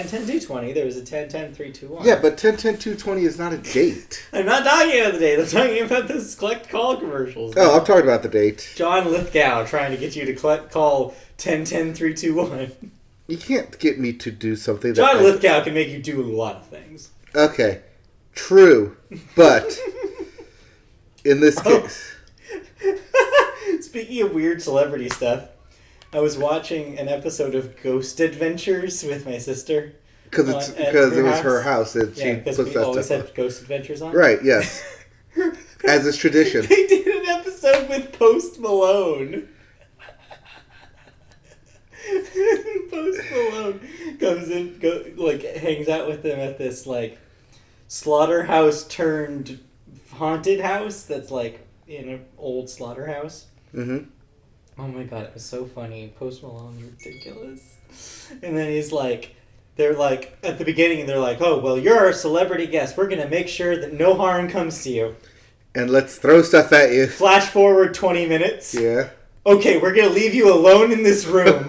10-10-2-20. There was a 10-10-3-2-1. Yeah, but 10-10-2-20 is not a date. I'm not talking about the date. I'm talking about those collect call commercials. Oh, I'm talking about the date. John Lithgow trying to get you to collect call 10-10-3-2-1. You can't get me to do something that John Lithgow can make you do a lot of things. Okay. True. But in this case... Speaking of weird celebrity stuff, I was watching an episode of Ghost Adventures with my sister. Because it was her house and she because puts we that always stuff had Ghost Adventures on. Right, yes. As is tradition. They did an episode with Post Malone. Post Malone comes in, hangs out with them at this slaughterhouse turned haunted house that's in an old slaughterhouse. Mm-hmm. Oh my god, it was so funny. Post Malone's ridiculous. And then they're at the beginning, they're like, oh, well, you're our celebrity guest. We're going to make sure that no harm comes to you. And let's throw stuff at you. Flash forward 20 minutes. Yeah. Okay, we're going to leave you alone in this room.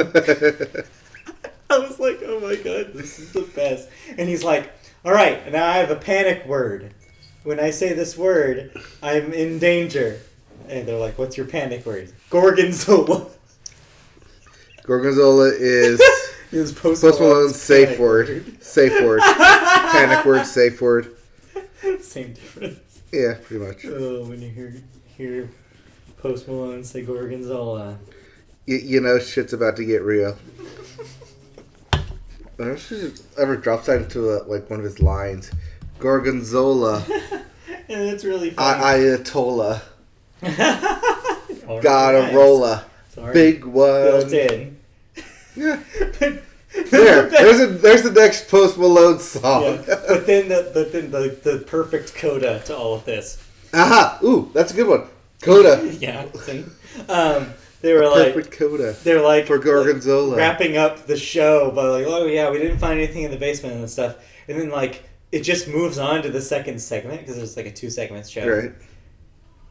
I was like, oh my god, this is the best. And he's like, all right, now I have a panic word. When I say this word, I'm in danger. And they're like, what's your panic word? Gorgonzola. Gorgonzola is Post Malone's safe word. Safe word. Panic word, safe word. Same difference. Yeah, pretty much. Oh, when you hear Post Malone say Gorgonzola. You know shit's about to get real. I don't know if she ever drops that into one of his lines. Gorgonzola. And it's really funny. Ayatollah. Gotta rolla. Big one. Built in. Yeah. There's the next Post Malone song. Yeah. But then the perfect coda to all of this. Aha! Ooh, that's a good one. Coda. Yeah. See? They were perfect coda. They're for Gorgonzola. Wrapping up the show by oh yeah, we didn't find anything in the basement and stuff. And then it just moves on to the second segment because it's a 2-segment show. Right.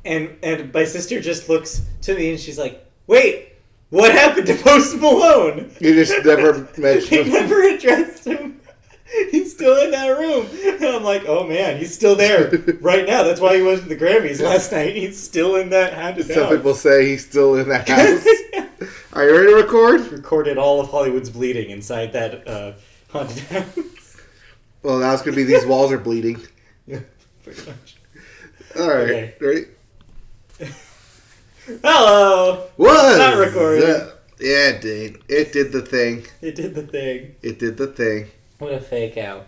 And my sister just looks to me and she's like, wait, what happened to Post Malone? You just never mentioned They him. never addressed him. He's still in that room. And I'm like, oh man, he's still there right now. That's why he wasn't at the Grammys last night. He's still in that haunted house. Some people say he's still in that house. Are you ready to record? Recorded all of Hollywood's bleeding inside that haunted house. Well, now it's going to be these walls are bleeding. Yeah, pretty much. All right. Okay. Ready? Hello! What? Not recording. Yeah, it did. It did the thing. It did the thing. It did the thing. What a fake out.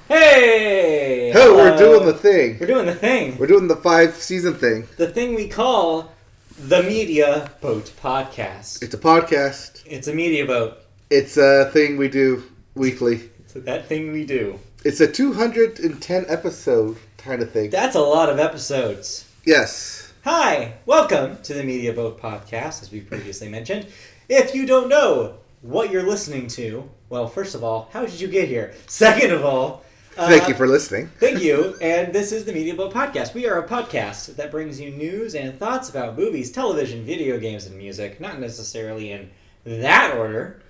Hey! Oh, we're doing the thing. We're doing the thing. We're doing the 5-season thing. The thing we call the Media Boat Podcast. It's a podcast. It's a media boat. It's a thing we do weekly. It's that thing we do. It's a 210 episode kind of thing. That's a lot of episodes. Yes. Hi, welcome to the Media Boat Podcast, as we previously mentioned. If you don't know what you're listening to, well, first of all, how did you get here? Second of all, thank you for listening. Thank you, and this is the Media Boat Podcast. We are a podcast that brings you news and thoughts about movies, television, video games, and music. Not necessarily in that order,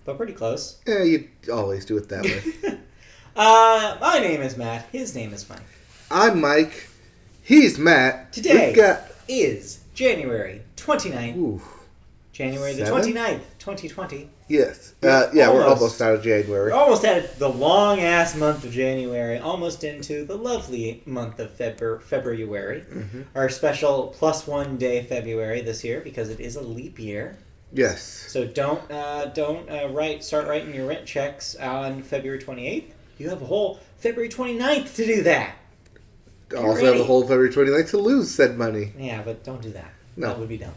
but pretty close. Yeah, you always do it that way. My name is Matt. His name is Mike. I'm Mike. He's Matt. Today is January 29th. Ooh. January the 7th? 29th, 2020. Yes. We're almost out of January. We're almost at the long-ass month of January, almost into the lovely month of February. Mm-hmm. Our special +1 day February this year, because it is a leap year. Yes. So don't start writing your rent checks on February 28th. You have a whole February 29th to do that. Also have a whole February 29th to lose said money. Yeah, but don't do that. No. That would be dumb.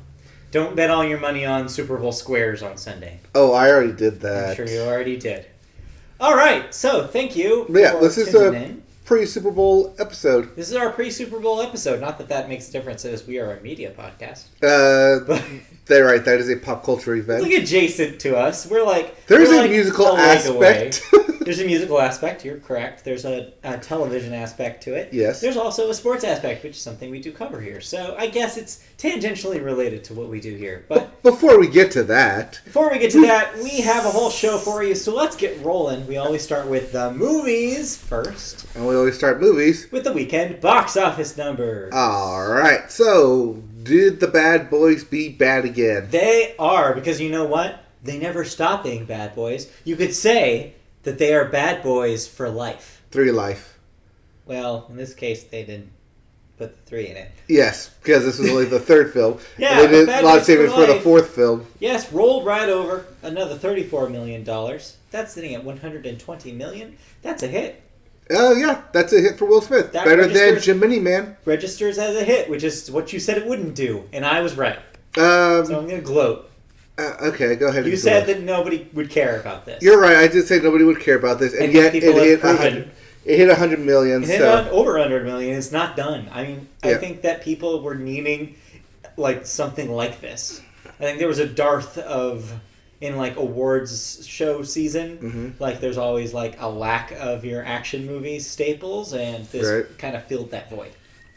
Don't bet all your money on Super Bowl squares on Sunday. Oh, I already did that. I'm sure you already did. All right, so thank you for this is tuning a in. pre-Super Bowl episode. This is our pre-Super Bowl episode. Not that makes a difference, as we are a media podcast. They're right. That is a pop culture event. It's adjacent to us. We're there's we're a musical a leg aspect. away. There's a musical aspect. You're correct. There's a television aspect to it. Yes. There's also a sports aspect, which is something we do cover here. So I guess it's tangentially related to what we do here. But Before we get to that, before we get to that, we have a whole show for you. So let's get rolling. We always start with the movies first, and we always start movies. with the weekend box office numbers. Alright, so did the bad boys be bad again? They are, because you know what? They never stop being bad boys. You could say that they are bad boys for life. 3 life. Well, in this case, they didn't put the 3 in it. Yes, because this was only the 3rd film. Yeah, and they did Bad a lot of Boys savings for for the Life. 4th film. Yes, rolled right over another $34 million. That's sitting at $120 million. That's a hit. Oh, yeah, that's a hit for Will Smith. That Better than registers- Gemini Man. Registers as a hit, which is what you said it wouldn't do. And I was right. So I'm going to gloat. Okay, go ahead. You and said go. that nobody would care about this. You're right. I did say nobody would care about this, and And yet it people have hit proven- 100. It hit 100 million. It hit So on over 100 million. It's not done. I mean, I Yeah. think that people were needing like something like this. I think there was a dearth of in like awards show season. Like there's always like a lack of your action movie staples, and this Right. kind of filled that void.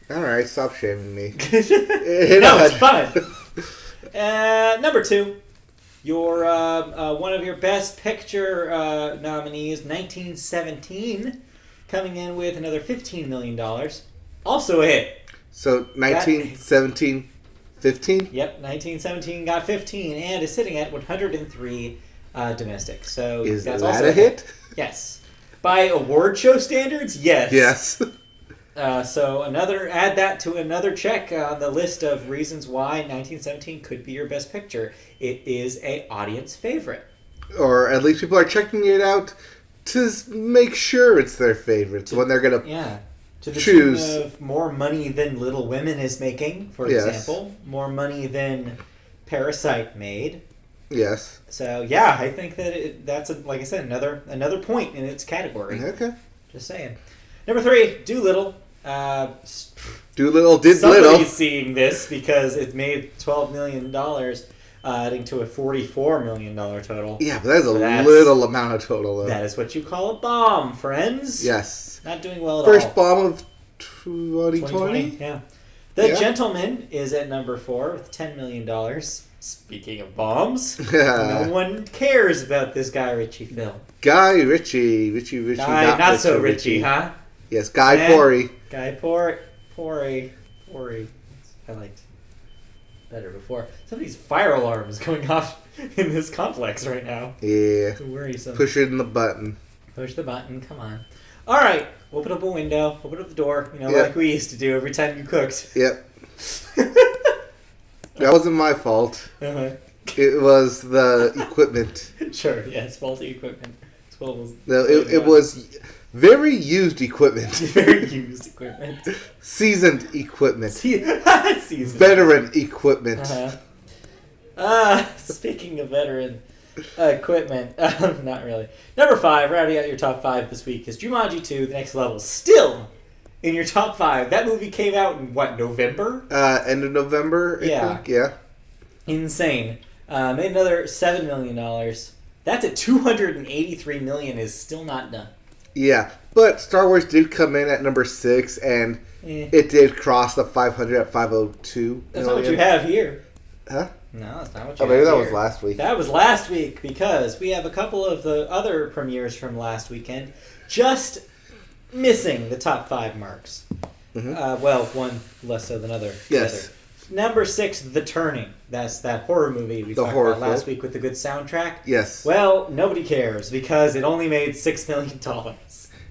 all right, stop shaming me. No, hit it's 100. fine. Number 2, your one of your best picture nominees, 1917, coming in with another $15 million. Also a hit. So 1917, 15. Yep, 1917 got 15 and is sitting at 103 domestic. So Is that's that also a hit? Yes. By award show standards, yes. Yes. So add that to another check on the list of reasons why 1917 could be your best picture. It is a audience favorite. Or at least people are checking it out to make sure it's their favorite. So when they're gonna Yeah. To the choose. tune of more money than Little Women is making, for Yes. example. More money than Parasite made. Yes. So yeah, I think that that's like I said, another point in its category. Okay. Just saying. Number 3, Doolittle. Doolittle did Somebody's little. seeing this because it made $12 million, adding to a $44 million total. Yeah, but that's a That's- little amount of total though. That is what you call a bomb, friends. Yes. Not doing well at First all. bomb of 2020. Yeah. The Yeah. Gentleman is at number 4 with $10 million. Speaking of bombs, no Yeah. one cares about this Guy Ritchie film. Guy Ritchie. Guy, not so Ritchie, huh? Yes, Guy Eh. Pori. Guy Pori. I liked better before. Somebody's fire alarm is going off in this complex right now. Yeah. It's worrisome. Push it in the button. Push the button. Come on. All right. Open up a window. Open up the door. You know, Yeah. like we used to do every time you cooked. Yep. That wasn't my fault. Uh-huh. It was the equipment. Sure. Yeah, it's faulty equipment. It's what was No, it was very used equipment. very used equipment. Seasoned equipment. Season. Veteran equipment. Speaking of veteran equipment, not really. Number 5, rounding out your top 5 this week is Jumanji 2: The Next Level. Still in your top 5. That movie came out in what, November? End of November, I Yeah. think. Yeah. Insane. Made another $7 million. That's at $283 million. Is still not done. Yeah. But Star Wars did come in at number 6, and Eh. it did cross the 500 at 502 That's not what million. you have here. Huh? No, that's not what you Oh, maybe have that here. was last week. That was last week because we have a couple of the other premieres from last weekend just missing the top 5 marks. Mhm. Well, one less so than other. Yes. Other. Number 6, The Turning. That's that horror movie we The talked horror about last film. week with the good soundtrack. Yes. Well, nobody cares because it only made $6 million.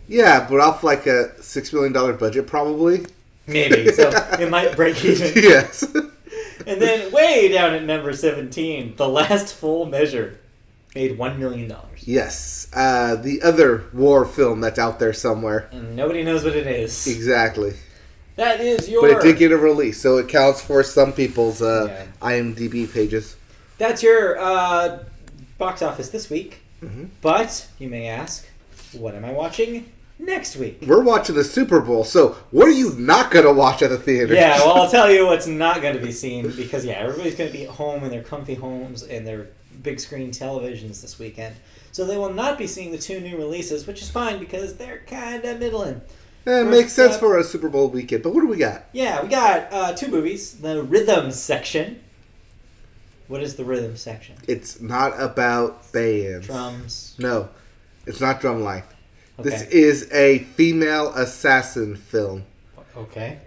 Yeah, but off like a $6 million budget, probably. Maybe. So it might break even. Yes. And then way down at number 17, The Last Full Measure made $1 million. Yes. The other war film that's out there somewhere. And nobody knows what it is. Exactly. That is your... But it did get a release, so it counts for some people's Yeah. IMDb pages. That's your box office this week. Mhm. But, you may ask, what am I watching next week. We're watching the Super Bowl, so what are you not going to watch at the theater? Yeah, well, I'll tell you what's not going to be seen because, yeah, everybody's going to be at home in their comfy homes and their big screen televisions this weekend. So they will not be seeing the 2 new releases, which is fine because they're kind of middling. It makes sense for a Super Bowl weekend, but what do we got? Yeah, we got 2 movies. The Rhythm section. What is the Rhythm section? It's not about bands. Drums. No, it's not Drumline. Okay. This is a female assassin film. Okay.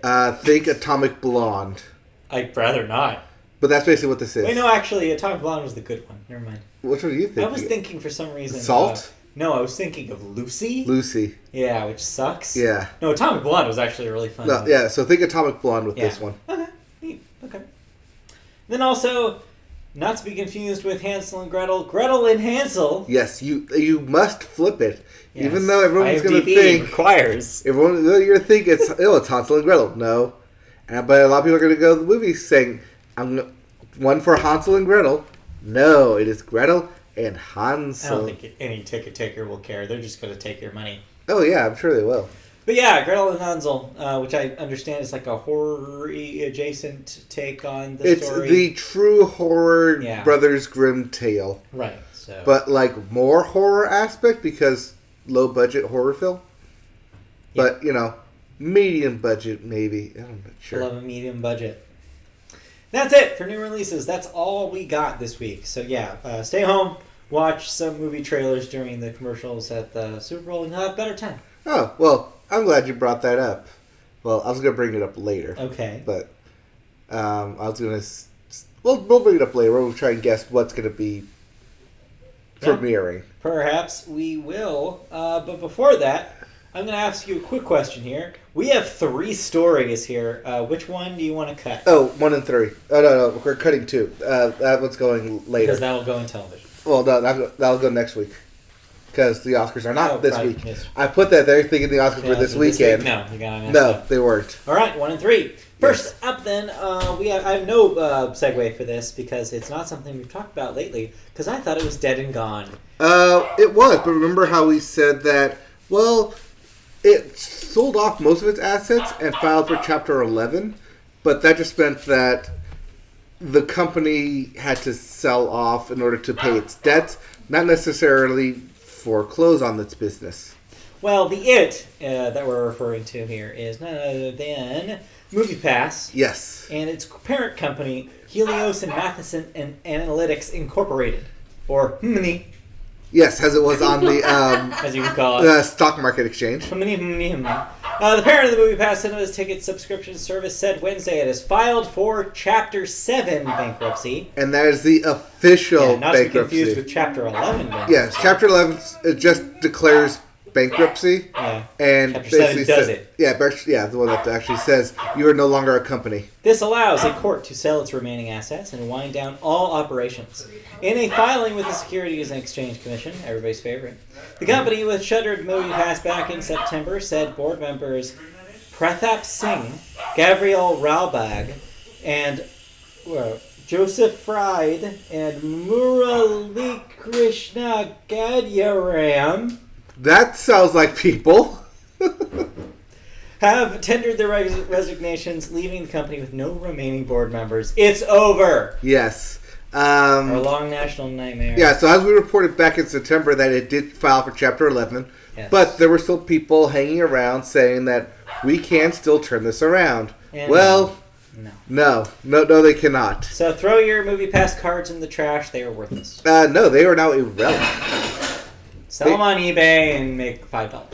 Think Atomic Blonde. I'd rather not. But that's basically what this is. Wait, no, actually, Atomic Blonde was the good one. Never mind. Which one do you think? I was thinking for some reason... Salt? No, I was thinking of Lucy. Lucy. Yeah, which sucks. Yeah. No, Atomic Blonde was actually a really fun No, movie. yeah, so think Atomic Blonde with this one. Okay, neat. Okay. Then also, not to be confused with Hansel and Gretel, Gretel and Hansel. Yes, you must flip it. Yes. Even though everyone's going to IMDb think... requires. Everyone, you're going to think it's Hansel and Gretel. No. But a lot of people are going to go to the movies saying, one for Hansel and Gretel. No, it is Gretel and Hansel. I don't think any ticket taker will care. They're just going to take your money. Oh, yeah, I'm sure they will. But yeah, Gretel and Hansel, which I understand is like a horror-adjacent take on the story. It's the true horror Yeah. Brothers Grimm tale. Right, so... But, like, more horror aspect because low-budget horror film. Yeah. But, medium budget maybe. I'm not sure. Love a medium budget. That's it for new releases. That's all we got this week. So yeah, stay home, watch some movie trailers during the commercials at the Super Bowl, and you'll have a better time. Oh, well, I'm glad you brought that up. Well, I was going to bring it up later. Okay. But I was going to... We'll bring it up later. We'll try and guess what's going to be premiering. Perhaps we will. But before that, I'm going to ask you a quick question here. We have 3 stories here. Which one do you want to cut? Oh, 1 and 3. Oh, no, we're cutting 2. That one's going later. Because that will go in television. Well, no, that'll go next week. Because the Oscars are not this right, week. yes. I put that there thinking the Oscars were this weekend. Week? No, you got to No, they weren't. All right, 1 and 3. First up, then, I have no segue for this because it's not something we've talked about lately. Because I thought it was dead and gone. It was, but remember how we said that? Well, it sold off most of its assets and filed for Chapter 11, but that just meant that the company had to sell off in order to pay its debts, not necessarily foreclose on its business. Well, the it that we're referring to here is none other than MoviePass. Yes. And its parent company, Helios and Matheson and Analytics Incorporated, or HMNI, Yes, as it was on the as you can call it. stock market exchange. HMNI. The parent of the MoviePass Cinemas ticket subscription service said Wednesday it has filed for Chapter 7 bankruptcy. And that is the official Yeah, not to be bankruptcy. confused with Chapter 11 bankruptcy. Yes, Chapter 11 just declares bankruptcy. Yeah. And Chapter 7 basically does sa- it. Yeah, the one that actually says you are no longer a company. This allows a court to sell its remaining assets and wind down all operations. In a filing with the Securities and Exchange Commission, everybody's favorite, the company, which shuttered MoviePass back in September, said board members Prathap Singh, Gabriel Raubag, and Joseph Fried and Murali Krishna Gadyaram That sounds like people. have tendered their resignations, leaving the company with no remaining board members. It's over. Yes. Our long national nightmare. Yeah, so as we reported back in September that it did file for Chapter 11, Yes. but there were still people hanging around saying that we can still turn this around. And well, no. No, they cannot. So throw your MoviePass cards in the trash. They are worthless. No, they are now irrelevant. Sell them on eBay and make $5.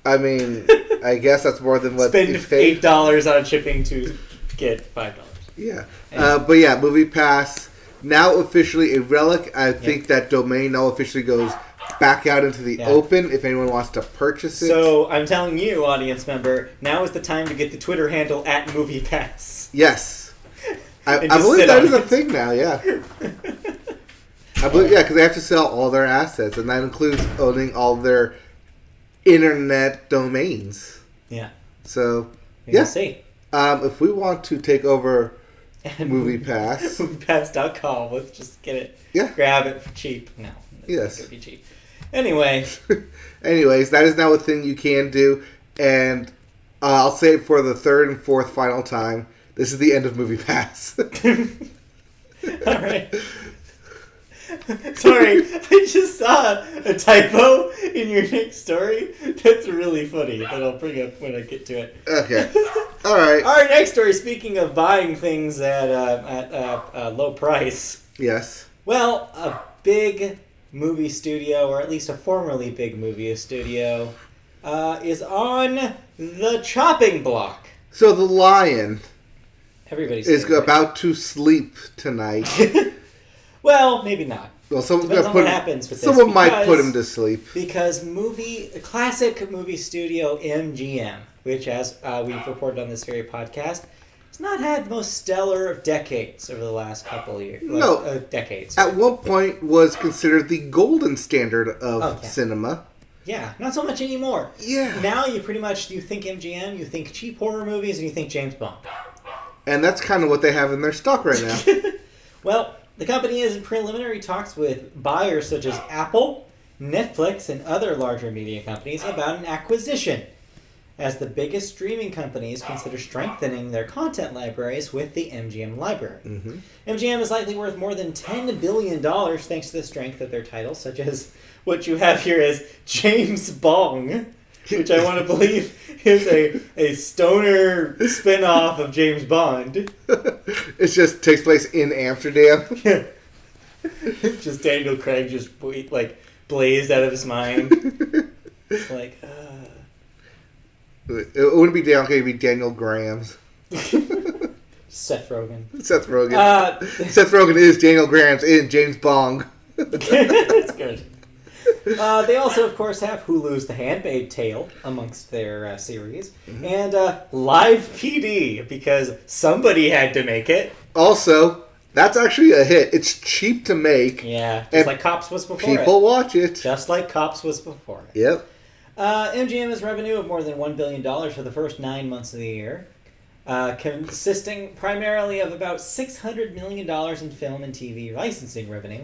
I mean, I guess that's more than what Spend you paid. $8 on shipping to get $5. Yeah. But yeah, MoviePass, now officially a relic. I think that domain now officially goes back out into the open if anyone wants to purchase it. So I'm telling you, audience member, now is the time to get the Twitter handle at MoviePass. Yes. I And just believe sit that on is a it. thing now, yeah. I believe, yeah, because they have to sell all their assets, and that includes owning all their internet domains. Yeah. So, We'll yeah. see. If we want to take over And MoviePass. MoviePass.com. Let's just get it. Yeah. Grab it for cheap. No. It's Yes. not going to be cheap. Anyway. Anyways, that is now a thing you can do, and I'll say it for the third and fourth final time. This is the end of MoviePass. Alright. Sorry, I just saw a typo in your next story. That's really funny, that I'll bring up when I get to it. Okay. Alright. Our next story, speaking of buying things at a low price. Yes. Well, a big movie studio, or at least a formerly big movie studio, is on the chopping block. So the Lion Everybody's is favorite. about to sleep tonight. Well, maybe not. Well, someone's Depends gonna on put what happens with this, someone might because- put him to sleep. Because classic movie studio MGM, which, as we've reported on this very podcast, has not had the most stellar of decades over the last couple of years. No. Decades. At one point was considered the golden standard of Oh, yeah. cinema. Yeah, not so much anymore. Yeah. Now you think MGM, you think cheap horror movies, and you think James Bond. And that's kind of what they have in their stock right now. Well, the company is in preliminary talks with buyers such as Apple, Netflix, and other larger media companies about an acquisition, as the biggest streaming companies consider strengthening their content libraries with the MGM library. Mm-hmm. MGM is likely worth more than $10 billion thanks to the strength of their titles, such as what you have here as James Bong, which I want to believe is a stoner spin-off of James Bond. It just takes place in Amsterdam. Just Daniel Craig just blazed out of his mind. It's like, It wouldn't be Daniel Craig, it'd be Daniel Grams. Seth Rogen. Seth Rogen. Seth Rogen is Daniel Grams in James Bong. That's good. They also, of course, have Hulu's The Handmaid's Tale amongst their series, and Live PD, because somebody had to make it. Also, that's actually a hit. It's cheap to make. Yeah, just And like Cops was before People it. watch it. Just like Cops was before it. Yep. MGM has revenue of more than $1 billion for the first 9 months of the year, consisting primarily of about $600 million in film and TV licensing revenue,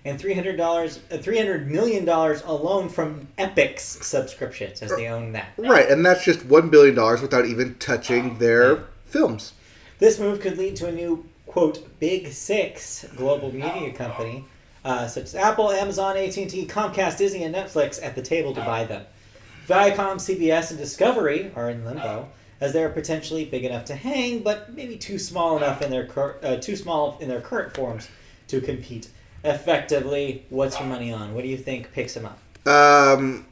and $300 million alone from Epix subscriptions, as they own that. Right, and that's just $1 billion without even touching their films. This move could lead to a new, quote, Big Six global media company, such as Apple, Amazon, AT&T, Comcast, Disney, and Netflix at the table to buy them. Viacom, CBS, and Discovery are in limbo, as they are potentially big enough to hang, but maybe too small in their current forms to compete effectively. What's your money on? What do you think picks them up?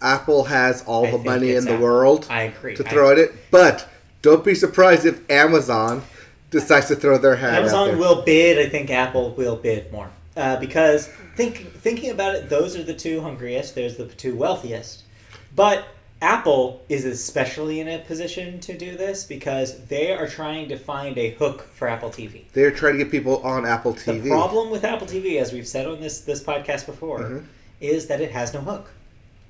Apple has all I the think money it's in the Apple. world I agree. to throw at it, but don't be surprised if Amazon decides to throw their hat out Amazon there. will bid. I think Apple will bid more. Because thinking about it, those are the two hungriest. There's the two wealthiest. But Apple is especially in a position to do this because they are trying to find a hook for Apple TV. They're trying to get people on Apple TV. The problem with Apple TV, as we've said on this podcast before, is that it has no hook.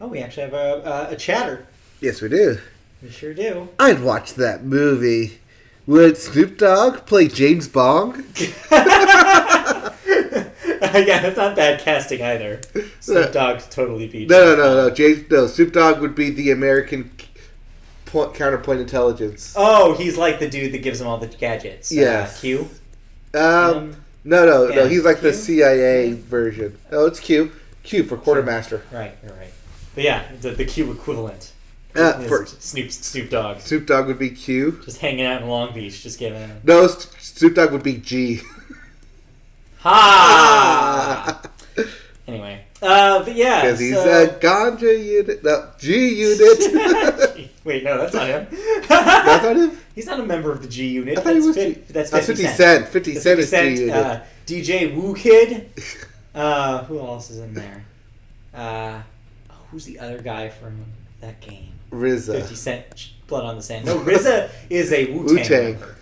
Oh, we actually have a chatter. Yes, we do. We sure do. I'd watch that movie. Would Snoop Dogg play James Bong? Yeah, that's not bad casting either. Snoop Dogg totally beat. No. Snoop Dogg would be the American counterpoint intelligence. Oh, he's like the dude that gives them all the gadgets. Yes. Q. No. yeah, He's like the Q? CIA version. No, it's Q. Q for quartermaster. Right, you're right. But yeah, the Q equivalent. Is For Snoop Dogg. Snoop Dogg would be Q. Just hanging out in Long Beach, just giving. No, Snoop Dogg would be G. Ha! Anyway, but yeah, Because he's a ganja unit. No, G unit. Wait, no, that's not him. That's not him? He's not a member of the G Unit. I thought he was That's 50 50 Cent. 50 The Cent 50 is Cent, G unit. DJ Woo Kid. Who else is in there? Who's the other guy from that game? 50 RZA. Cent, Blood on the Sand. No, RZA is a Wu-Tang member.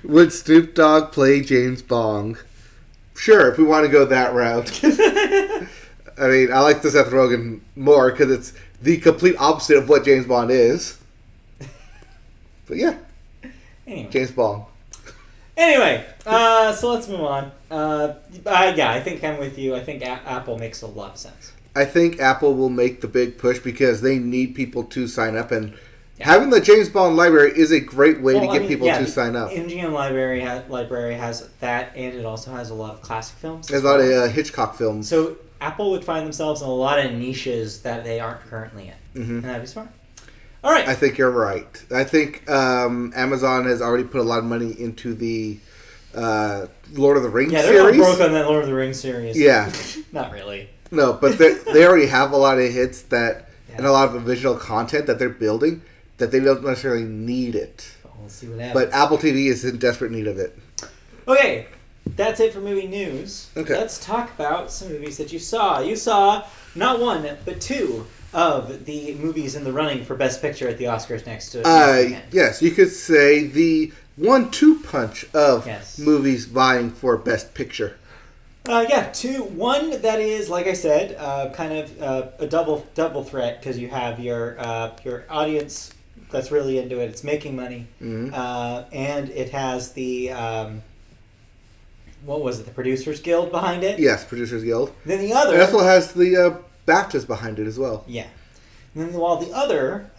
Would Snoop Dogg play James Bong? Sure, if we want to go that route. I mean, I like the Seth Rogen more because it's the complete opposite of what James Bond is. But yeah, Anyway. James Bond. Anyway, so let's move on. Yeah, I think I'm with you. I think Apple makes a lot of sense. I think Apple will make the big push because they need people to sign up, and having the James Bond library is a great way to get people to sign up. MGM library has that, and it also has a lot of classic films. There's a lot of Hitchcock films. So Apple would find themselves in a lot of niches that they aren't currently in, Mm-hmm. and that'd be smart. All right. I think you're right. I think Amazon has already put a lot of money into the Lord of the Rings series. Yeah, they're broke on that Lord of the Rings series. Yeah. Not really. No, but they already have a lot of hits that and a lot of original content that they're building that they don't necessarily need it. We'll see what happens. But Apple TV is in desperate need of it. Okay, that's it for movie news. Okay. Let's talk about some movies that you saw. You saw not one, but two of the movies in the running for Best Picture at the Oscars next weekend. Yes, you could say the 1-2 punch of movies vying for Best Picture. Two. One that is, like I said, kind of a double threat because you have your audience that's really into it. It's making money, and it has the what was it? The Producers Guild behind it. Yes, Producers Guild. Then the other. It also has the BAFTAs behind it as well. Yeah. And then while the other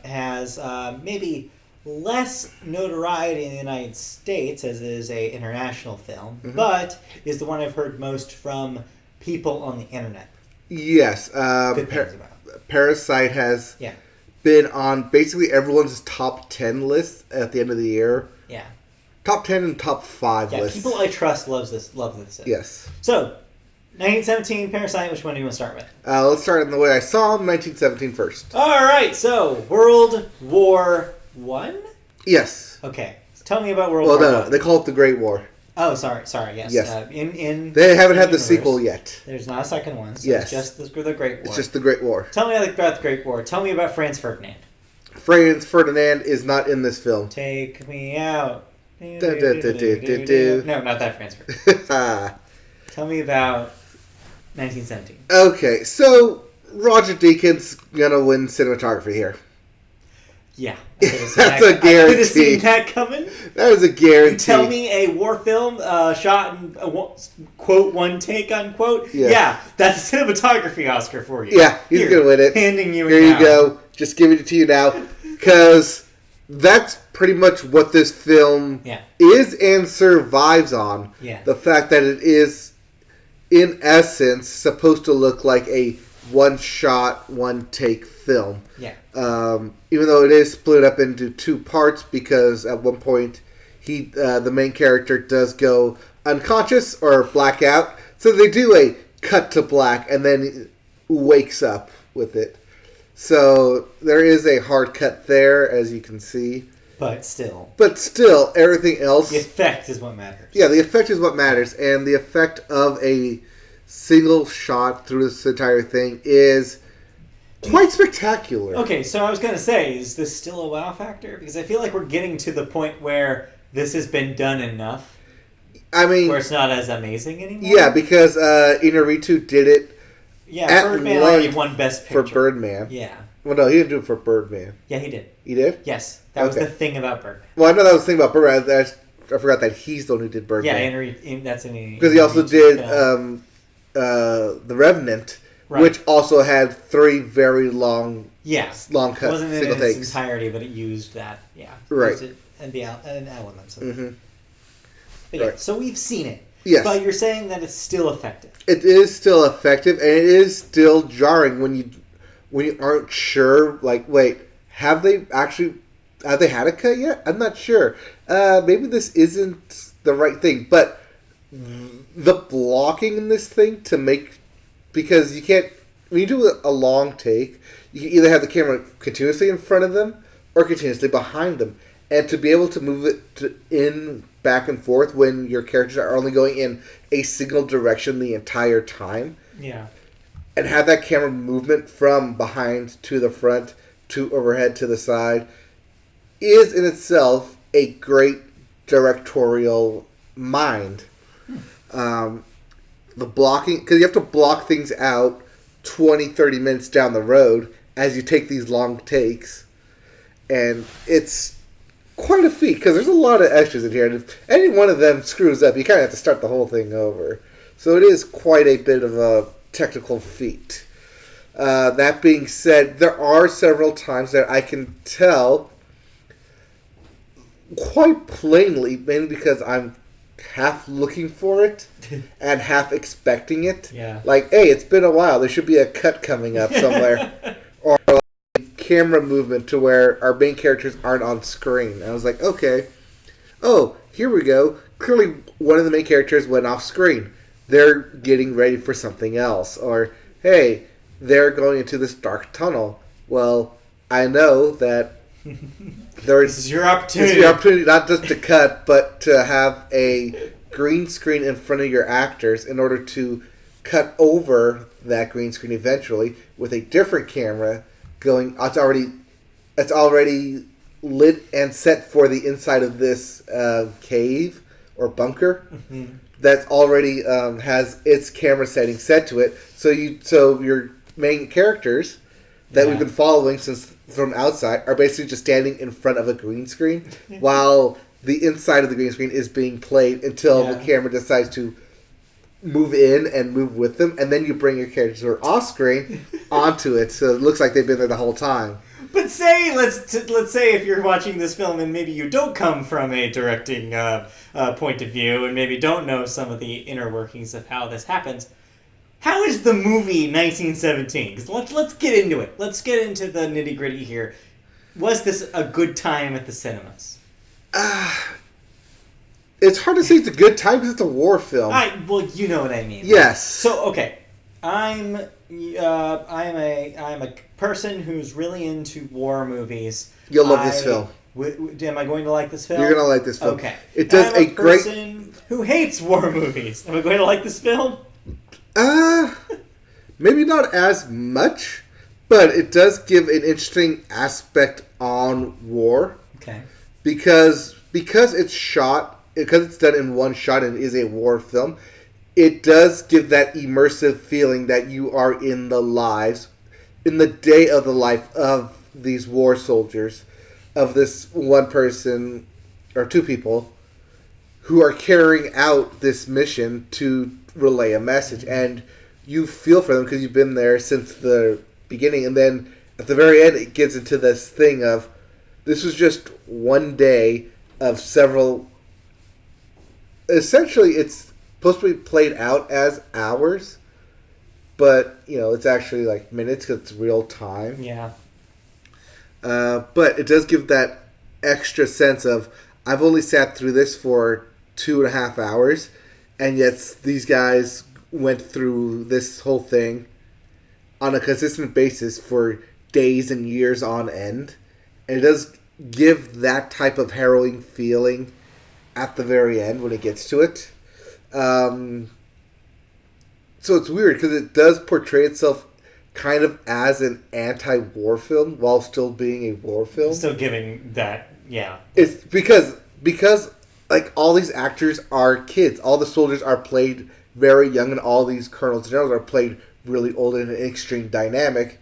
has maybe less notoriety in the United States as it is a international film, but is the one I've heard most from people on the internet. Yes. Good things about. Parasite has been on basically everyone's top 10 list at the end of the year. Yeah. Top 10 and top 5 lists. People I trust love this. Yes. So, 1917, Parasite, which one do you want to start with? Let's start in the way I saw him, 1917 first. All right, so World War I? Yes. Okay. So tell me about World War I. Well, no, they call it the Great War. Oh, sorry, yes. Yes. In they haven't had the sequel yet. There's not a second one, so yes. It's just the Great War. It's just the Great War. Tell me about the Great War. Tell me about Franz Ferdinand. Franz Ferdinand is not in this film. Take me out. No, not that Franz Ferdinand. Tell me about 1917. Okay, so Roger Deakins gonna win cinematography here. Yeah. That's a guarantee. I could have seen that coming. That is a guarantee. You tell me a war film shot in, quote, one take, unquote. Yeah, that's a cinematography Oscar for you. Yeah, he's going to win it. Handing you Here you go. Just giving it to you now. Because that's pretty much what this film is and survives on. Yeah. The fact that it is, in essence, supposed to look like a one-shot, one-take film. Yeah. Even though it is split up into two parts because at one point the main character does go unconscious or black out. So they do a cut to black and then wakes up with it. So there is a hard cut there, as you can see. But still, everything else... The effect is what matters. Yeah, the effect is what matters. And the effect of a single shot through this entire thing is quite spectacular. Okay, so I was going to say, is this still a wow factor? Because I feel like we're getting to the point where this has been done enough. I mean... Where it's not as amazing anymore? Yeah, because Inarritu did it Birdman already won Best Picture. For Birdman. Yeah. Well, no, he didn't do it for Birdman. Yeah, he did. He did? Yes. That was the thing about Birdman. Well, I know that was the thing about Birdman. I forgot that he's the one who did Birdman. Yeah, that's an... Because he also did The Revenant, right, which also had 3 very long cut it wasn't single in takes. Its entirety, but it used that, right, used it and the elements of it. Mm-hmm. But right. So we've seen it. Yes. But you're saying that it's still effective. It is still effective, and it is still jarring when you aren't sure. Like, wait, have they had a cut yet? I'm not sure. Maybe this isn't the right thing, but the blocking in this thing because you can't, when you do a long take, you can either have the camera continuously in front of them or continuously behind them, and to be able to move it back and forth when your characters are only going in a single direction the entire time. Yeah. And have that camera movement from behind to the front to overhead to the side is in itself a great directorial mind. The blocking, because you have to block things out 20, 30 minutes down the road as you take these long takes. And it's quite a feat because there's a lot of extras in here, and if any one of them screws up, you kind of have to start the whole thing over. So it is quite a bit of a technical feat. That being said, there are several times that I can tell quite plainly, mainly because I'm half looking for it and half expecting it. Yeah. Like, hey, it's been a while. There should be a cut coming up somewhere. Or like camera movement to where our main characters aren't on screen. And I was like, okay. Oh, here we go. Clearly, one of the main characters went off screen. They're getting ready for something else. Or, hey, they're going into this dark tunnel. Well, I know that this is your opportunity. This is your opportunity not just to cut, but to have a green screen in front of your actors in order to cut over that green screen eventually with a different camera going. It's already lit and set for the inside of this cave or bunker. Mm-hmm. That's already has its camera setting set to it. So your main characters that we've been following since from outside are basically just standing in front of a green screen while the inside of the green screen is being played until the camera decides to move in and move with them, and then you bring your characters who are off screen onto it, so it looks like they've been there the whole time. But let's say if you're watching this film and maybe you don't come from a directing point of view and maybe don't know some of the inner workings of how this happens. How is the movie 1917? Because let's get into it. Let's get into the nitty gritty here. Was this a good time at the cinemas? It's hard to say it's a good time because it's a war film. Well, you know what I mean. Yes. So okay, I'm a person who's really into war movies. You'll love this film. Am I going to like this film? You're going to like this film. Okay. It does I'm a great. Person who hates war movies. Am I going to like this film? Maybe not as much, but it does give an interesting aspect on war. Okay. Because it's done in one shot and is a war film, it does give that immersive feeling that you are in the day of the life of these war soldiers, of this one person or two people who are carrying out this mission to relay a message, and you feel for them because you've been there since the beginning, and then at the very end it gets into this thing of this was just one day of several. Essentially, it's supposed to be played out as hours, but it's actually like minutes because it's real time. Yeah. But it does give that extra sense of I've only sat through this for 2.5 hours, and yet these guys went through this whole thing on a consistent basis for days and years on end. And it does give that type of harrowing feeling at the very end when it gets to it. So it's weird because it does portray itself kind of as an anti-war film while still being a war film. Still giving that, yeah. It's because like all these actors are kids. All the soldiers are played very young, and all these colonels and generals are played really old in an extreme dynamic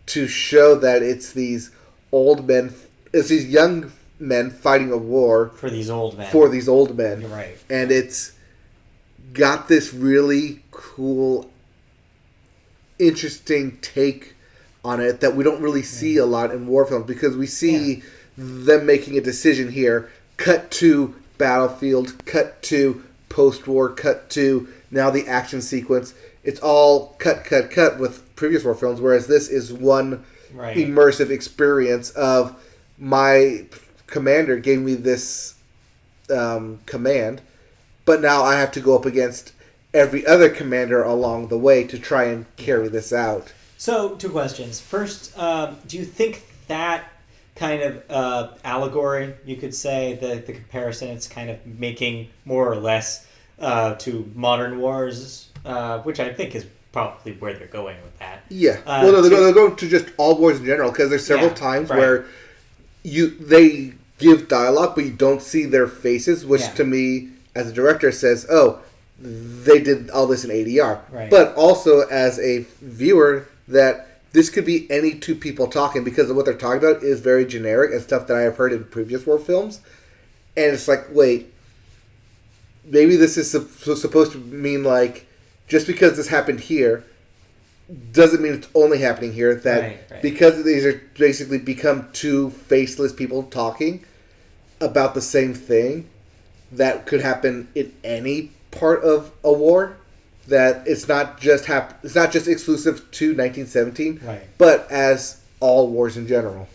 to show that it's these old men, it's these young men fighting a war for these old men. You're right. And it's got this really cool, interesting take on it that we don't really see a lot in war films, because we see them making a decision here, cut to battlefield, cut to post-war, cut to now the action sequence. It's all cut with previous war films, whereas this is one immersive experience of my commander gave me this command, but now I have to go up against every other commander along the way to try and carry this out. So, 2 questions. First, do you think that kind of allegory, you could say, the comparison it's kind of making more or less to modern wars, which I think is probably where they're going with that. Yeah. Well, no, they're going to just all wars in general, because there's several times where they give dialogue, but you don't see their faces, which to me, as a director, says, oh, they did all this in ADR. Right. But also as a viewer, that this could be any two people talking because of what they're talking about is very generic and stuff that I have heard in previous war films. And it's like, wait, maybe this is supposed to mean like, just because this happened here doesn't mean it's only happening here. That because these are basically become two faceless people talking about the same thing, that could happen in any part of a war. That it's not just exclusive to 1917, but as all wars in general.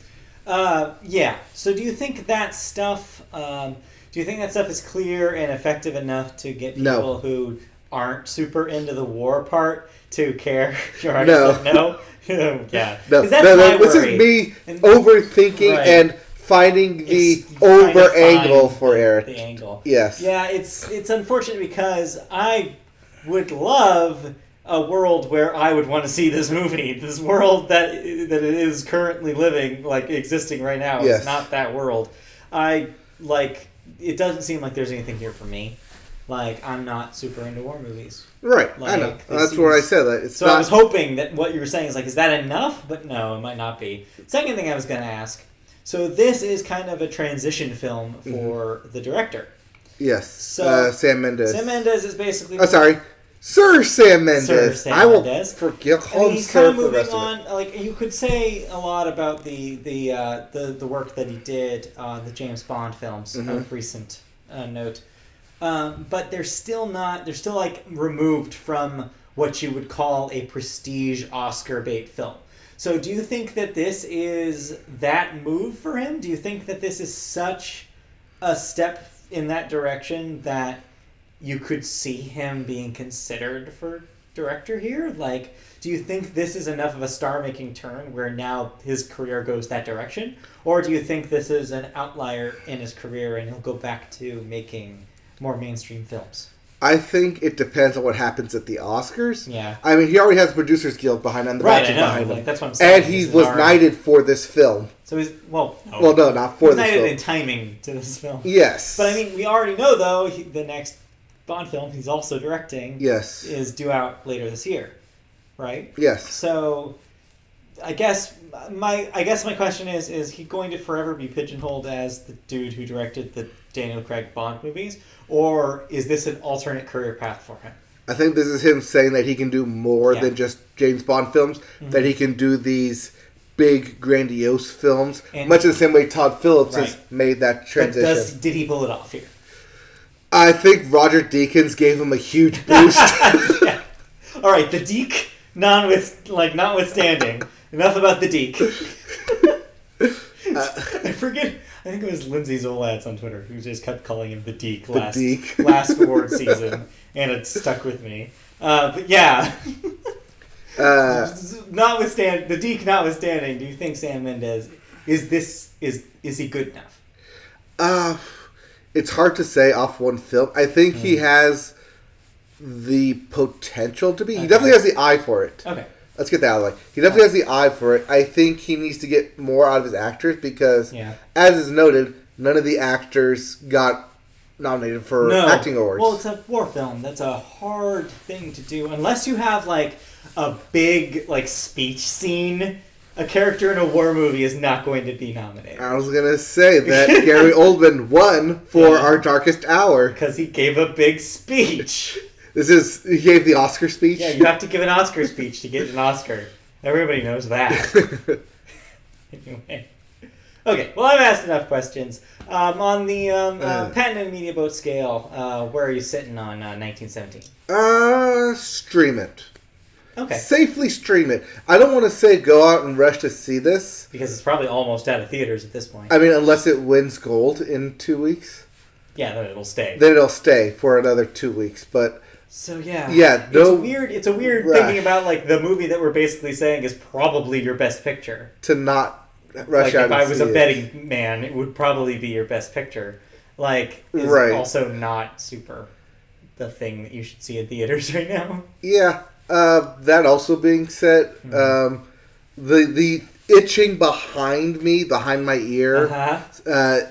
Yeah. So do you think that stuff? Do you think that stuff is clear and effective enough to get people who aren't super into the war part to care? No. Yeah. No. This is me overthinking and finding the over angle for Eric. The angle. Yes. Yeah. It's unfortunate because I would love a world where I would want to see this movie. This world that it is currently living, like existing right now, is not that world. It doesn't seem like there's anything here for me. Like, I'm not super into war movies. Right, I know. That's what I said. I was hoping that what you were saying is like, is that enough? But no, it might not be. Second thing I was going to ask, so this is kind of a transition film for the director. Yes, so Sam Mendes. Sam Mendes is basically... Sir Sam Mendes. Sir Sam I will Mendes. forgive him. He's kind of moving on. Like, you could say a lot about the work that he did on the James Bond films of recent note, but they're still like removed from what you would call a prestige Oscar bait film. So, do you think that this is that move for him? Do you think that this is such a step in that direction that you could see him being considered for director here? Like, do you think this is enough of a star-making turn where now his career goes that direction? Or do you think this is an outlier in his career and he'll go back to making more mainstream films? I think it depends on what happens at the Oscars. Yeah. I mean, he already has Producers Guild behind him. Behind him. That's what I'm saying. And he was knighted for this film. So he's... Well, no, not for this film. He's knighted in timing to this film. Yes. But I mean, we already know, though, the next Bond film he's also directing is due out later this year, right? Yes. So I guess my question is he going to forever be pigeonholed as the dude who directed the Daniel Craig Bond movies, or is this an alternate career path for him? I think this is him saying that he can do more than just James Bond films, that he can do these big, grandiose films, much in the same way Todd Phillips has made that transition. But did he pull it off here? I think Roger Deakins gave him a huge boost. Yeah. All right, the Deke, notwithstanding. Enough about the Deke. I forget. I think it was Lindsay Zolatz on Twitter who just kept calling him the Deke last award season, and it stuck with me. But yeah. Notwithstanding the Deke, notwithstanding, do you think Sam Mendes is he good enough? It's hard to say off one film. I think he has the potential to be. He definitely has the eye for it. Okay. Let's get that out of the way. He definitely has the eye for it. I think he needs to get more out of his actors because, as is noted, none of the actors got nominated for acting awards. Well, it's a war film. That's a hard thing to do. Unless you have, like, a big, like, speech scene, a character in a war movie is not going to be nominated. I was going to say that Gary Oldman won for Our Darkest Hour. Because he gave a big speech. He gave the Oscar speech? Yeah, you have to give an Oscar speech to get an Oscar. Everybody knows that. Anyway. Okay, well, I've asked enough questions. On the patent and media boat scale, where are you sitting on 1917? Stream it. Okay. Safely stream it. I don't want to say go out and rush to see this. Because it's probably almost out of theaters at this point. I mean, unless it wins gold in 2 weeks. Yeah, then it'll stay. Then it'll stay for another 2 weeks, but... So, yeah. Yeah, It's a weird thinking about, like, the movie that we're basically saying is probably your best picture. To not rush out and see it. If I was a betting man, it would probably be your best picture. Like, is also not super the thing that you should see in theaters right now. Yeah. That also being said, the itching behind my ear,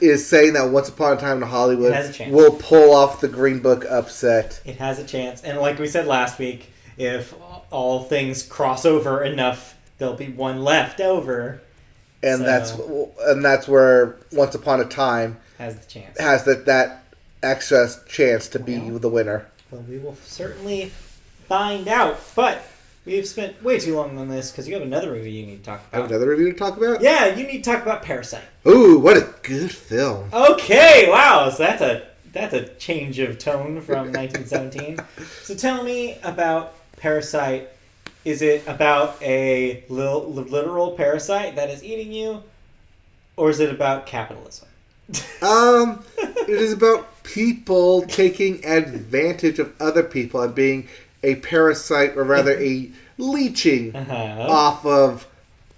is saying that Once Upon a Time in Hollywood will pull off the Green Book upset. It has a chance. And like we said last week, if all things cross over enough, there'll be one left over. And So- that's where Once Upon a Time Has the chance. has that extra chance to be Well. the winner. Well, we will certainly find out. But we've spent way too long on this because you have another movie you need to talk I have about. another review to talk about? Yeah, you need to talk about Parasite. Ooh, what a good film. Okay, wow. So that's a change of tone from 1917. So tell me about Parasite. Is it about a literal parasite that is eating you, or is it about capitalism? It is about people taking advantage of other people and being a parasite, or rather a leeching Uh-huh. off of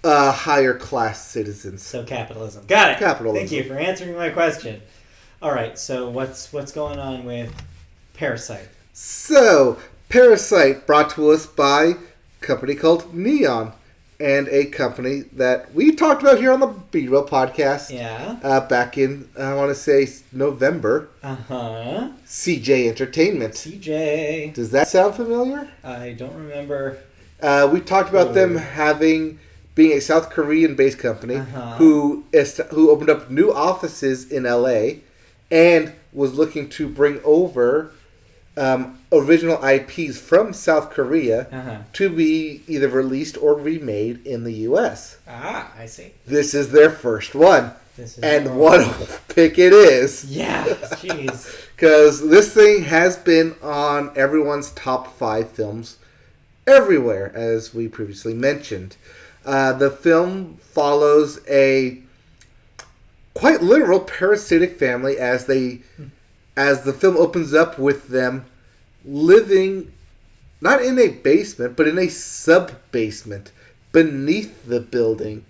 higher class citizens. So capitalism. Got it. Capitalism. Thank you for answering my question. All right. So what's going on with Parasite? So, Parasite brought to us by a company called Neon, and a company that we talked about here on the B-Roll podcast Yeah. back in, I want to say, November. Uh-huh. CJ Entertainment. CJ. Does that sound familiar? I don't remember. We talked about them being a South Korean-based company Uh-huh. who opened up new offices in LA and was looking to bring over original IPs from South Korea Uh-huh. to be either released or remade in the U.S. Ah, I see. This is their first one, This is and what a pick it is! Yeah. Jeez. Because this thing has been on everyone's top 5 films everywhere, as we previously mentioned. The film follows a quite literal parasitic family as the film opens up with them living not in a basement, but in a sub-basement beneath the building,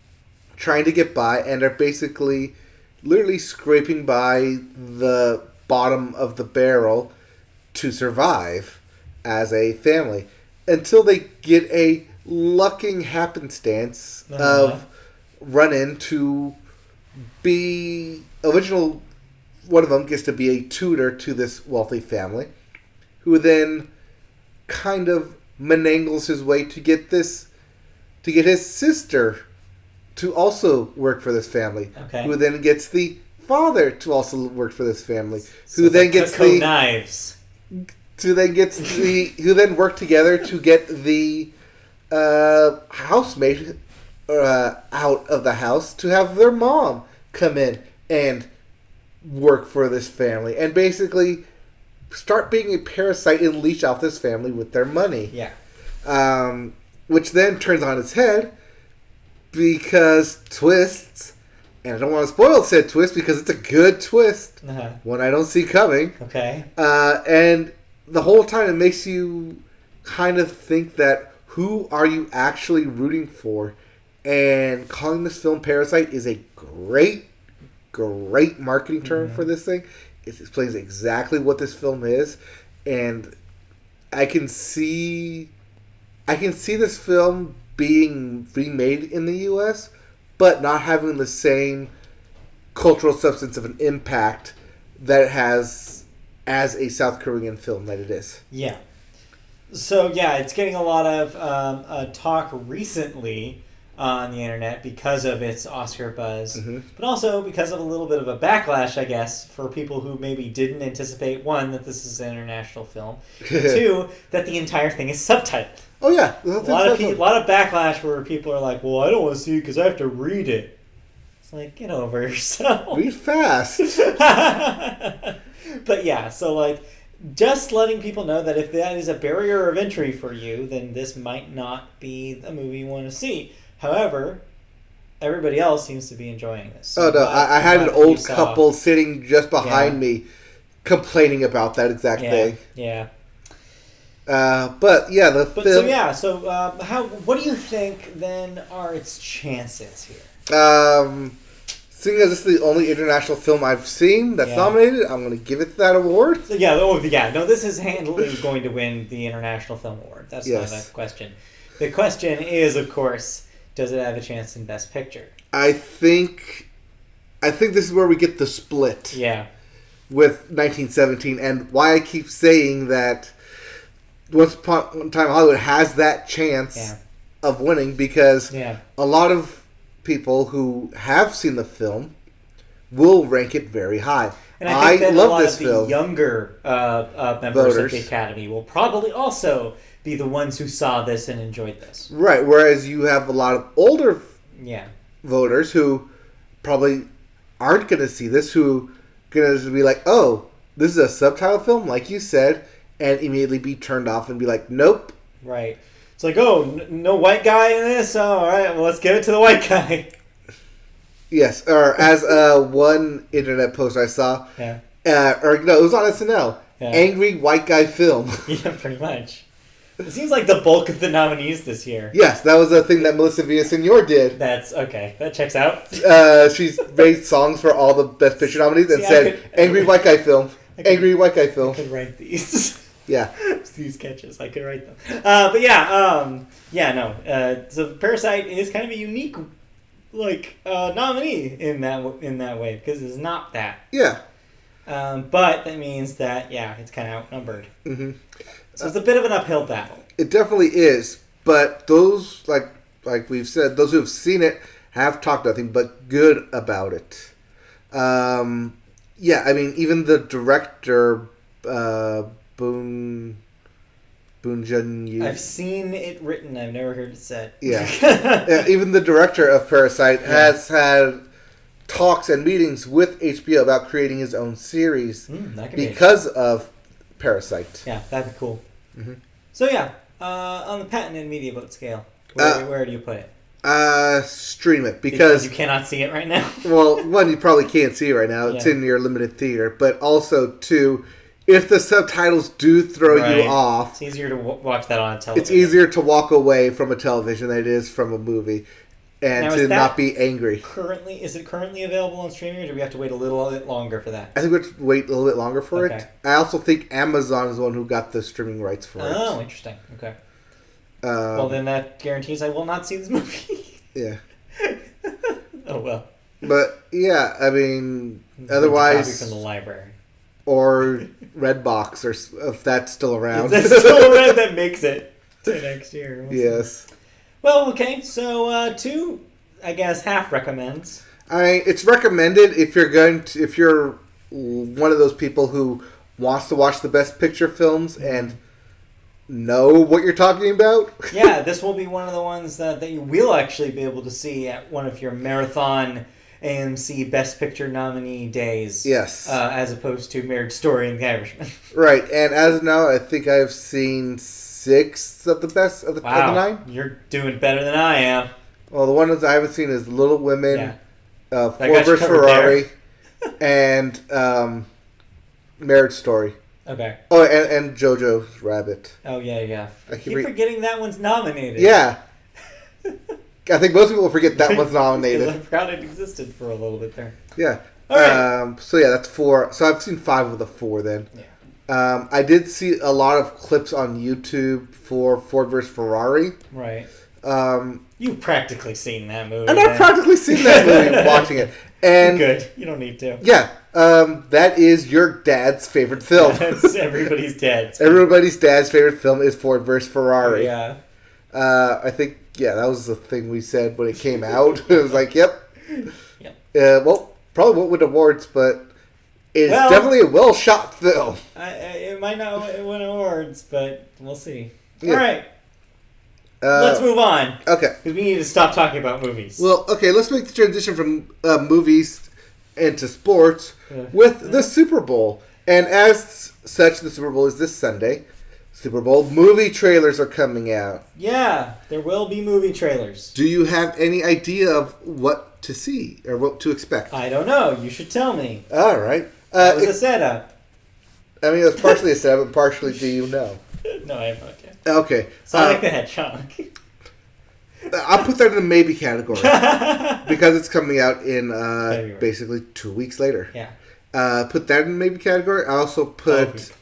trying to get by, and are basically literally scraping by the bottom of the barrel to survive as a family until they get a lucking happenstance of run into one of them gets to be a tutor to this wealthy family, who then kind of menangles his way to get his sister to also work for this family, Okay. who then gets the father to also work for this family, So who it's then like gets Coco the knives. who then work together to get the housemaid out of the house to have their mom come in and work for this family and basically start being a parasite and leech off this family with their money. Yeah. Which then turns on its head because twists, and I don't want to spoil said twist because it's a good twist, Uh-huh. one I don't see coming. Okay. And the whole time it makes you kind of think that who are you actually rooting for? And calling this film Parasite is a great marketing term for this thing. It explains exactly what this film is, and I can see this film being remade in the U.S., but not having the same cultural substance of an impact that it has as a South Korean film that it is. Yeah. So yeah, it's getting a lot of talk recently on the internet because of its Oscar buzz, but also because of a little bit of a backlash, I guess, for people who maybe didn't anticipate, one, that this is an international film, two, that the entire thing is subtitled. Oh yeah, A lot of backlash where people are like, "Well, I don't want to see it because I have to read it." It's like, get over yourself. read fast. But yeah, so like, just letting people know that if that is a barrier of entry for you, then this might not be a movie you want to see. However, everybody else seems to be enjoying this. So Oh no, I had an old couple sitting just behind Yeah. me complaining about that exact thing. Yeah. But yeah, the But film. what do you think then are its chances here? Seeing as this is the only international film I've seen that's Yeah. nominated, I'm going to give it that award. So no, this is handily going to win the International Film Award. That's not a question. The question is, of course, does it have a chance in Best Picture? I think this is where we get the split Yeah. with 1917, and why I keep saying that Once Upon a Time Hollywood has that chance Yeah. of winning because Yeah. a lot of people who have seen the film will rank it very high. And I think that love a lot this of the film. younger members Voters. of the Academy will probably also be the ones who saw this and enjoyed this. Right, whereas you have a lot of older Yeah. voters who probably aren't going to see this, who going to be like, oh, this is a subtitle film, like you said, and immediately be turned off and be like, nope. Right. It's like, oh, no white guy in this? Oh, all right, well, let's give it to the white guy. Yes, or as one internet post I saw, Yeah. or no, it was on SNL, Yeah. angry white guy film. Yeah, pretty much. It seems like the bulk of the nominees this year. Yes, that was a thing that Melissa Villaseñor did. That's okay. That checks out. She's made songs for all the Best Picture nominees and See, I said, could- angry white guy film, angry white guy I film. could write these. Yeah. These sketches. I could write them. But yeah, no. So Parasite is kind of a unique, nominee in that way because it's not that. Yeah. But that means that it's kind of outnumbered. hmm So it's a bit of an uphill battle. It definitely is, but those, like we've said, those who have seen it have talked nothing but good about it. Yeah, I mean, even the director, Boon Jun-yu. I've seen it written. I've never heard it said. Yeah. Yeah, even the director of Parasite has had talks and meetings with HBO about creating his own series That could be because of Parasite. yeah, that'd be cool. Mhm. So on the patented media vote scale, where do you put it? Stream it because you cannot see it right now. well, one, you probably can't see it right now. It's Yeah. in your limited theater. But also, two, if the subtitles do throw Right. you off, It's easier to watch that on television. it's easier to walk away from a television than it is from a movie and Now, to is that- not be angry. Is it currently available on streaming, or do we have to wait a little bit longer for that? I think we have to wait a little bit longer for Okay. it. I also think Amazon is the one who got the streaming rights for Oh, interesting. Okay. it. Well, then that guarantees I will not see this movie. Yeah. Oh well. But, yeah, I mean, Copy otherwise, from the library. or Redbox, or if that's still around. That's still around that makes it to next year. We'll see. Yes. Well, okay. So two, I guess, half recommends. It's recommended if you're one of those people who wants to watch the Best Picture films and know what you're talking about. Yeah, this will be one of the ones that you will actually be able to see at one of your marathon AMC Best Picture nominee days. Yes. As opposed to Marriage Story and The Irishman. Right, and as of now, I think I've seen 6 of the best of the 9. You're doing better than I am. Well, the ones I haven't seen is Little Women, Yeah. Ford got you vs. covered Ferrari, and Marriage Story. Okay. Oh, and JoJo's Rabbit. Oh, yeah. I I keep keep forgetting that one's nominated. Yeah. I think most people forget that one's Because nominated. I forgot it existed for a little bit there. Yeah. All right. So yeah, that's 4. So I've seen 5 of the 4 then. Yeah. I did see a lot of clips on YouTube for Ford vs. Ferrari. Right. Um, You've practically seen that movie. and I've then. practically seen that movie watching it. And Good. You don't need to. yeah, that is your dad's favorite film. That's everybody's dead. Everybody's dad's favorite film is Ford vs. Ferrari. Yeah. I think, that was the thing we said when it came out. It was like, yep. Yep. Well, probably won't win awards, but it's Well- definitely a well-shot film. It might not win awards, but we'll see. Yeah. All right. Let's move on. Okay. Because we need to stop talking about movies. Well, okay, let's make the transition from movies into sports with the Super Bowl. And as such, the Super Bowl is this Sunday. Super Bowl movie trailers are coming out. Yeah, there will be movie trailers. Do you have any idea of what to see or what to expect? I don't know. You should tell me. All right. That was a setup. I mean, it was partially a setup, and partially do you know? No, I have no idea. Okay. Sonic the Hedgehog. I'll put that in the maybe category because it's coming out in February. basically 2 weeks later. Yeah. Put that in the maybe category. I also put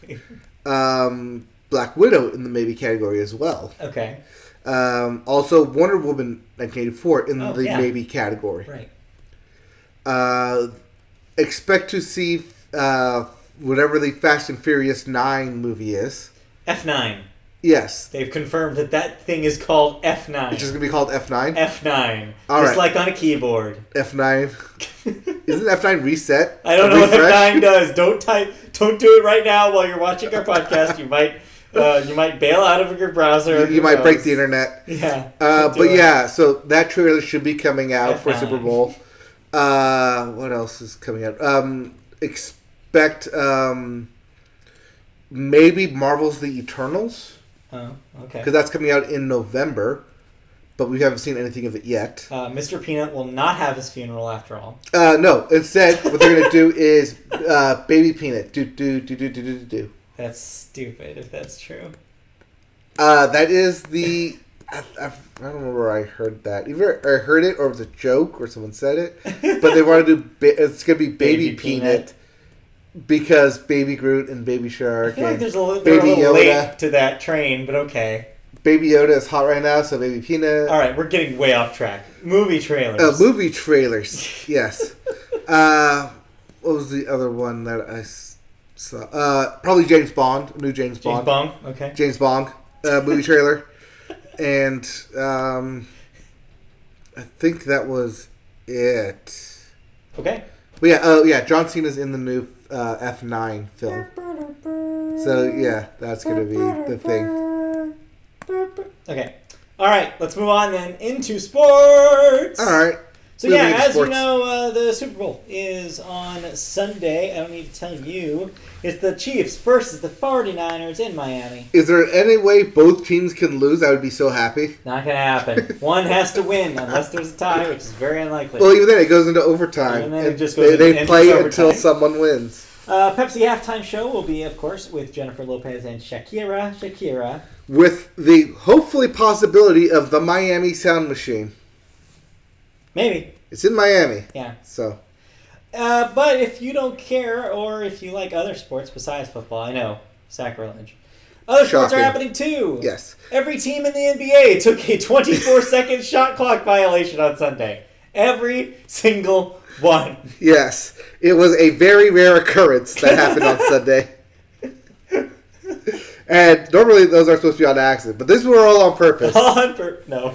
Black Widow in the maybe category as well. Okay. Also, Wonder Woman 1984 in the yeah. maybe category. Right. Expect to see whatever the Fast and Furious 9 movie is. F9. Yes. They've confirmed that thing is called F9. It's just going to be called F9? F9. All just right. like on a keyboard. F9. Isn't F9 reset? I don't know what Refresh? F9 does. Don't do it right now while you're watching our podcast. You might bail out of your browser. You might break the internet. Yeah. But yeah, so that trailer should be coming out for F9. Super Bowl. What else is coming out? Expect maybe Marvel's The Eternals, Oh, okay. because that's coming out in November, but we haven't seen anything of it yet. Mr. Peanut will not have his funeral after all. No, instead, what they're going to do is Baby Peanut. Do. That's stupid if that's true. That is the... I don't remember where I heard that. Either I heard it or it was a joke or someone said it. But they want to do... It's going to be Baby Peanut. Because Baby Groot and Baby Shark I feel like and they're a little Baby late Yoda. to that train, but okay. Baby Yoda is hot right now, so Baby Peanut. All right, we're getting way off track. Movie trailers. Movie trailers. Yes. What was the other one that I saw? Probably James Bond. New James Bond. James Bond. Okay. James Bond movie trailer. And I think that was it. Okay. But yeah, John Cena's in the new F9 film. So yeah, that's gonna be the thing. Okay. All right, let's move on then into sports. All right. So Moving yeah, into as sports. you know, the Super Bowl is on Sunday. I don't need to tell you. It's the Chiefs versus the 49ers in Miami. Is there any way both teams can lose? I would be so happy. Not going to happen. One has to win unless there's a tie, which is very unlikely. Well, even then, it goes into overtime. And then it just goes they into play overtime. until someone wins. Pepsi halftime show will be, of course, with Jennifer Lopez and Shakira. With the hopefully possibility of the Miami Sound Machine. Maybe. It's in Miami. Yeah. So. But if you don't care, or if you like other sports besides football, I know, sacrilege. Other sports are Shocking. happening too. Yes. Every team in the NBA took a 24-second shot clock violation on Sunday. Every single one. Yes. It was a very rare occurrence that happened on Sunday. And normally those are supposed to be on accident, but these were all on purpose. No.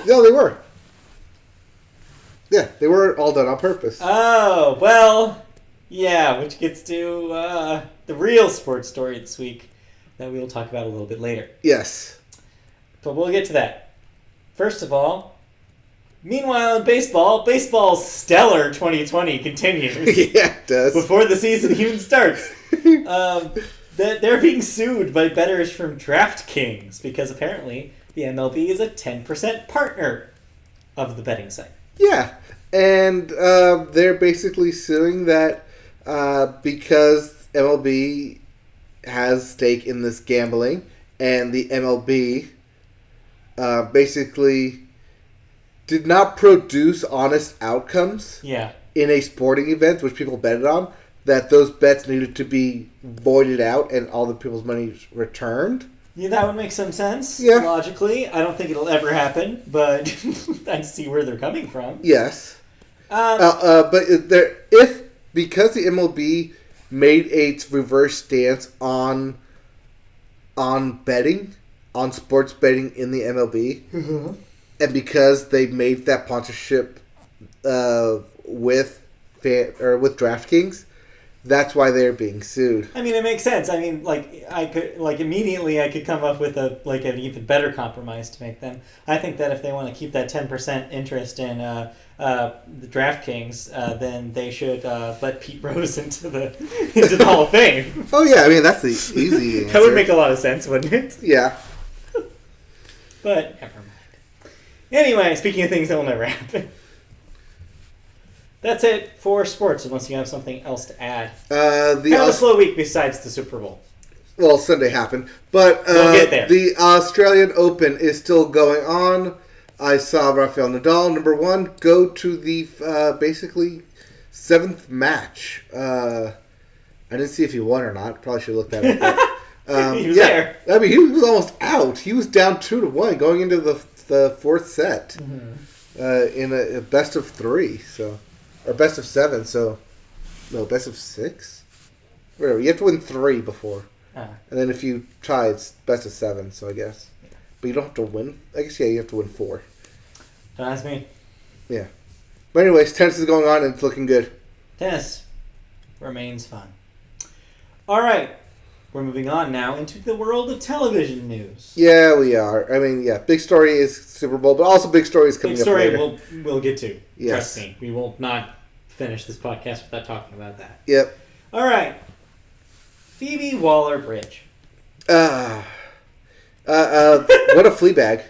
No, they were. Yeah, they were all done on purpose. Oh, well, yeah, which gets to the real sports story this week that we will talk about a little bit later. Yes. But we'll get to that. First of all, meanwhile in baseball's stellar 2020 continues. Yeah, it does. Before the season even starts. They're being sued by bettors from DraftKings because apparently the MLB is a 10% partner of the betting site. Yeah, and they're basically suing that because MLB has stake in this gambling, and the MLB basically did not produce honest outcomes Yeah. in a sporting event, which people betted on, that those bets needed to be voided out and all the people's money returned. Yeah, that would make some sense, Yeah. logically. I don't think it'll ever happen, but I see where they're coming from. Yes. Because the MLB made its reverse stance on betting, on sports betting in the MLB, and because they made that sponsorship with DraftKings, that's why they're being sued. I mean, it makes sense. I mean, immediately I could come up with an even better compromise to make them. I think that if they want to keep that 10% interest in the DraftKings, then they should let Pete Rose into the Hall of Fame. Oh yeah, I mean that's the easy answer. That would make a lot of sense, wouldn't it? Yeah. But never mind. Anyway, speaking of things that will never happen. That's it for sports, unless you have something else to add. Kind of a slow week besides the Super Bowl. Well, Sunday happened, but We'll get there. The Australian Open is still going on. I saw Rafael Nadal, number one, go to the basically seventh match. I didn't see if he won or not. Probably should have looked that up. He was there. I mean, he was almost out. He was down 2-1 going into the fourth set in a best of three. Or best of seven, best of six? Whatever, you have to win three before. Ah. And then if you tie, it's best of 7, so I guess. But you don't have to win. I guess, yeah, you have to win 4. Don't ask me. Yeah. But anyways, tennis is going on and it's looking good. Tennis remains fun. All right. We're moving on now into the world of television news. Yeah, we are. I mean, yeah, big story is Super Bowl, but also big story is coming Big story up later. we'll get to. Yes. Trust me. We will not finish this podcast without talking about that. Yep. All right. Phoebe Waller-Bridge. What a flea bag.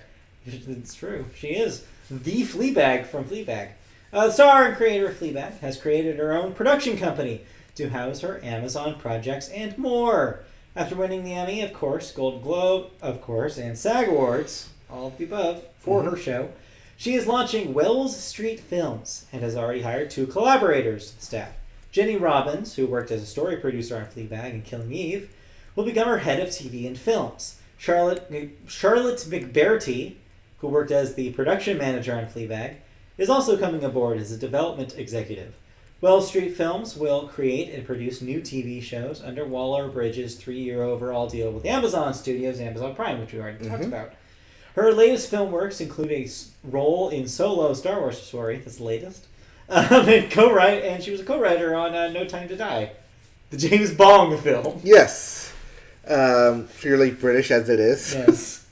It's true. She is the Fleabag from Fleabag. The star and creator of Fleabag has created her own production company to house her Amazon projects and more. After winning the Emmy, of course, Golden Globe, of course, and SAG Awards, all of the above, for her show, she is launching Wells Street Films and has already hired 2 collaborators to the staff. Jenny Robbins, who worked as a story producer on Fleabag and Killing Eve, will become her head of TV and films. Charlotte McBarty, who worked as the production manager on Fleabag, is also coming aboard as a development executive. Wells Street Films will create and produce new TV shows under Waller-Bridge's 3-year overall deal with Amazon Studios and Amazon Prime, which we already talked about. Her latest film works include a role in Solo, Star Wars story, that's the latest, and she was a co-writer on No Time to Die, the James Bond film. Yes. Purely British as it is. Yes.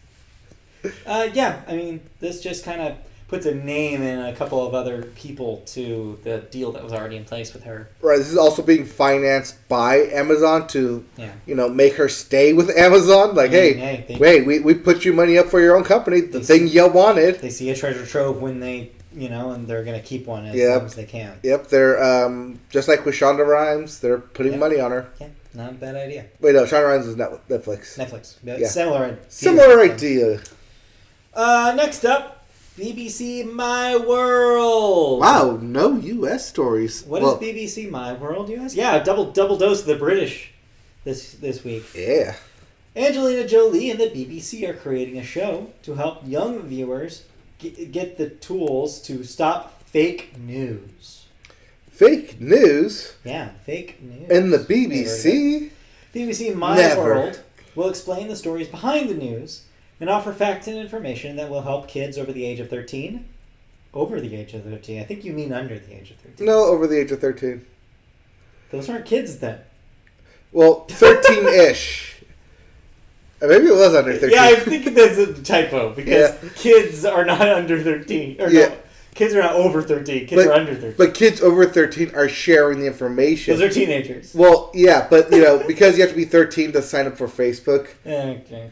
Yeah, I mean, this just kind of puts a name and a couple of other people to the deal that was already in place with her. Right, this is also being financed by Amazon to, Yeah. make her stay with Amazon. Like, we put you money up for your own company, the thing you wanted. They see a treasure trove when they, and they're going to keep one as long as they can. Yep, they're, just like with Shonda Rhimes, they're putting money on her. Yeah, not a bad idea. Wait, no, Shonda Rhimes is Netflix. Netflix. Yeah. Similar idea. Next up, BBC My World. Wow, no U.S. stories. What is BBC My World, you ask? Yeah, double dose of the British this week. Yeah. Angelina Jolie and the BBC are creating a show to help young viewers get the tools to stop fake news. Fake news? Yeah, fake news. In the BBC? BBC My World will explain the stories behind the news and offer facts and information that will help kids over the age of 13. Over the age of 13. I think you mean under the age of 13. No, over the age of 13. Those aren't kids then. Well, 13-ish. Maybe it was under 13. Yeah, I think that's a typo because kids are not under 13. No, kids are not over 13. Kids are under 13. But kids over 13 are sharing the information. Those are teenagers. Well, yeah, but, because you have to be 13 to sign up for Facebook. Okay.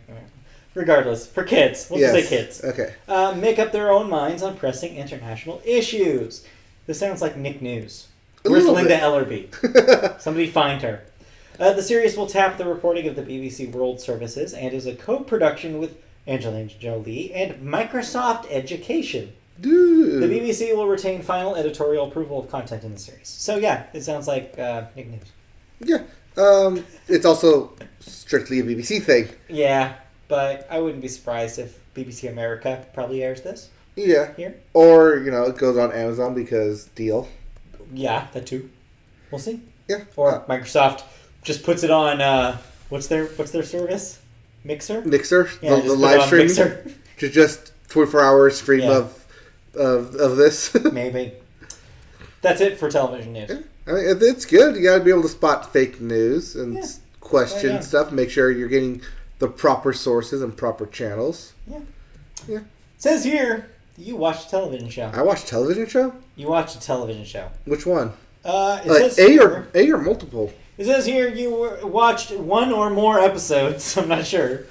Regardless, for kids. We'll just say kids. Okay. Make up their own minds on pressing international issues. This sounds like Nick News. Where's Linda Ellerby? Somebody find her. The series will tap the reporting of the BBC World Services and is a co-production with Angelina Jolie and Microsoft Education. Dude. The BBC will retain final editorial approval of content in the series. So yeah, it sounds like Nick News. Yeah. It's also strictly a BBC thing. Yeah, but I wouldn't be surprised if BBC America probably airs this. Yeah. Here. Or, it goes on Amazon because deal. Yeah, that too. We'll see. Yeah. Or Microsoft just puts it on what's their service? Mixer? Yeah, the live stream. Mixer. Just 24-hour stream of this. Maybe. That's it for television news. Yeah. I mean, it's good. You got to be able to spot fake news and question stuff. Make sure you're getting the proper sources and proper channels. Yeah. It says here you watched a television show. I watched a television show? You watched a television show. Which one? It says A or multiple? It says here you watched one or more episodes, I'm not sure,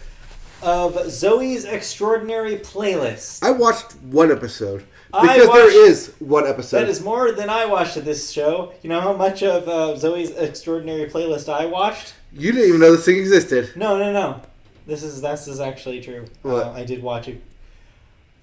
of Zoe's Extraordinary Playlist. I watched one episode. Because there is one episode. That is more than I watched of this show. You know how much of Zoe's Extraordinary Playlist I watched? You didn't even know this thing existed. No. This is actually true. What? I did watch it.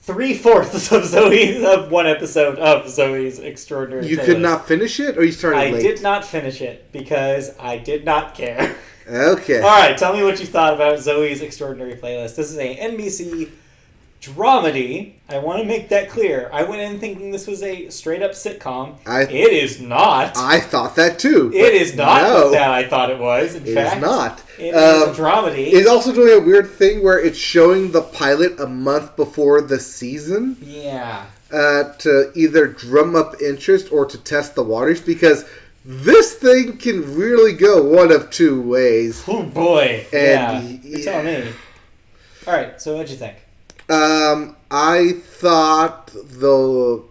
3/4 of one episode of Zoe's Extraordinary Playlist. You could not finish it, or you started late? I did not finish it because I did not care. Okay. All right, tell me what you thought about Zoe's Extraordinary Playlist. This is a NBC dramedy. I want to make that clear. I went in thinking this was a straight up sitcom. It is not. I thought that too. It is not that I thought it was. In fact, it is not. It is a dramedy. It's also doing a weird thing where it's showing the pilot a month before the season. Yeah. To either drum up interest or to test the waters, because this thing can really go one of two ways. Oh boy. And you're telling me. All right, so what'd you think? I thought the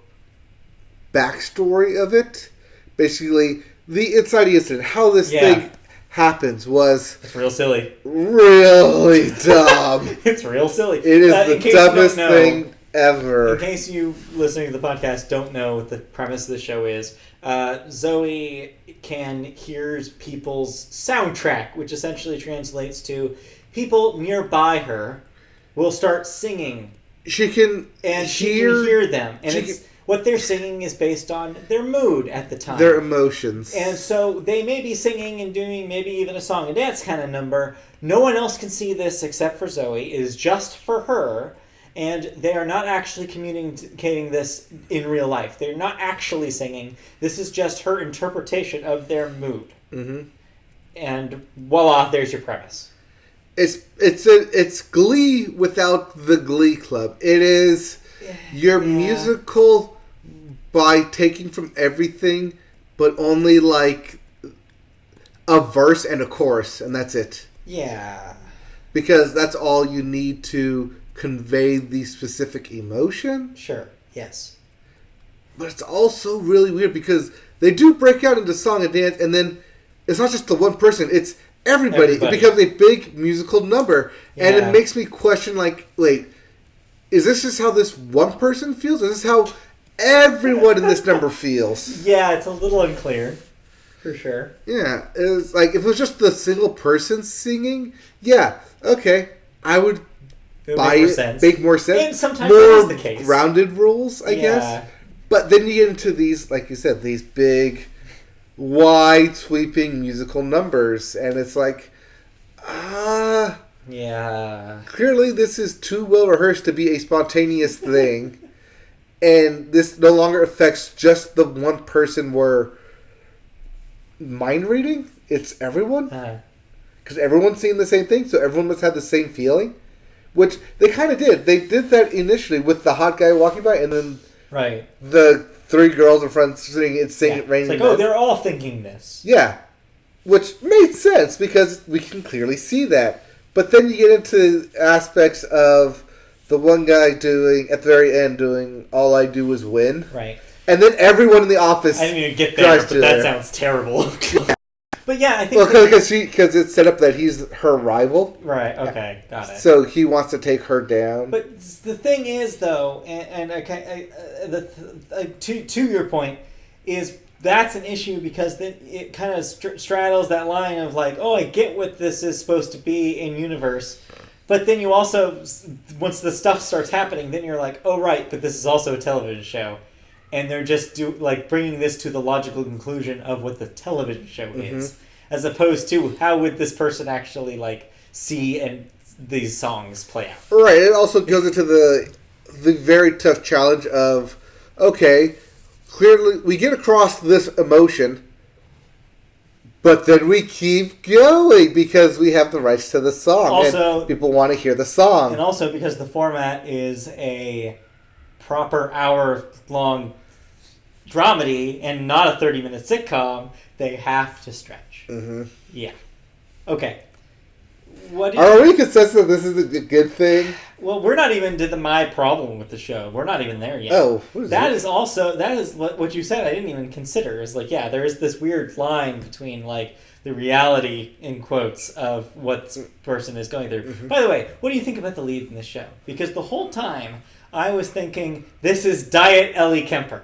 backstory of it, basically the inside incident, how this thing happens, was it's real silly. Really dumb. It's real silly. It is the dumbest thing ever. In case you listening to the podcast don't know what the premise of the show is, Zoe can hear people's soundtrack, which essentially translates to people nearby her will start singing. She can hear them, and what they're singing is based on their mood at the time, their emotions, and so they may be singing and doing maybe even a song and dance kind of number. No one else can see this except for Zoe. It is just for her. And they are not actually communicating this in real life. They're not actually singing. This is just her interpretation of their mood. Mm-hmm. And voila, there's your premise. It's Glee without the Glee Club. It is your musical by taking from everything, but only like a verse and a chorus, and that's it. Yeah. Because that's all you need to convey the specific emotion. Sure. Yes. But it's also really weird because they do break out into song and dance, and then it's not just the one person, it's everybody. It becomes a big musical number. And it makes me question, like, wait, is this just how this one person feels? Is this how everyone in this number feels? Yeah, it's a little unclear. For sure. Yeah. It was like, if it was just the single person singing, yeah, okay, I would buy it, make more sense. And sometimes more that is the case. Grounded rules, I guess. But then you get into these, like you said, these big, wide, sweeping musical numbers, and it's like, yeah. Clearly, this is too well rehearsed to be a spontaneous thing, and this no longer affects just the one person we're mind reading. It's everyone, because everyone's seeing the same thing, so everyone must have the same feeling. Which they kind of did. They did that initially with the hot guy walking by, and then the three girls in front singing it raining. It's like, they're all thinking this. Yeah. Which made sense, because we can clearly see that. But then you get into aspects of the one guy doing, at the very end, doing All I Do Is Win. Right. And then everyone in the office I didn't even get there, but that sounds terrible. But yeah, I think... Well, because it's set up that he's her rival. Right, okay, got it. So he wants to take her down. But the thing is, though, to your point, is that's an issue because then it kind of straddles that line of like, oh, I get what this is supposed to be in universe, but then you also, once the stuff starts happening, then you're like, oh, right, but this is also a television show. And they're just bringing this to the logical conclusion of what the television show is, as opposed to how would this person actually see these songs play out. Right. It also goes into the very tough challenge of, okay, clearly we get across this emotion, but then we keep going because we have the rights to the song. Also, and people want to hear the song, and also because the format is a proper hour-long dramedy and not a 30-minute sitcom, they have to stretch. Mm-hmm. Yeah. Okay. Are we consensus that this is a good thing? Well, we're not even to my problem with the show. We're not even there yet. Oh, that is what you said. I didn't even consider. Is there is this weird line between the reality in quotes of what this person is going through. Mm-hmm. By the way, what do you think about the lead in this show? Because the whole time I was thinking this is Diet Ellie Kemper.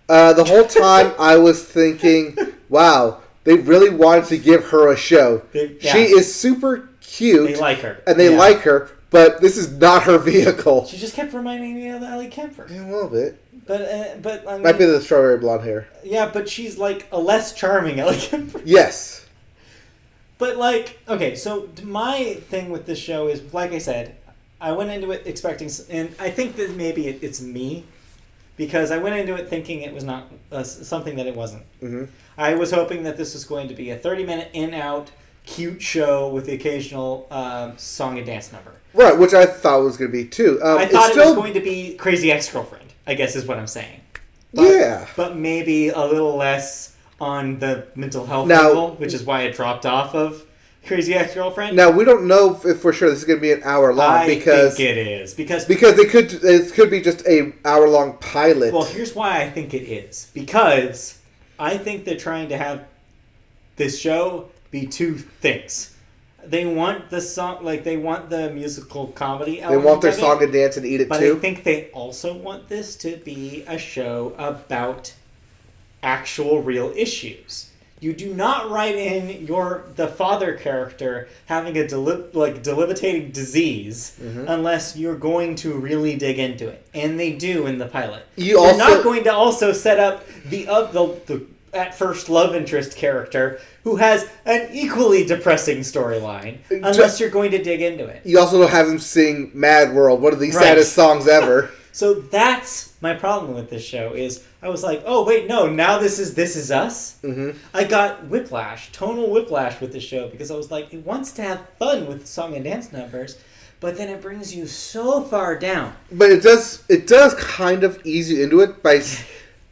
The whole time I was thinking, wow, they really wanted to give her a show. She is super cute. They like her. And they like her, but this is not her vehicle. She just kept reminding me of Ellie Kemper. Yeah, a little bit. But I mean, might be the strawberry blonde hair. Yeah, but she's a less charming Ellie Kemper. Yes. But okay, so my thing with this show is, like I said, I went into it expecting, and I think that maybe it's me, because I went into it thinking it was not something that it wasn't. Mm-hmm. I was hoping that this was going to be a 30-minute in-out cute show with the occasional song and dance number. Right, which I thought was going to be too. I thought it was going to be Crazy Ex-Girlfriend, I guess is what I'm saying. But maybe a little less on the mental health level, which is why it dropped off of Crazy Ex-Girlfriend. Now, we don't know if for sure this is going to be an hour long. I think it is. Because it could be just a hour-long pilot. Well, here's why I think it is. Because I think they're trying to have this show be two things. They want the song, like they want the musical comedy element. They want their song and dance and eat it but too. I think they also want this to be a show about actual real issues. You do not write in the father character having a debilitating disease unless you're going to really dig into it, and they do in the pilot. You're not going to also set up the at first love interest character who has an equally depressing storyline unless you're going to dig into it. You also don't have him sing Mad World, one of the saddest songs ever. So that's my problem with this show is I was like, oh wait, no, now this is us. Mm-hmm. I got tonal whiplash with the show because I was like, it wants to have fun with song and dance numbers, but then it brings you so far down. But it does kind of ease you into it by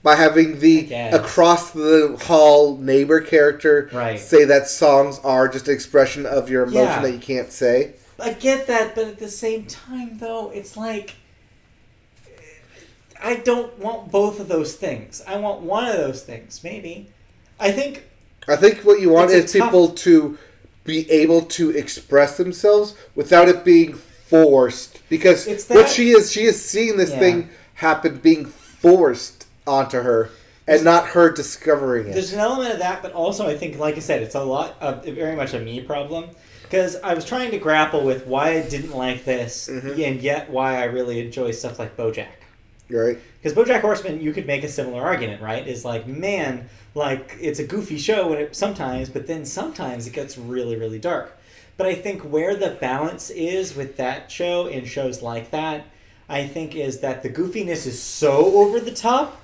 having the across the hall neighbor character say that songs are just an expression of your emotion that you can't say. I get that, but at the same time, though, it's like I don't want both of those things. I want one of those things, maybe. I think what you want is people to be able to express themselves without it being forced. Because what she is seeing this thing happen being forced onto her and not her discovering it. There's an element of that, but also I think, like I said, it's very much a me problem. Because I was trying to grapple with why I didn't like this, and yet why I really enjoy stuff like BoJack. Right. Because BoJack Horseman, you could make a similar argument, right? Is like, man, like it's a goofy show sometimes, but then sometimes it gets really, really dark. But I think where the balance is with that show and shows like that, I think is that the goofiness is so over the top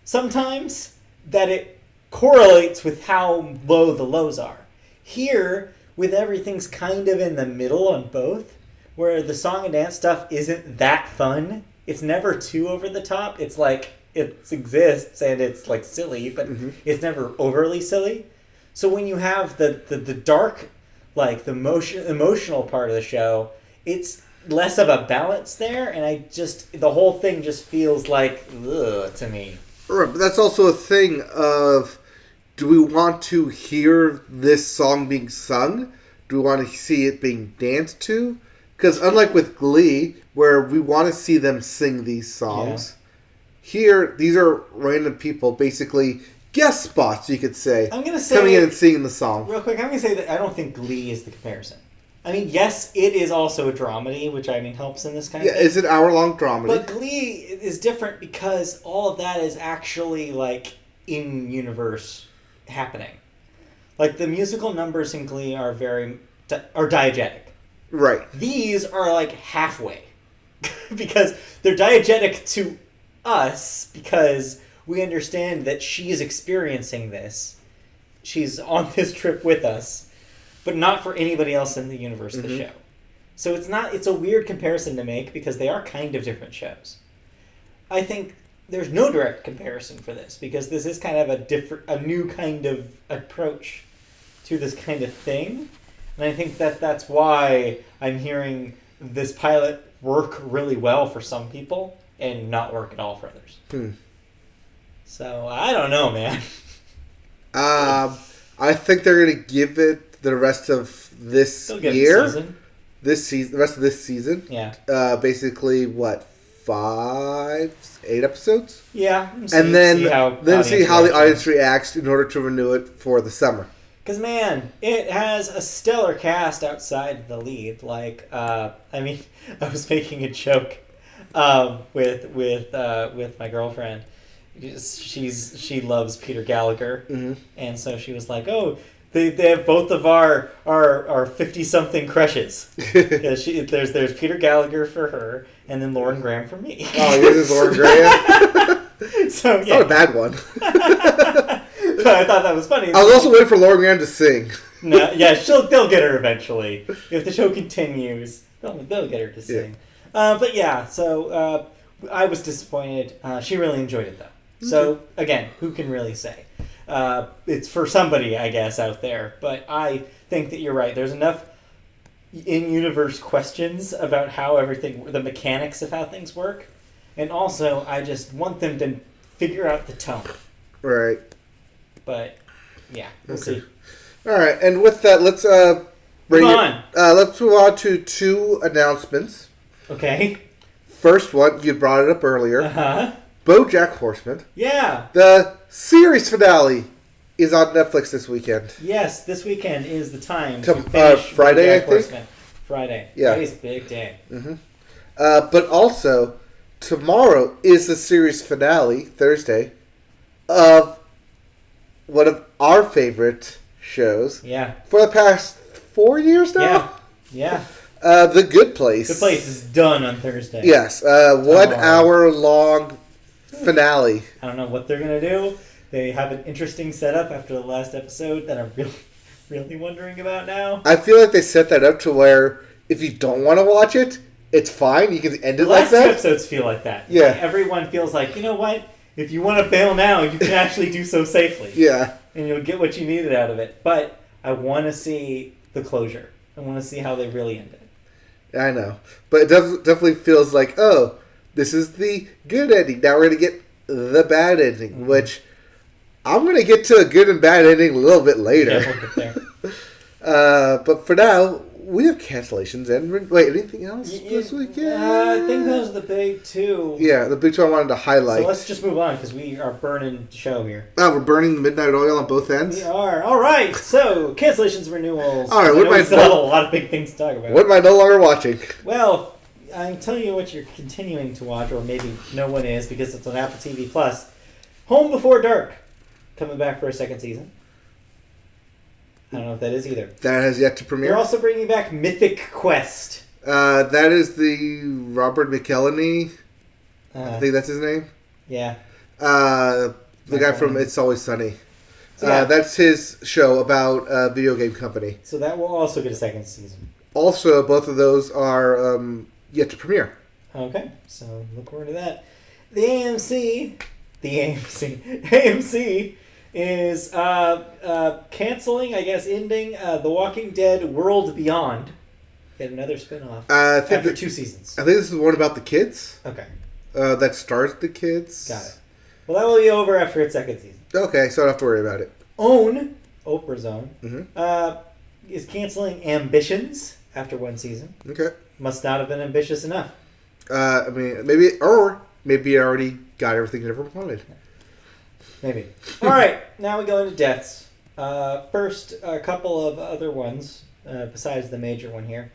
sometimes that it correlates with how low the lows are. Here, with everything's kind of in the middle on both, where the song and dance stuff isn't that fun. It's never too over the top. It's like it exists and it's like silly, but it's never overly silly. So when you have the dark, like the emotional part of the show, it's less of a balance there, and the whole thing just feels like ugh to me. Right, but that's also a thing of, do we want to hear this song being sung? Do we want to see it being danced to? Because unlike with Glee, where we want to see them sing these songs, here, these are random people, basically guest spots, you could say, I'm gonna say, coming in and singing the song. Real quick, I'm going to say that I don't think Glee is the comparison. I mean, yes, it is also a dramedy, which I mean helps in this kind of thing. It's an hour-long dramedy. But Glee is different because all of that is actually, like, in-universe happening. Like, the musical numbers in Glee are diegetic. Right. These are, like, halfway. Because they're diegetic to us because we understand that she is experiencing this. She's on this trip with us. But not for anybody else in the universe of the show. So it's a weird comparison to make because they are kind of different shows. I think there's no direct comparison for this because this is kind of a new kind of approach to this kind of thing. And I think that's why I'm hearing this pilot work really well for some people and not work at all for others. So I don't know, man. I think they're going to give it the rest of this year. The rest of this season. Yeah. Basically, what, 8 episodes? Yeah. And then see how the audience reacts in order to renew it for the summer. Because, man, it has a stellar cast outside the lead. Like, I mean, I was making a joke with my girlfriend. She loves Peter Gallagher, and so she was like, "Oh, They have both of our 50-something crushes. Yeah, there's Peter Gallagher for her, and then Lauren Graham for me. Oh, yours is Lauren Graham? So, It's yeah. not a bad one. But I thought that was funny. I was also waiting for Lauren Graham to sing. No, yeah, they'll get her eventually. If the show continues, they'll get her to sing. But yeah, so I was disappointed. She really enjoyed it though. So again, who can really say? It's for somebody, I guess, out there. But I think that you're right. There's enough in-universe questions about how the mechanics of how things work, and also I just want them to figure out the tone. Right. But yeah, we'll see. All right, and with that, let's let's move on to 2 announcements. Okay. First one, you brought it up earlier. Uh-huh. BoJack Horseman. Yeah. The series finale is on Netflix this weekend. Yes, this weekend is the time to Friday, finish I BoJack think? Horseman. Friday. Yeah. Friday's a big day. Mm-hmm. But also, tomorrow is the series finale, Thursday, of one of our favorite shows Yeah. for the past 4 years now. Yeah. The Good Place. The place is done on Thursday. Yes, 1 hour long finale. I don't know what they're gonna do. They have an interesting setup after the last episode that I'm really wondering about now. I feel like they set that up to where if you don't want to watch it, it's fine. You can end The it like last 2 that. episodes feel like that. Yeah. Like everyone feels like, you know what? If you want to bail now, you can actually do so safely. Yeah. And you'll get what you needed out of it. But I want to see the closure. I want to see how they really end it. I know. But it definitely feels like, oh, this is the good ending. Now we're going to get the bad ending, which I'm going to get to a good and bad ending a little bit later. Yeah, we'll get there. But for now, we have cancellations. And wait, anything else this weekend? I think those are the big 2. Yeah, the big 2 I wanted to highlight. So let's just move on because we are burning the show here. Oh, we're burning the midnight oil on both ends? We are. All right. So cancellations, renewals. All right, I know we still have a what lot of big things to talk about. am I no longer watching? Well, I'm telling you what you're continuing to watch, or maybe no one is because it's on Apple TV Plus. Home Before Dark, coming back for a 2nd season. I don't know if that is either. That has yet to premiere. They're also bringing back Mythic Quest. That is the Robert McElhenney. I think that's his name. Yeah. The guy from It's Always Sunny. So, yeah. That's his show about a video game company. So that will also get a 2nd season. Also, both of those are yet to premiere. Okay, so look forward to that. AMC is canceling, I guess, ending The Walking Dead World Beyond. Get another spin-off after 2 seasons. I think this is the one about the kids. Okay. That stars the kids. Got it. Well, that will be over after its 2nd season. Okay, so I don't have to worry about it. Oprah's Own, Mm-hmm. is canceling Ambitions after 1 season. Okay. Must not have been ambitious enough. I mean, maybe I already got everything I ever wanted. Maybe. All right, now we go into deaths. First, a couple of other ones besides the major one here.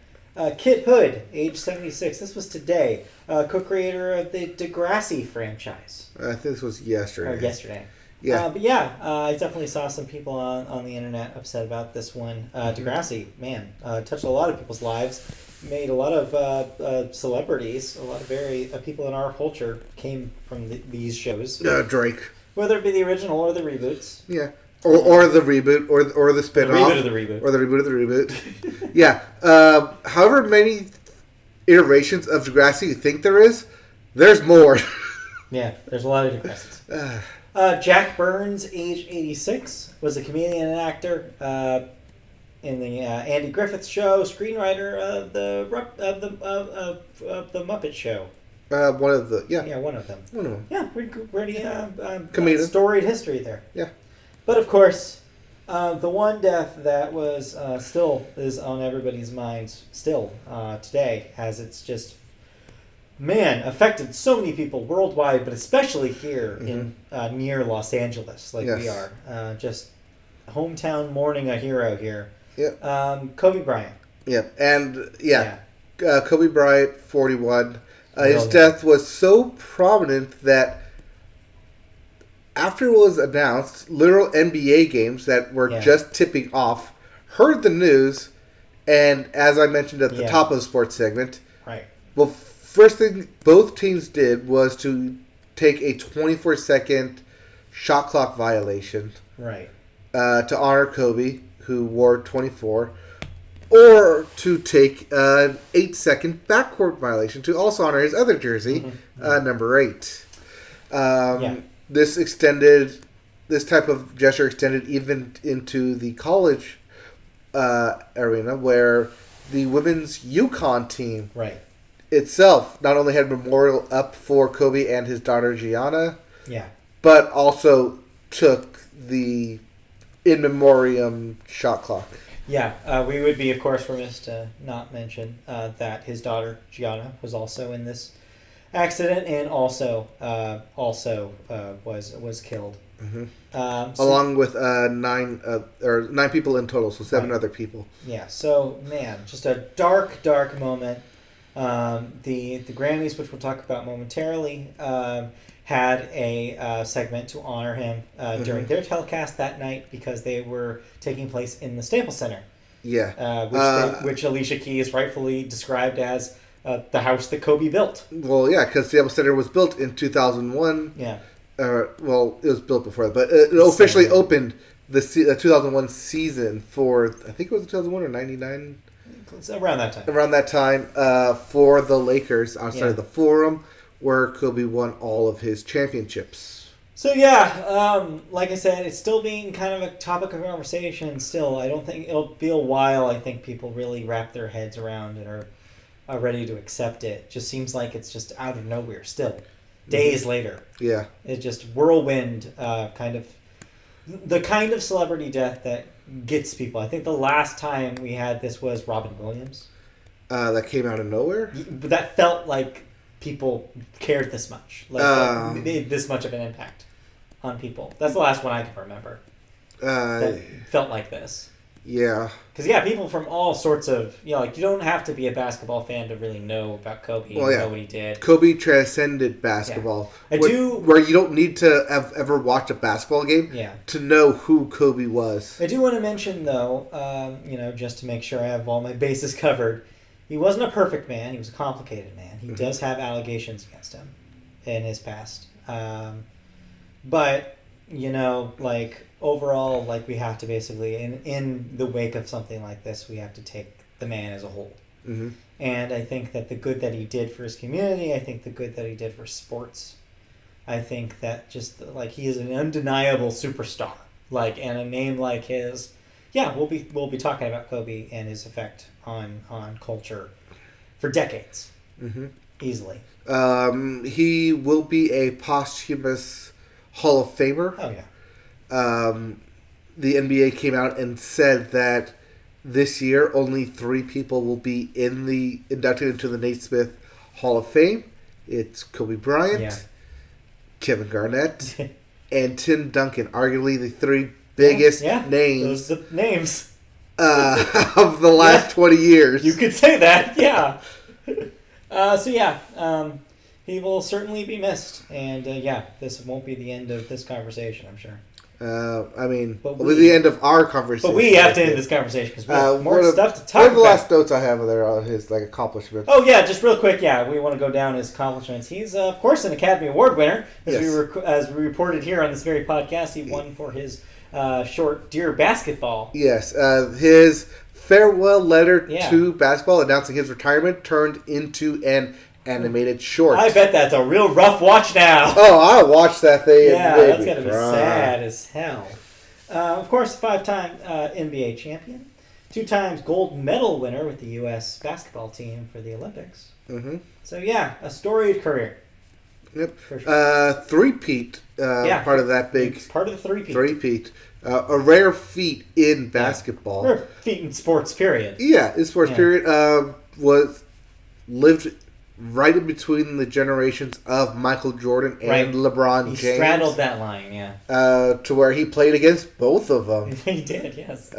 Kit Hood, age 76. This was today. Co-creator of the Degrassi franchise. I think this was yesterday. Or yesterday. Yeah. But yeah, I definitely saw some people on the internet upset about this one. Degrassi, man, touched a lot of people's lives. Made a lot of celebrities, a lot of people in our culture came from these shows. Drake. Whether it be the original or the reboots. Yeah. Or the reboot, or the spin-off. The reboot of the reboot. Or the reboot of the reboot. Yeah. However many iterations of Degrassi you think there is, there's more. Yeah, there's a lot of Degrassis. Jack Burns, age 86, was a comedian and actor in the Andy Griffith Show, screenwriter of the Muppet Show. One of the One of them. One of them. Yeah, pretty Comedian. storied history there. Yeah. But of course, the one death that was still is on everybody's minds still today, as it's just affected so many people worldwide, but especially here in near Los Angeles, like we are. Just hometown mourning a hero here. Yeah. Kobe Bryant. Yeah, and Kobe Bryant, 41. His death was so prominent that after it was announced, literal NBA games that were just tipping off heard the news, and as I mentioned at the top of the sports segment, right. Well, first thing both teams did was to take a 24-second shot clock violation, right, to honor Kobe, who wore 24, or to take an 8-second backcourt violation to also honor his other jersey, number 8. This type of gesture extended even into the college arena, where the women's UConn team itself not only had a memorial up for Kobe and his daughter Gianna, but also took the in memoriam shot clock. Yeah, we would be, of course, remiss to not mention that his daughter Gianna was also in this accident and also was killed. Along with 9 people in total, so 7 other people. Yeah, so man, just a dark moment. The Grammys, which we'll talk about momentarily, had a segment to honor him during their telecast that night because they were taking place in the Staples Center. Yeah, which Alicia Keys rightfully described as the house that Kobe built. Well, yeah, because Staples Center was built in 2001. Yeah. Well, it was built before that, but it officially opened the 2001 season for, I think it was 2001 or 99? It's around that time. Around that time, for the Lakers outside of the Forum, where Kobe won all of his championships. So yeah, like I said, it's still being kind of a topic of conversation still. I don't think it'll be a while. I think people really wrap their heads around it or are ready to accept it. Just seems like it's just out of nowhere still. Days later. Yeah. It's just whirlwind kind of the kind of celebrity death that gets people. I think the last time we had this was Robin Williams. That came out of nowhere? But that felt like people cared this much. Like made this much of an impact on people. That's the last one I can remember. That felt like this. Yeah. Because, people from all sorts of... you don't have to be a basketball fan to really know about Kobe and know what he did. Kobe transcended basketball. Yeah. Where you don't need to have ever watched a basketball game to know who Kobe was. I do want to mention, though, just to make sure I have all my bases covered, he wasn't a perfect man. He was a complicated man. He does have allegations against him in his past. But, overall, we have to basically, in the wake of something like this, we have to take the man as a whole. Mm-hmm. And I think that the good that he did for his community, I think the good that he did for sports, I think that just, he is an undeniable superstar. And a name like his, we'll be talking about Kobe and his effect on culture for decades. Mm-hmm. Easily. He will be a posthumous Hall of Famer. Oh, yeah. The NBA came out and said that this year only 3 people will be inducted into the Naismith Hall of Fame. It's Kobe Bryant, Kevin Garnett, and Tim Duncan. Arguably the 3 biggest names. Those are the names of the last 20 years. You could say that, yeah. He will certainly be missed, and this won't be the end of this conversation, I'm sure. It'll be the end of our conversation. But we have to end this conversation because we have more stuff to talk about. One of the last notes I have there are his accomplishments. Oh yeah, just real quick, we want to go down his accomplishments. He's of course an Academy Award winner, as we reported here on this very podcast. He won for his short Dear Basketball. Yes, his farewell letter to basketball announcing his retirement turned into an animated short. I bet that's a real rough watch now. Oh, I watched that thing. Yeah, that's gonna be sad as hell. Of course, 5-time NBA champion, 2 times gold medal winner with the U.S. basketball team for the Olympics. Mm-hmm. So a storied career. Yep. For sure. Three-peat. Part of that big. It's part of the three-peat. Three-peat. A rare feat in basketball. Rare feat in sports. Period. Yeah, in sports. Period. Lived right in between the generations of Michael Jordan and LeBron James. He straddled that line, to where he played against both of them. He did, yes.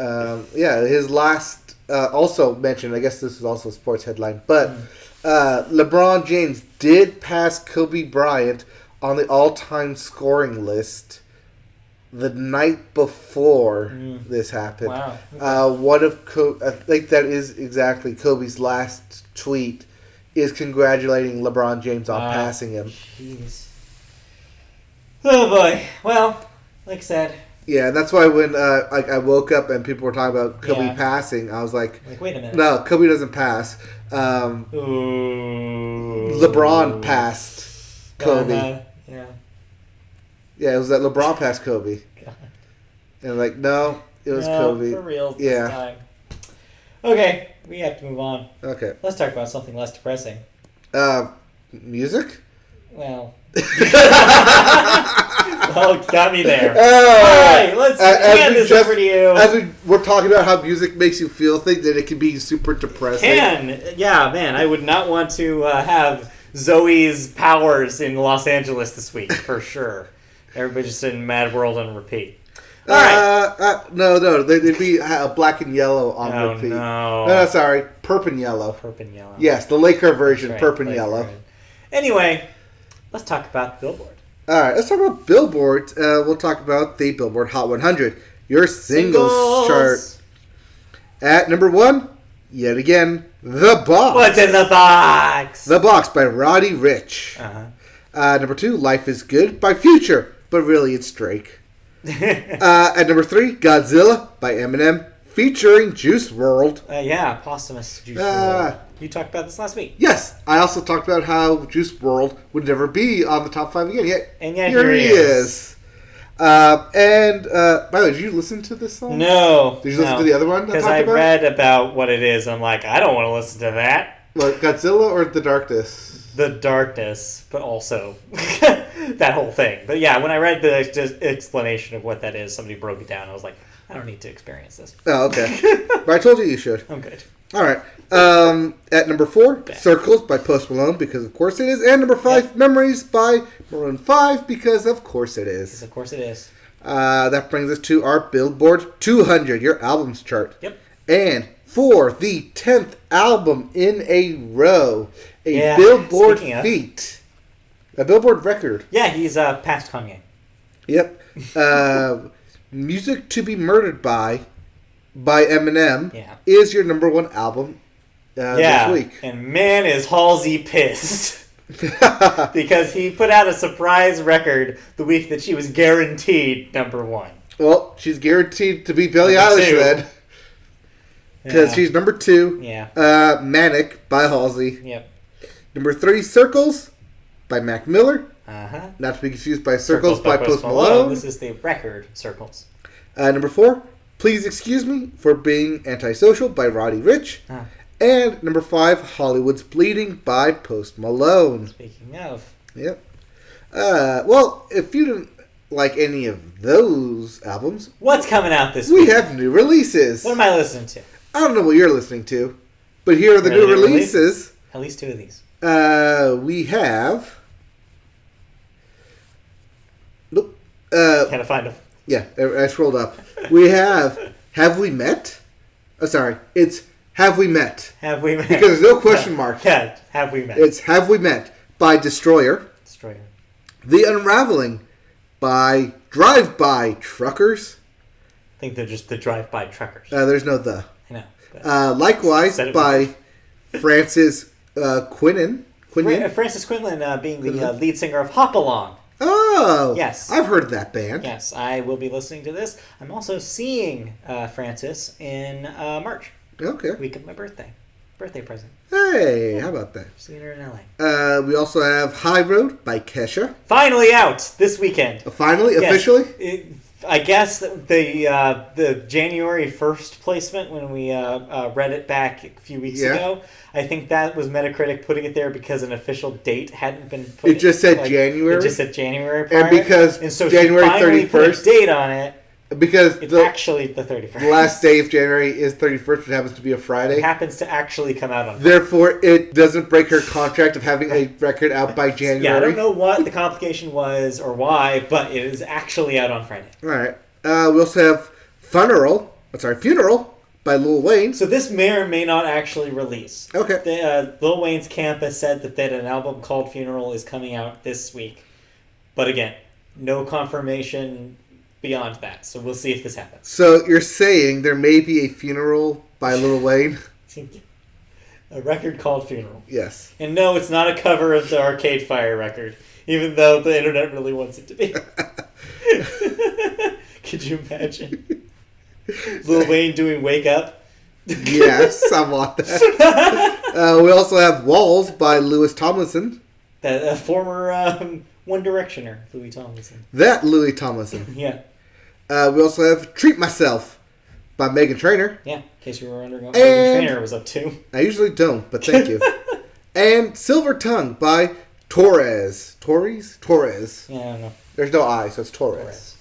His last, also mentioned, I guess this is also a sports headline, but LeBron James did pass Kobe Bryant on the all-time scoring list the night before this happened. Wow. One of I think that is exactly Kobe's last tweet is congratulating LeBron James on passing him. Jeez. Oh boy. Well, like I said. Yeah, that's why when I woke up and people were talking about Kobe passing, I was like, wait a minute. No, Kobe doesn't pass. LeBron passed Kobe. Yeah. Yeah, it was that LeBron passed Kobe. God. And like, no, it was Kobe. For real this time. Okay, we have to move on. Okay. Let's talk about something less depressing. Music? Well. Oh, got me there. Oh, all right, let's hand this over to you. As we're talking about how music makes you feel things, that it can be super depressing. Yeah, man, I would not want to have Zoe's powers in Los Angeles this week, for sure. Everybody just in Mad World on repeat. All right. No, they'd be black and yellow on repeat. No, sorry, purp and yellow. Purp and yellow. Yes, the Laker version, right, purp and yellow. Anyway, let's talk about Billboard. All right, let's talk about Billboard. We'll talk about the Billboard Hot 100, your singles chart. At number 1, yet again, The Box. What's in the box? The Box by Roddy Ricch. Number 2, Life is Good by Future, but really it's Drake. At number 3, Godzilla by Eminem, featuring Juice WRLD. Yeah, posthumous Juice WRLD. You talked about this last week. Yes, I also talked about how Juice WRLD would never be on the top 5 again. And yet here he is. By the way, did you listen to this song? No. Did you listen to the other one? Because I read about what it is. I'm like, I don't want to listen to that. What, Godzilla or The Darkness? The Darkness, but also that whole thing. But yeah, when I read the explanation of what that is, somebody broke it down. I was like, I don't need to experience this. Oh, okay. But I told you should. I'm good. All right. At number 4, Circles by Post Malone, because of course it is. And number 5, Memories by Maroon 5, because of course it is. Because of course it is. That brings us to our Billboard 200, your albums chart. Yep. And for the 10th album in a row, a Billboard feat. A Billboard record. Yeah, he's past Kanye. Yep. Music to be Murdered by Eminem is your number 1 album this week. And man, is Halsey pissed. Because he put out a surprise record the week that she was guaranteed number 1. Well, she's guaranteed to be Billie Eilish then. Because she's number 2. Yeah. Manic by Halsey. Yep. Number 3, Circles by Mac Miller. Uh-huh. Not to be confused by Circles by Post Malone. This is the record Circles. Number 4, Please Excuse Me for Being Antisocial by Roddy Ricch. And number 5, Hollywood's Bleeding by Post Malone. Speaking of. Yep. Well, if you didn't like any of those albums... What's coming out this week? We have new releases. What am I listening to? I don't know what you're listening to, but here are the new releases. At least 2 of these. We have... Nope. Gotta find them. Yeah, I scrolled up. We have We Met? Oh, sorry. It's Have We Met? Have We Met? Because there's no question mark. Yeah, Have We Met? It's Have We Met by Destroyer. The Unraveling by Drive-By Truckers. I think they're just the Drive-By Truckers. There's no the. I know. Likewise by Francis Quinlan. Francis Quinlan being the lead singer of Hop Along. Oh! Yes. I've heard of that band. Yes, I will be listening to this. I'm also seeing Francis in March. Okay. Week of my birthday. Birthday present. Hey, how about that? Seeing her in LA. We also have High Road by Kesha. Finally out this weekend. Finally? Yes. Officially? I guess the January 1st placement when we read it back a few weeks ago, I think that was Metacritic putting it there because an official date hadn't been put. It just said January. It just said January prior. And so January 31st. Put a date on it. Because it's actually the 31st. The last day of January is 31st, which happens to be a Friday. It happens to actually come out on Friday. Therefore, it doesn't break her contract of having a record out by January. Yeah, I don't know what the complication was or why, but it is actually out on Friday. All right. We also have Funeral by Lil Wayne. So this may or may not actually release. Okay. Lil Wayne's camp has said that an album called Funeral is coming out this week. But again, no confirmation beyond that. So we'll see if this happens. So you're saying there may be a funeral by Lil Wayne? A record called Funeral. Yes. And no, it's not a cover of the Arcade Fire record, even though the internet really wants it to be. Could you imagine? Lil Wayne doing Wake Up? Yes, I want that. We also have Walls by Louis Tomlinson. That former One Directioner, Louis Tomlinson. That Louis Tomlinson. Yeah. We also have Treat Myself by Meghan Trainor. Yeah, in case you were wondering what Meghan Trainor was up to. I usually don't, but thank you. And Silver Tongue by Torres. Torres? Yeah, I don't know. There's no I, so it's Torres.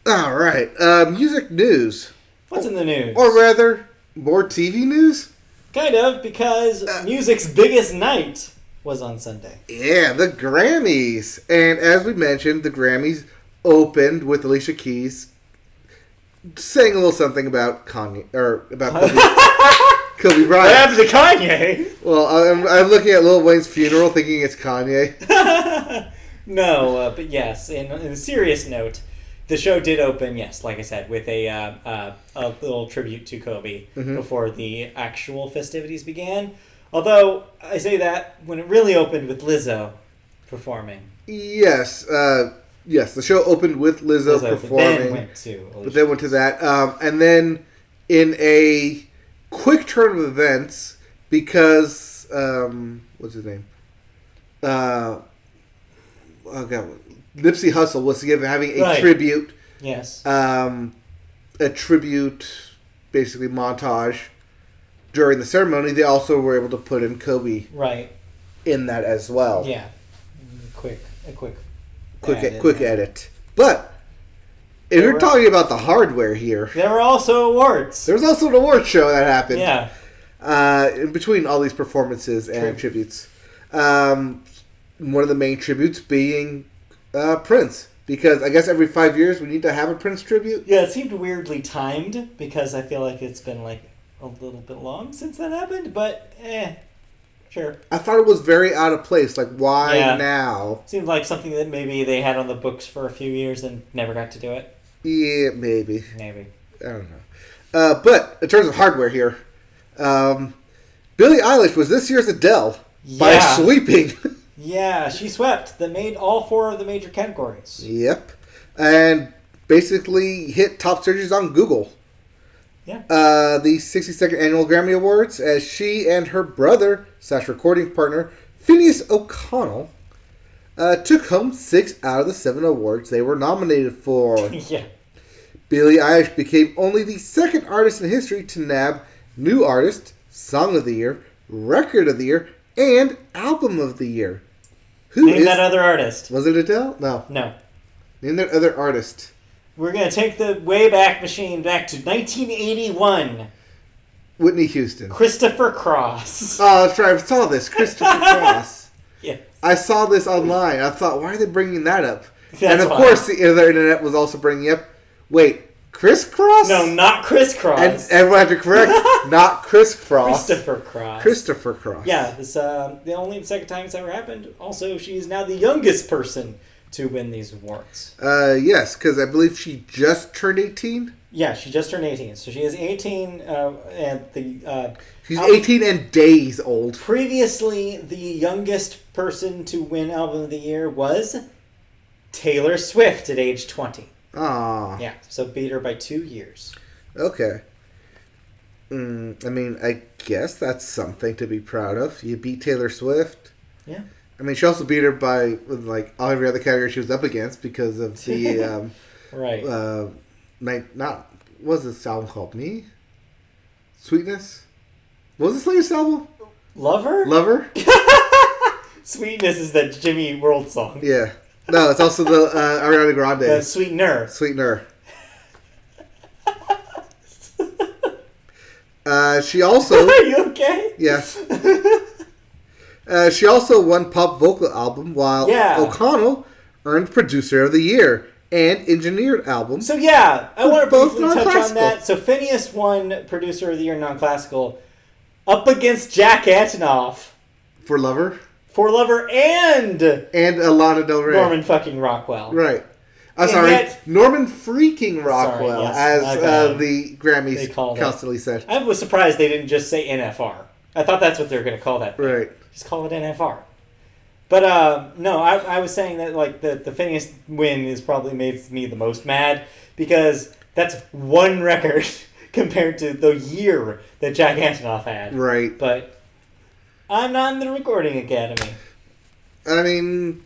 All right. Music news. What's in the news? Or rather, more TV news? Kind of, because music's biggest night was on Sunday. Yeah, the Grammys. And as we mentioned, the Grammys opened with Alicia Keys saying a little something about Kanye, or about Kobe Bryant. What happened to Kanye? Well, I'm looking at Lil Wayne's funeral thinking it's Kanye. No, but yes, in a serious note, the show did open, yes, like I said, with a little tribute to Kobe before the actual festivities began. Although, I say that when it really opened with Lizzo performing. Yes, yes, the show opened with Lizzo performing. But then went to that. And then in a quick turn of events, because, what's his name? Oh, God. Nipsey Hussle was having a tribute. Yes. A tribute, basically, montage during the ceremony. They also were able to put in Kobe in that as well. Yeah. A quick edit. But if you're talking about the hardware here, there were also awards. There was also an award show that happened. Yeah. In between all these performances and tributes. One of the main tributes being Prince. Because I guess every 5 years we need to have a Prince tribute. Yeah, it seemed weirdly timed because I feel like it's been like a little bit long since that happened, but sure. I thought it was very out of place. Like, why now? Seemed like something that maybe they had on the books for a few years and never got to do it. Yeah, maybe. Maybe. I don't know. But in terms of hardware here, Billie Eilish was this year's Adele by sweeping. Yeah, she swept. Made all 4 of the major categories. Yep. And basically hit top searches on Google. Yeah. The 62nd Annual Grammy Awards, as she and her brother / recording partner, Phineas O'Connell, took home 6 out of the 7 awards they were nominated for. Yeah. Billie Eilish became only the second artist in history to nab New Artist, Song of the Year, Record of the Year, and Album of the Year. Name that other artist. Was it Adele? No. Name that other artist. We're going to take the Wayback Machine back to 1981. Whitney Houston. Christopher Cross. Oh, that's right. I saw this. Christopher Cross. Yes. I saw this online. I thought, why are they bringing that up? And of course, the internet was also bringing up, wait, Chris Cross? No, not Chris Cross. And everyone had to correct, not Chris Cross. Christopher Cross. Christopher Cross. Yeah, this the second time it's ever happened. Also, she is now the youngest person to win these awards. Yes, because I believe she just turned 18. Yeah, she just turned 18. So she is 18, and the... She's 18 and days old. Previously, the youngest person to win Album of the Year was Taylor Swift at age 20. Aww. Yeah, so beat her by 2 years. Okay. I mean, I guess that's something to be proud of. You beat Taylor Swift. Yeah. I mean, she also beat her by, like, every other category she was up against because of the... right. What was this album called? Me? Sweetness? What was this latest album? Lover? Sweetness is that Jimmy World song. Yeah. No, it's also the Ariana Grande. Sweetener. She also... Are you okay? Yes. She also won Pop Vocal Album, while O'Connell earned Producer of the Year and Engineered Album. So yeah, I want to briefly touch on that. So Phineas won Producer of the Year non-classical up against Jack Antonoff. For Lover? For Lover and Lana Del Rey. Norman fucking Rockwell. Right. I'm And sorry, yet- Norman freaking Rockwell, yes, as my bad. the They Grammys called it. constantly said. I was surprised they didn't just say NFR. I thought that's what they were going to call that thing. Right. Just call it NFR. But no, I was saying that like the Phineas win is probably made me the most mad because that's one record compared to the year that Jack Antonoff had. Right. But I'm not in the Recording Academy. I mean,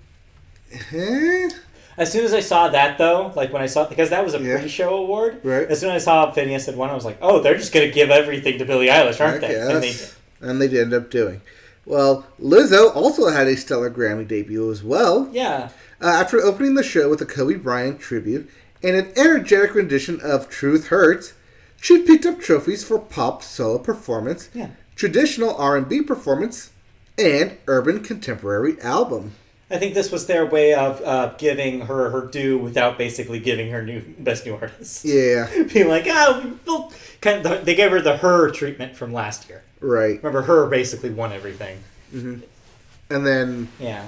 As soon as I saw that, though, like when I saw, because that was a Yeah. pre-show award. Right. As soon as I saw Phineas had won, I was like, oh, they're just gonna give everything to Billie Eilish, aren't I they? And they did. guess. And they did end up doing. Well, Lizzo also had a stellar Grammy debut as well. Yeah. After opening the show with a Kobe Bryant tribute and an energetic rendition of Truth Hurts, she picked up trophies for pop solo performance, Yeah. traditional R&B performance, and urban contemporary album. I think this was their way of giving her due without basically giving her best new artist. Yeah, Being like, we'll they gave her the her treatment from last year. right. Remember, her basically won everything. And then Yeah.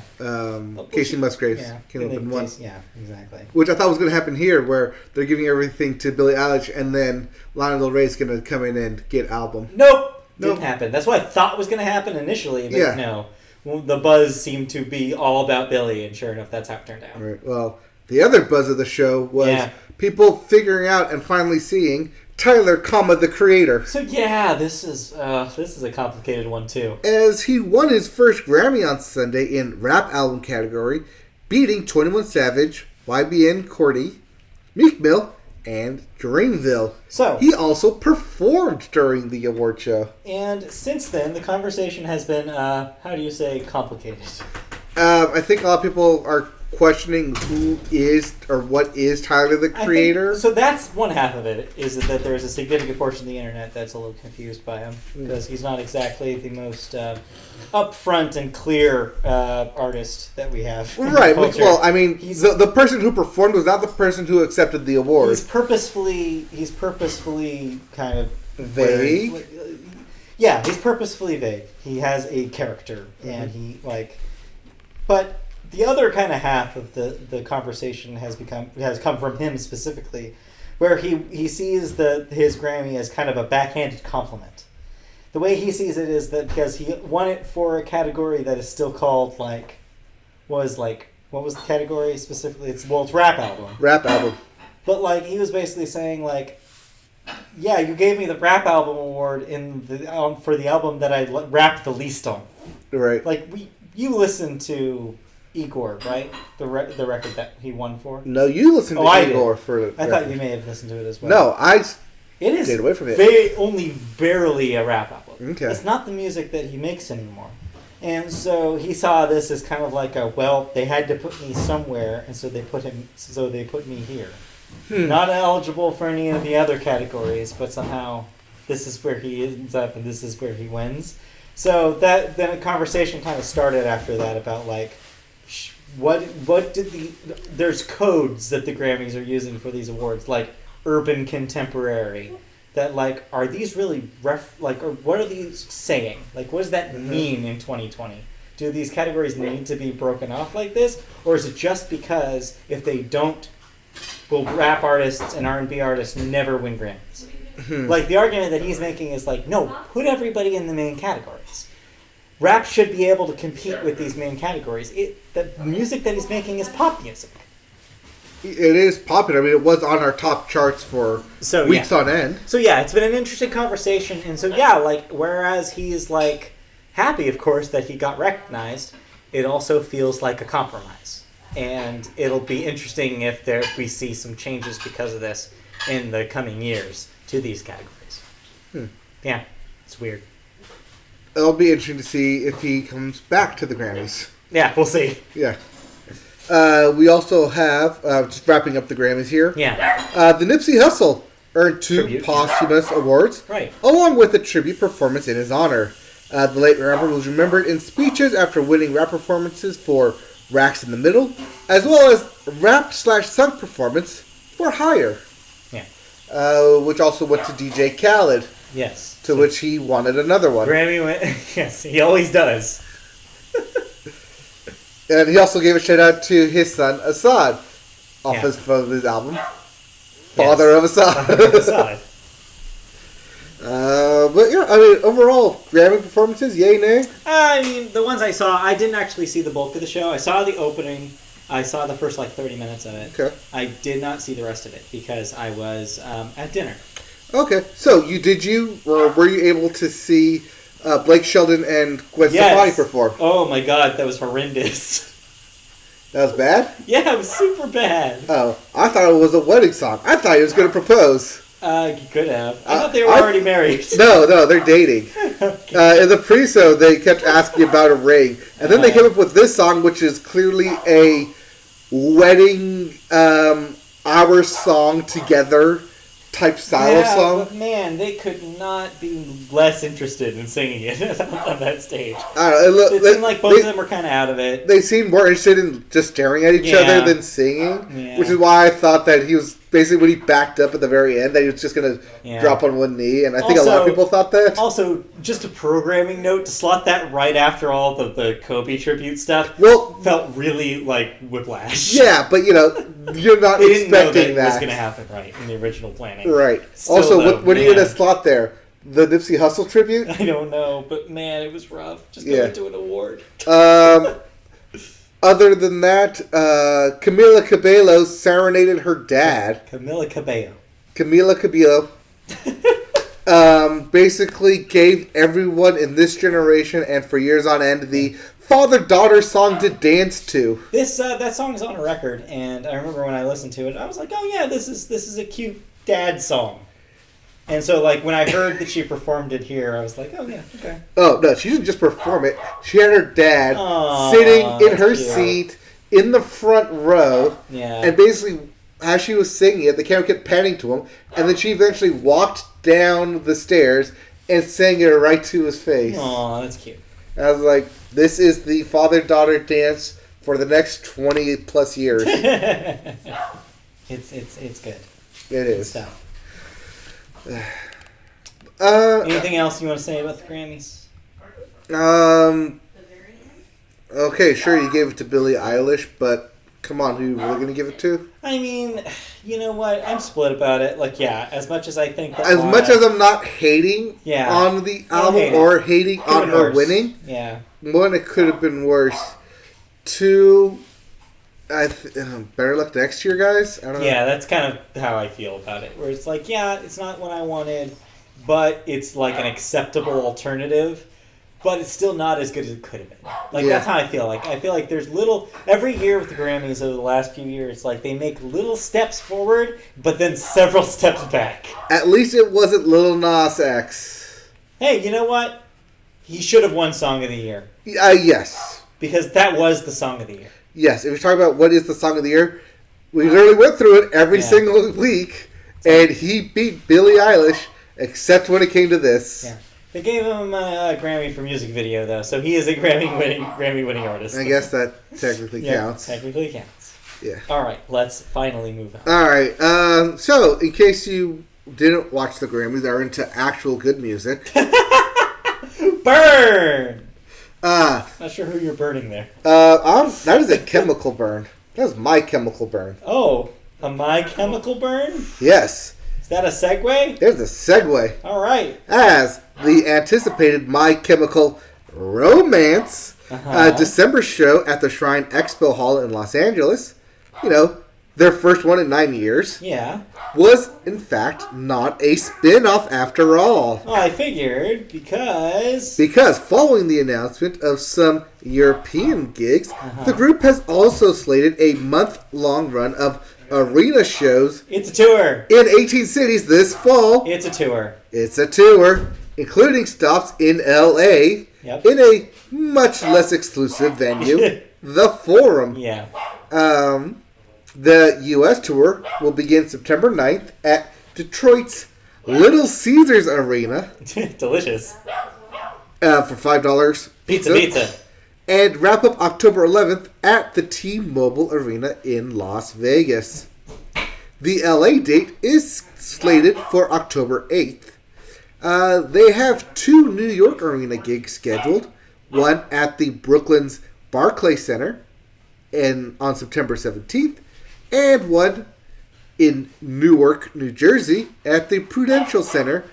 Casey Musgraves Yeah. came up and won. Yeah, exactly. Which I thought was going to happen here, where they're giving everything to Billie Eilish, and then Lana Del Rey's going to come in and get album. Nope. Nope. Didn't happen. That's what I thought was going to happen initially, but Yeah. no. Well, the buzz seemed to be all about Billy, and sure enough, that's how it turned out. Right. Well, the other buzz of the show was Yeah. people figuring out and finally seeing Tyler, the Creator, So yeah, this is a complicated one too. as he won his first Grammy on Sunday in Rap Album category, beating 21 Savage, YBN Cordy, Meek Mill, and Dreamville. So He also performed during the award show. and since then, the conversation has been how do you say complicated? I think a lot of people are questioning who is or what is Tyler, the I think- Creator. so that's one half of it, is that there's a significant portion of the internet that's a little confused by him because he's not exactly the most upfront and clear artist that we have. in the Right. culture. Well, I mean, He's- the person who performed was not the person who accepted the award. He's purposefully kind of Vague? Yeah, he's purposefully vague. He has a character, and he but the other kind of half of the conversation has come from him specifically, where he sees his Grammy as kind of a backhanded compliment. The way he sees it is that because he won it for a category that is still called what was the category specifically? It's rap album. Rap album. But he was basically saying yeah, you gave me the rap album award for the album that I rapped the least on. Right. You listened to Igor, right? The record that he won for. No, you listened to I did. Igor for. I thought you may have listened to it as well. No, I it is stayed away from it. only barely a rap album. Okay. It's not the music that he makes anymore. And so he saw this as kind of they had to put me somewhere, and so they put me here. Not eligible for any of the other categories, but somehow this is where he ends up and this is where he wins. So then a conversation kind of started after that about what did there's codes that the Grammys are using for these awards, like urban contemporary, that are these really or what are these saying? What does that mean in 2020? Do these categories need to be broken off like this, or is it just because if they don't, will rap artists and R&B artists never win Grammys? The argument that he's making is no, put everybody in the main categories. Rap should be able to compete with these main categories. The music that he's making is pop music. It is popular. I mean, it was on our top charts for weeks on end. So yeah, it's been an interesting conversation, and so whereas he's happy, of course, that he got recognized, it also feels like a compromise. And it'll be interesting if we see some changes because of this in the coming years to these categories. Yeah, it's weird. It'll be interesting to see if he comes back to the Grammys. Yeah, we'll see. Yeah. We also have, just wrapping up the Grammys here, Yeah, the Nipsey Hussle earned 2 Tribute. posthumous awards, right. along with a tribute performance in his honor. The late rapper was remembered in speeches after winning rap performances for Racks in the Middle, as well as rap/sung performance for Higher. Yeah. Which also went to DJ Khaled, Yes. to which he wanted another one. Grammy went. Yes, he always does. And he also gave a shout out to his son, Assad. off Yeah. his album, Father of Assad. Assad. But yeah, I mean, overall, Grammy performances, yay, nay? I mean, the ones I saw, I didn't actually see the bulk of the show. I saw the opening. I saw the first, 30 minutes of it. Okay. I did not see the rest of it because I was at dinner. Okay, so were you able to see Blake Shelton and Gwen Stefani perform? Oh my god, that was horrendous. That was bad? Yeah, it was super bad. Oh, I thought it was a wedding song. I thought he was going to propose. You could have. I thought they were already married. No, they're dating. Okay. In the pre-show, they kept asking about a ring, and then they came up with this song, which is clearly a wedding our song together type style of song. But man, they could not be less interested in singing it on that stage. I don't know, It seemed like both of them were kind of out of it. They seemed more interested in just staring at each other than singing, which is why I thought that he was basically when he backed up at the very end that he was just going to drop on one knee, and I think a lot of people thought that. Also, just a programming note, to slot that right after all the Kobe tribute stuff felt really like whiplash. Yeah, but you're not they didn't know expecting that that. was going to happen right in the original planning. Right. Still, also, though, what are you going to slot there? The Nipsey Hussle tribute? I don't know, but man, it was rough. Just going to an award. Other than that, Camila Cabello serenaded her dad. Camila Cabello. Basically gave everyone in this generation and for years on end the father-daughter song to dance to. That song is on a record, and I remember when I listened to it, I was like, oh yeah, this is a cute dad song. And so, when I heard that she performed it here, I was like, oh, yeah, okay. Oh, no, she didn't just perform it. She had her dad Aww, sitting in her cute. seat in the front row. Yeah. And basically, as she was singing it, the camera kept panning to him. And then she eventually walked down the stairs and sang it right to his face. Aw, that's cute. And I was like, this is the father-daughter dance for the next 20-plus years. It's good. It is. Stuff. Anything else you want to say about the Grammys? Okay, sure, you gave it to Billie Eilish, but come on, who are you really going to give it to? I mean, you know what? I'm split about it. As much as I think that As much as I'm not hating on the album or hating on her winning, one, it could have been worse. Two, better luck next year, guys. I don't know. Yeah, that's kind of how I feel about it. Where it's it's not what I wanted, but it's an acceptable alternative. But it's still not as good as it could have been. That's how I feel. I feel like there's every year with the Grammys over the last few years, they make little steps forward, but then several steps back. At least it wasn't Lil Nas X. Hey, you know what? He should have won Song of the Year. Yes. Because that was the Song of the Year. Yes, if you're talking about what is the Song of the Year, we literally went through it every single week, and he beat Billie Eilish, except when it came to this. Yeah. They gave him a Grammy for music video, though, so he is a Grammy-winning artist. I guess that technically counts. Technically counts. Yeah. All right, let's finally move on. All right. So, in case you didn't watch the Grammys, are into actual good music. Burn! Not sure who you're burning there. That is a chemical burn. That was My Chemical Burn. Oh, a My Chemical Burn? Yes. Is that a segue? There's a segue. All right. As the anticipated My Chemical Romance December show at the Shrine Expo Hall in Los Angeles, their first one in 9 years, was in fact not a spin-off after all. Oh, I figured because following the announcement of some European gigs, the group has also slated a month-long run of arena shows. It's a tour. In 18 cities this fall. It's a tour. Including stops in L.A. In a much less exclusive venue, The Forum. Yeah. The U.S. tour will begin September 9th at Detroit's Little Caesars Arena. Delicious. For $5 pizza. And wrap up October 11th at the T-Mobile Arena in Las Vegas. The L.A. date is slated for October 8th. They have 2 New York Arena gigs scheduled. One at the Brooklyn's Barclays Center on September 17th. and one in Newark, New Jersey at the Prudential Center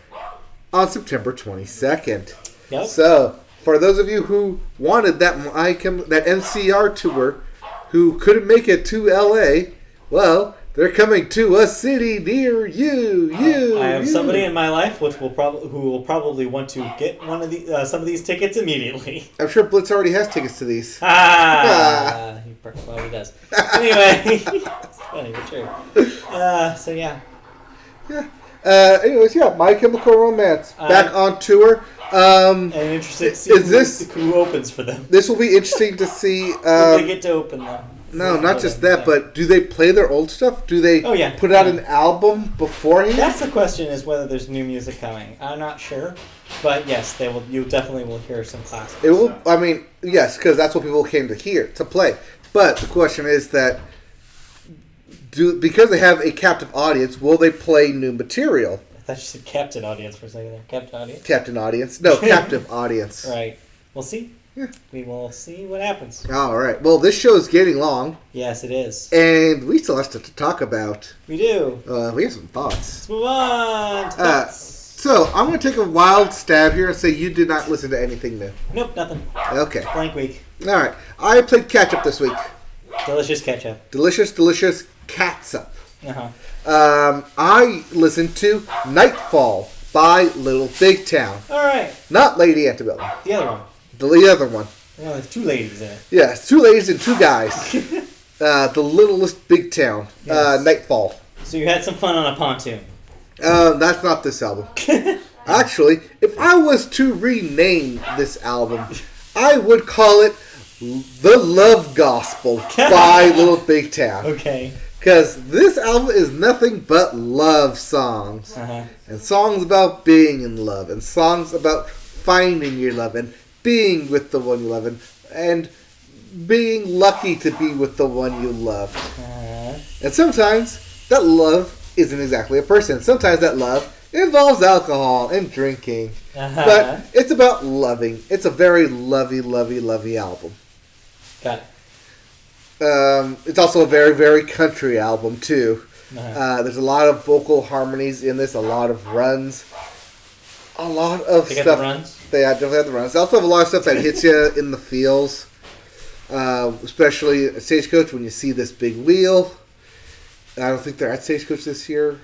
on September 22nd. Yep. So, for those of you who wanted that MCR tour, who couldn't make it to LA, well, they're coming to a city near you. I have somebody in my life who will probably want to get one of some of these tickets immediately. I'm sure Blitz already has tickets to these. He probably does. Anyway, it's funny but true. So yeah. Yeah. Anyways, yeah, My Chemical Romance back on tour. I'm interested to see who opens for them. This will be interesting to see. Will they get to open them? No, not just that, but do they play their old stuff? Do they put out an album beforehand? That's the question, is whether there's new music coming. I'm not sure. But yes, they will. You definitely will hear some classics. It will. I mean, yes, because that's what people came to hear, to play. But the question is that, because they have a captive audience, will they play new material? I thought you said captain audience for a second there. Captain audience? Captain audience. No, captive audience. Right. We'll see. Yeah. We will see what happens. All right. Well, this show is getting long. Yes, it is. And we still have stuff to talk about. We do. We have some thoughts. Let's move on. So, I'm going to take a wild stab here and say you did not listen to anything new. Nope, nothing. Okay. Blank week. All right. I played catch-up this week. Delicious ketchup. Delicious catsup. Uh-huh. I listened to Nightfall by Little Big Town. All right. Not Lady Antebellum. The other one. The other one. Well, there's two ladies in it. Yes, two ladies and two guys. The Littlest Big Town. Yes. Nightfall. So you had some fun on a pontoon. That's not this album. Actually, if I was to rename this album, I would call it The Love Gospel by Little Big Town. Okay. Because this album is nothing but love songs. Uh-huh. And songs about being in love. And songs about finding your love. And being with the one you love. And being lucky to be with the one you love. Uh-huh. And sometimes that love isn't exactly a person. Sometimes that love involves alcohol and drinking. Uh-huh. But it's about loving. It's a very lovey album. Got it. It's also a very, very country album, too. Uh-huh. There's a lot of vocal harmonies in this, a lot of runs. A lot of they stuff. Got the runs? They definitely have the runs. They also have a lot of stuff that hits you in the feels. Especially at Stagecoach when you see this big wheel. I don't think they're at Stagecoach this year.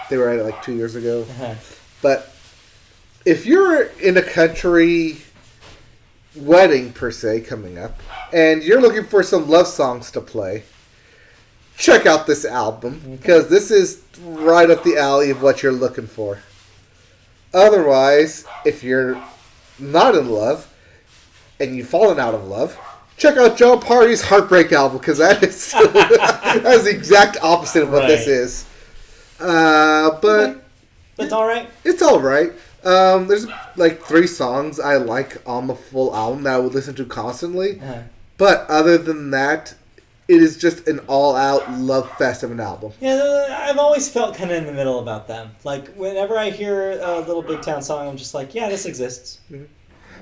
They were at it like 2 years ago. Uh-huh. But if you're in a country wedding, per se, coming up, and you're looking for some love songs to play, check out this album, because this is right up the alley of what you're looking for. Otherwise, if you're not in love, and you've fallen out of love, check out Jon Pardi's Heartbreak album, because that is the exact opposite of what this is. But it's alright. It's alright. There's like 3 songs I like on the full album that I would listen to constantly. Uh-huh. But other than that, it is just an all-out love fest of an album. Yeah, I've always felt kind of in the middle about them. Like, whenever I hear a Little Big Town song, I'm just like, yeah, this exists. Mm-hmm.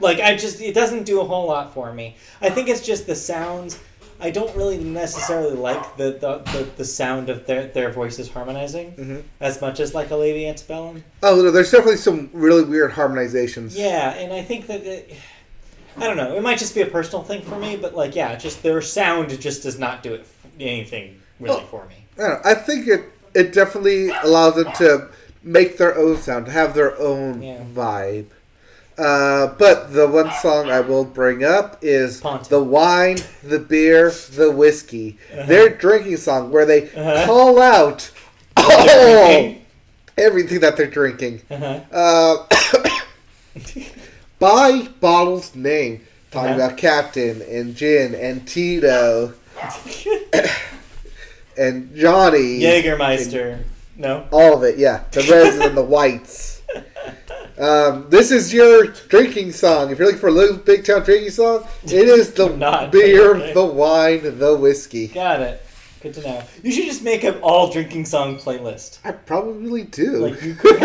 Like, it doesn't do a whole lot for me. I think it's just the sounds. I don't really necessarily like the sound of their voices harmonizing as much as like a Lady Antebellum. Oh, no, there's definitely some really weird harmonizations. Yeah, and I think that I don't know. It might just be a personal thing for me, but like, yeah, just their sound just does not do anything really for me. I don't know. I think it definitely allows them to make their own sound, to have their own vibe. But the one song I will bring up is the wine, the beer, the whiskey. Their drinking song where they call out everything that they're drinking. By bottle's name. Talking about Captain and Gin and Tito and Johnny. Jägermeister. No? All of it, yeah. The reds and the whites. This is your drinking song. If you're looking for a Little Big Town drinking song, it is the beer, the wine, the whiskey. Got it. Good to know. You should just make an all drinking song playlist. I probably do. Like you could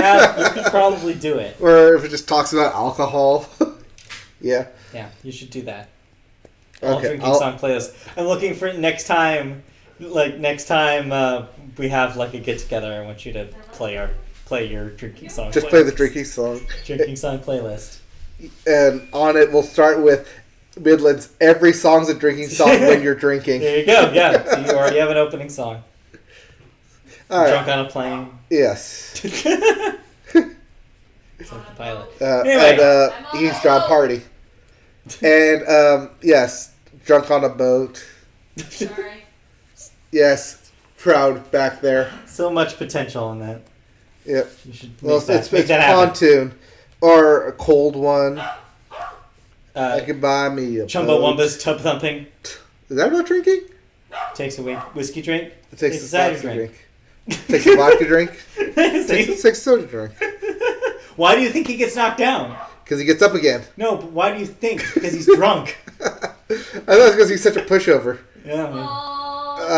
probably do it. Or if it just talks about alcohol. Yeah. Yeah, you should do that. All drinking song playlist. I'm looking for next time Like next time we have like a get together, I want you to play your drinking song. Just play the drinking song. Drinking song playlist. And on it, we'll start with Midland's "Every Song's a Drinking Song When You're Drinking." There you go. Yeah. So you already have an opening song. All right. Drunk on a plane. Yes. It's like the pilot. And he's John Party. And yes, drunk on a boat. Sorry. Yes, crowd back there. So much potential in that. Yep. You should Well, make it's that happen. pontoon or a cold one. I could buy me a Chumbawamba's tub thumping. Is that about drinking? Takes a whiskey drink. It takes It's a cider vodka drink. drink. Takes a vodka drink. See? Takes a soda drink. Why do you think he gets knocked down? Because he gets up again. No, but why do you think? Because he's drunk. I thought it was because he's such a pushover. Yeah. Man.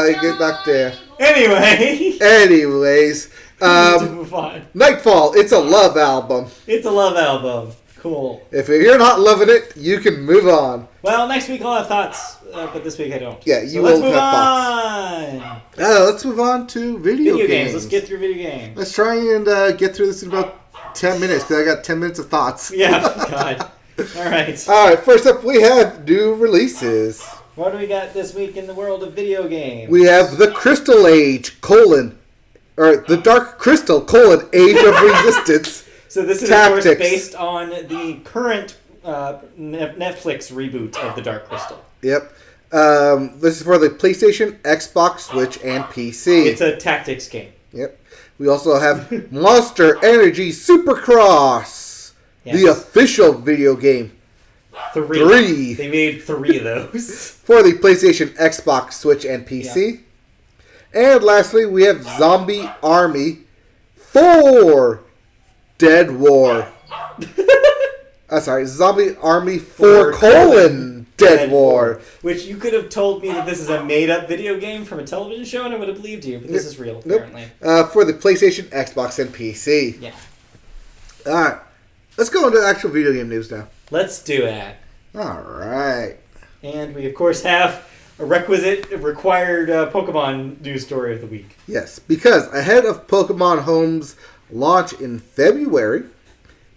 You get knocked down. Anyway. Anyways, to move on. Nightfall. It's a love album. It's a love album. Cool. If you're not loving it, you can move on. Well, next week I'll have thoughts, but this week I don't. Yeah, So you let's will move have on. Let's move on to video games. Let's get through video games. Let's try and get through this in about 10 minutes because I got 10 minutes of thoughts. Yeah, God. All right. All right, first up we have new releases. What do we got this week in the world of video games? We have the Crystal Age, or the Dark Crystal, Age of Resistance. So this is, Tactics. of course, based on the current Netflix reboot of The Dark Crystal. Yep. This is for the PlayStation, Xbox, Switch, and PC. It's a tactics game. Yep. We also have Monster Energy Supercross, Yes. the official video game Three. They made 3 of those. for the PlayStation, Xbox, Switch, and PC. And lastly, we have Zombie Army 4 Dead War. Zombie Army 4 Dead War. Which you could have told me that this is a made-up video game from a television show, and I would have believed you. But this is real, apparently. For the PlayStation, Xbox, and PC. Yeah. Alright. Let's go into actual video game news now. Let's do that. Alright. And we, of course, have a required Pokemon news story of the week. Yes, because ahead of Pokemon Home's launch in February,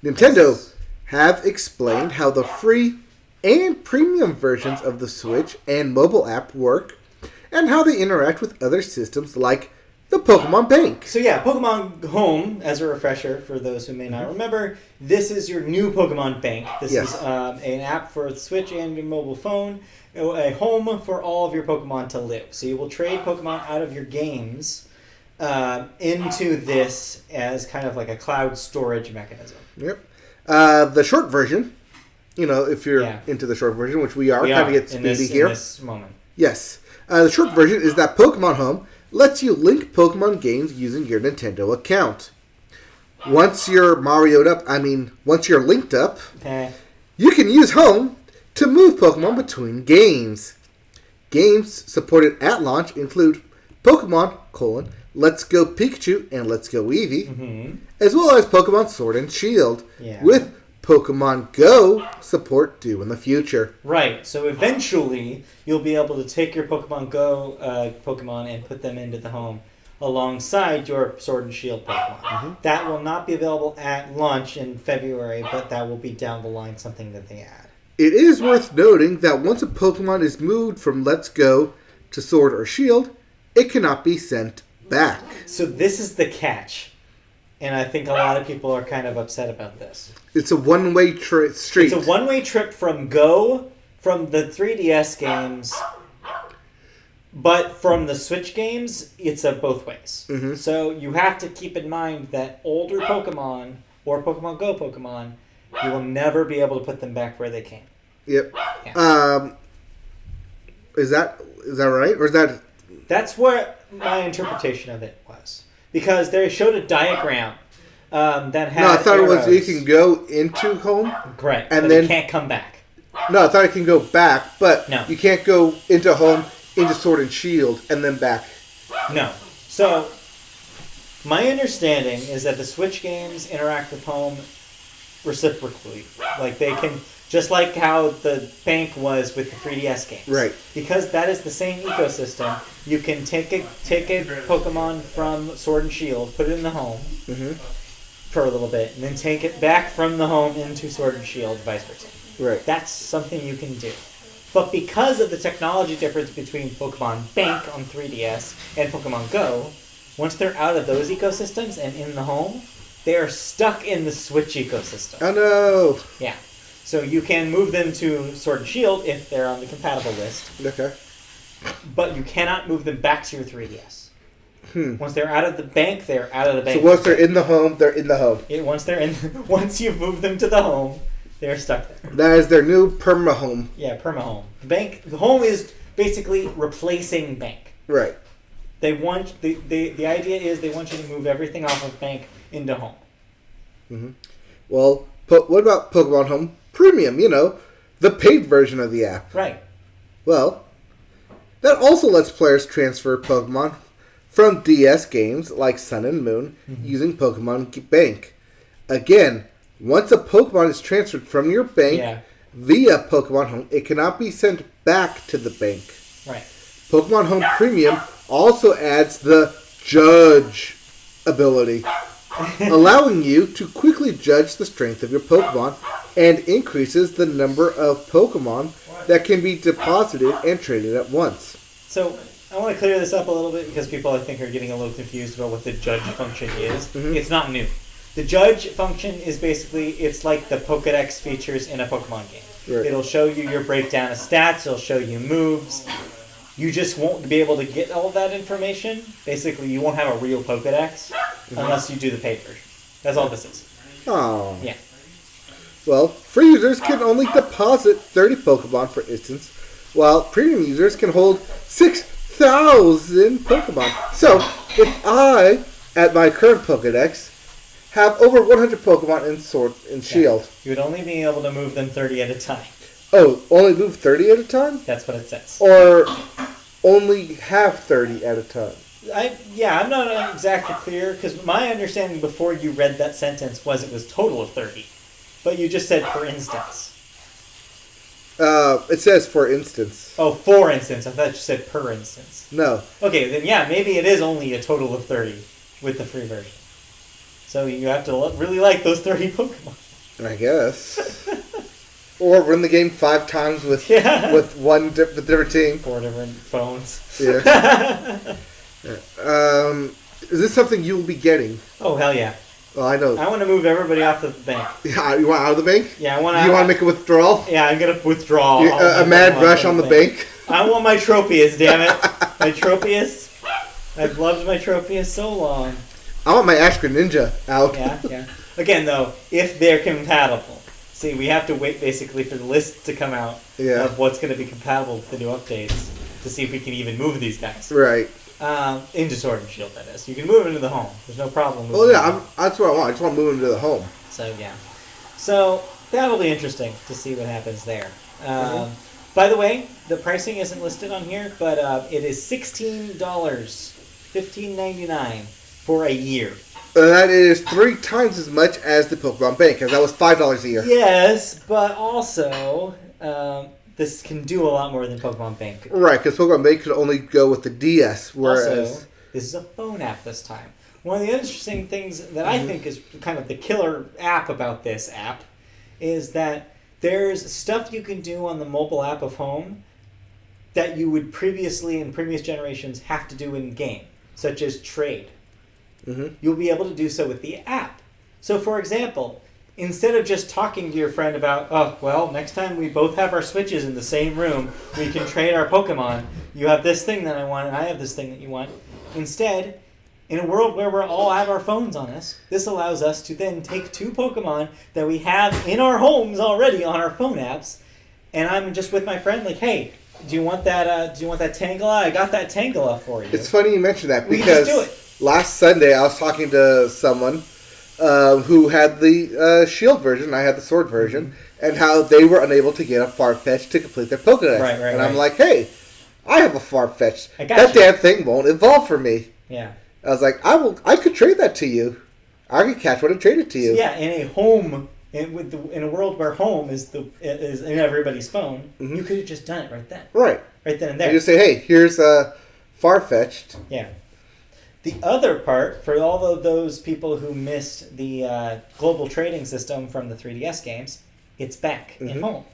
Nintendo have explained how the free and premium versions of the Switch and mobile app work, and how they interact with other systems like the Pokemon Bank. So yeah, Pokemon Home, as a refresher for those who may not remember, this is your new Pokemon Bank. This Yes. is an app for the Switch and your mobile phone, a home for all of your Pokemon to live. So you will trade Pokemon out of your games into this as kind of like a cloud storage mechanism. Yep. The short version, if you're Yeah. into the short version, which we are, We kind are of get in speedy this, here. in this moment. Yes. The short version is that Pokemon Home lets you link Pokemon games using your Nintendo account. Once you're once you're linked up, Okay. you can use Home to move Pokemon between games. Games supported at launch include Pokemon, Let's Go Pikachu and Let's Go Eevee, Mm-hmm. as well as Pokemon Sword and Shield, Yeah. with Pokemon Go support due in the future. Right. So eventually, you'll be able to take your Pokemon Go Pokemon and put them into the home alongside your Sword and Shield Pokemon. Mm-hmm. That will not be available at launch in February, but that will be down the line something that they add. It is worth noting that once a Pokemon is moved from Let's Go to Sword or Shield, it cannot be sent back. So this is the catch, and I think a lot of people are kind of upset about this. It's a one-way street. It's a one-way trip from the 3DS games, but from the Switch games, it's a both ways. Mhm. So you have to keep in mind that older Pokemon or Pokemon Go Pokemon, you will never be able to put them back where they came. Yep. Yeah. Is that right? Or is that... That's what my interpretation of it was. Because they showed a diagram that had No, I thought it was you arrows. can go into Home. Correct. and but then- it can't come back. No, I thought it can go back, but No. you can't go into Home, into Sword and Shield, and then back. No. So, my understanding is that the Switch games interact with Home reciprocally. Like, they can Just like how the bank was with the 3DS games. Right. Because that is the same ecosystem, you can take a Pokemon from Sword and Shield, put it in the home for a little bit, and then take it back from the home into Sword and Shield, vice versa. Right. That's something you can do. But because of the technology difference between Pokemon Bank on 3DS and Pokemon Go, once they're out of those ecosystems and in the home, they are stuck in the Switch ecosystem. Oh no. Yeah. So you can move them to Sword and Shield if they're on the compatible list, Okay. but you cannot move them back to your 3DS. Once they're out of the bank, they're out of the bank. So once they're in the home, they're in the home. Once you've moved them to the home, they're stuck there. That is their new perma home. Yeah, perma-home. The home is basically replacing bank. Right. They want the idea is they want you to move everything off of bank into home. Well, what about Pokemon Home Premium? You know, the paid version of the app. Right. Well, that also lets players transfer Pokemon from DS games like Sun and Moon using Pokemon Bank. Again, once a Pokemon is transferred from your bank via Pokemon Home, it cannot be sent back to the bank. Right. Pokemon Home Premium also adds the Judge ability, allowing you to quickly judge the strength of your Pokemon and increases the number of Pokemon that can be deposited and traded at once. So I want to clear this up a little bit because people I think are getting a little confused about what the Judge function is. It's not new. The Judge function is basically, it's like the Pokedex features in a Pokemon game. Right. It'll show you your breakdown of stats, it'll show you moves. You just won't be able to get all that information. Basically, you won't have a real Pokedex unless you do the paid version. That's all this is. Oh. Yeah. Well, free users can only deposit 30 Pokemon, for instance, while premium users can hold 6,000 Pokemon. So, if I, at my current Pokedex, have over 100 Pokemon in Sword and Shield. You would only be able to move them 30 at a time. Oh, only move 30 at a time? That's what it says. Or only have 30 at a time? I'm not exactly clear, because my understanding before you read that sentence was it was total of 30. But you just said for instance. It says for instance. Oh, for instance. I thought you said per instance. No. Okay, then yeah, maybe it is only a total of 30 with the free version. So you have to really like those 30 Pokemon. I guess. Or run the game 5 times with one different team. 4 different phones. Yeah. Is this something you will be getting? Oh, hell yeah. Well, I know. I want to move everybody off the bank. Yeah, you want out of the bank? Yeah, I want to... You want to make a withdrawal? Yeah, I'm going to withdraw. A mad rush on the bank? I want my Tropius, damn it. My Tropius. I've loved my Tropius so long. I want my Ash Greninja out. Yeah. Again, though, if they're compatible. See, we have to wait basically for the list to come out of what's going to be compatible with the new updates to see if we can even move these guys. Right. Into Sword and Shield, that is. You can move into the home. There's no problem moving. Well, yeah, that's what I want. I just want to move into the home. So, yeah. So, that'll be interesting to see what happens there. By the way, the pricing isn't listed on here, but it is $16, $15.99 for a year. That is 3 times as much as the Pokemon Bank, because that was $5 a year. Yes, but also, this can do a lot more than Pokemon Bank could. Right, because Pokemon Bank could only go with the DS, whereas... Also, this is a phone app this time. One of the interesting things that I think is kind of the killer app about this app is that there's stuff you can do on the mobile app of Home that you would previously, in previous generations, have to do in-game, such as trade. You'll be able to do so with the app. So, for example, instead of just talking to your friend about, oh, well, next time we both have our Switches in the same room, we can trade our Pokemon. You have this thing that I want, and I have this thing that you want. Instead, in a world where we all have our phones on us, this allows us to then take 2 Pokemon that we have in our homes already on our phone apps, and I'm just with my friend like, hey, do you want that Tangela? I got that Tangela for you. It's funny you mention that, We can just do because last Sunday I was talking to someone who had the Shield version, I had the Sword version, and how they were unable to get a Farfetch to complete their Pokedex. Right. I'm like, hey, I have a Farfetch. I got That you. damn thing won't evolve for me. Yeah. I was like, I could trade that to you. I could catch one and trade it to you. Yeah, in a home in a world where home is in everybody's phone, Mhm. you could have just done it right then. Right. Right then and You there. just say, hey, here's Farfetch'd. Yeah. The other part, for all of those people who missed the global trading system from the 3DS games, it's back in Mhm. home.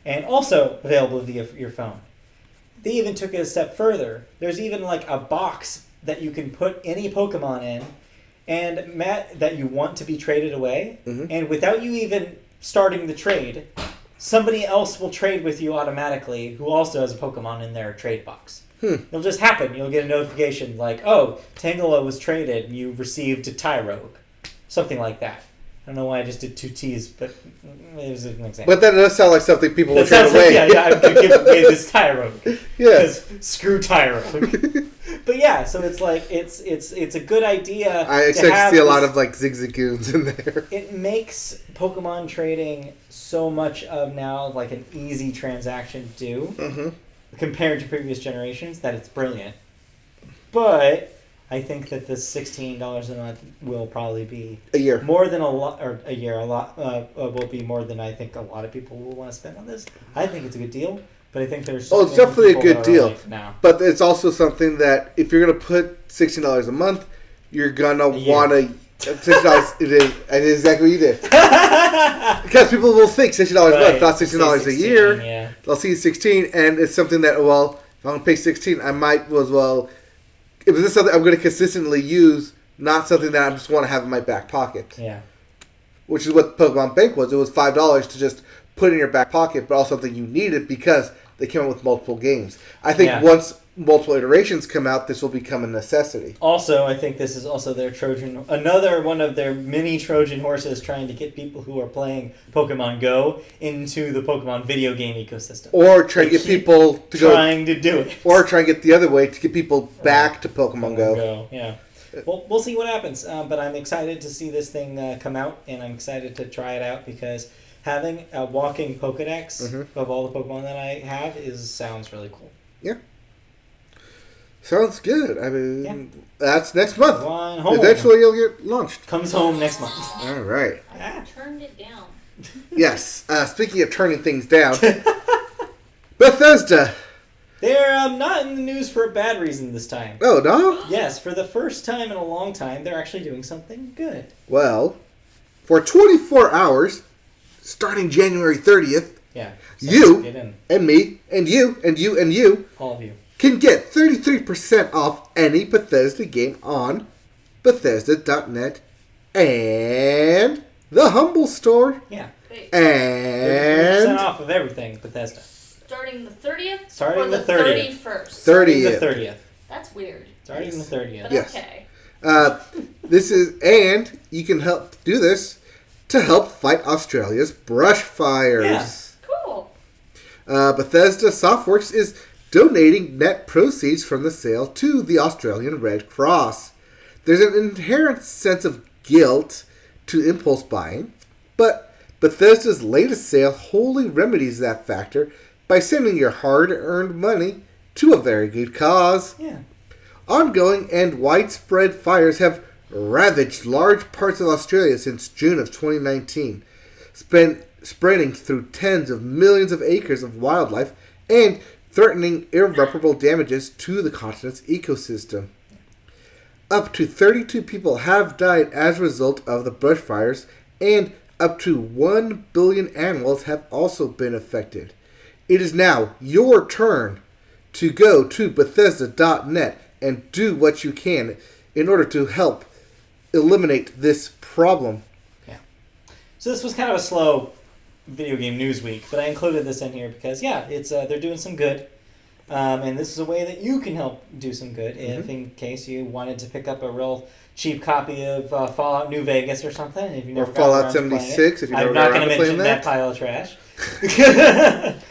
And also available via your phone. They even took it a step further. There's even like a box that you can put any Pokemon in and that you want to be traded away. Mhm. And without you even starting the trade, somebody else will trade with you automatically who also has a Pokemon in their trade box. It'll just happen. You'll get a notification like, oh, Tangela was traded and you received a Tyrogue. Something like that. I don't know why I just did two T's, but it was an example. But that does sound like something people That would trade sounds like, away. yeah, I'm going to give away this Tyrogue. Yeah. Because screw Tyrogue. But yeah, so it's like, it's a good idea. I expect to see a lot of like Zigzagoons in there. It makes Pokemon trading so much of now like an easy transaction to do. Mm-hmm. Compared to previous generations, that it's brilliant. But I think that this $16 a month will probably be A year. more than a lot, or a year. A lot will be more than I think a lot of people will want to spend on this. I think it's a good deal, but I think there's so Oh, it's many definitely a people good that are deal. like, no. But it's also something that if you're gonna put $16 a month, you're gonna year. want to $16. It is exactly what you did. Because people will think $16 a month, not $16 a year. Yeah. They'll see 16, and it's something that, well, if I'm gonna pay 16, I might as well. If this is something I'm gonna consistently use, not something that I just want to have in my back pocket. Yeah. Which is what Pokemon Bank was. It was $5 to just put in your back pocket, but also something you needed because they came out with multiple games. I think Yeah. once multiple iterations come out, this will become a necessity. Also, I think this is also their another one of their mini Trojan horses trying to get people who are playing Pokemon Go into the Pokemon video game ecosystem. Or try to They get keep people to go, trying to do it. or try and get the other way to get people back to Pokemon Go. Yeah. Well, we'll see what happens. But I'm excited to see this thing come out, and I'm excited to try it out because having a walking Pokedex Mhm. of all the Pokemon that I have sounds really cool. Sounds good. I mean, that's next month. One home. Eventually, you'll get launched. Comes home next month. All right. I turned it down. Yes. Speaking of turning things down, Bethesda. They're not in the news for a bad reason this time. Oh no. Yes, for the first time in a long time, they're actually doing something good. Well, for 24 hours, starting January 30th, Yeah. You- Get in. and me, and you, and you, and you, All of you. can get 33% off any Bethesda game on Bethesda.net and the Humble Store Yeah. Wait, 30% and off of everything, Bethesda. starting the 30th? Starting or the the 30th. 31st? Starting the 30th. 30th. That's weird. Starting the 30th. But Yes. okay. This is, and you can help do this to help fight Australia's brush fires. Yeah. Cool. Bethesda Softworks is donating net proceeds from the sale to the Australian Red Cross. There's an inherent sense of guilt to impulse buying, but Bethesda's latest sale wholly remedies that factor by sending your hard-earned money to a very good cause. Yeah. Ongoing and widespread fires have ravaged large parts of Australia since June of 2019, spreading through tens of millions of acres of wildlife and threatening irreparable damages to the continent's ecosystem. Up to 32 people have died as a result of the bushfires, and up to 1 billion animals have also been affected. It is now your turn to go to Bethesda.net and do what you can in order to help eliminate this problem. So this was kind of a slow video game news week, but I included this in here because it's they're doing some good, and this is a way that you can help do some good. If in case you wanted to pick up a real cheap copy of Fallout New Vegas or something, if you Or never got Fallout around to playing 76, it. if you never I'm got not around going to to playing mention that that. pile of trash.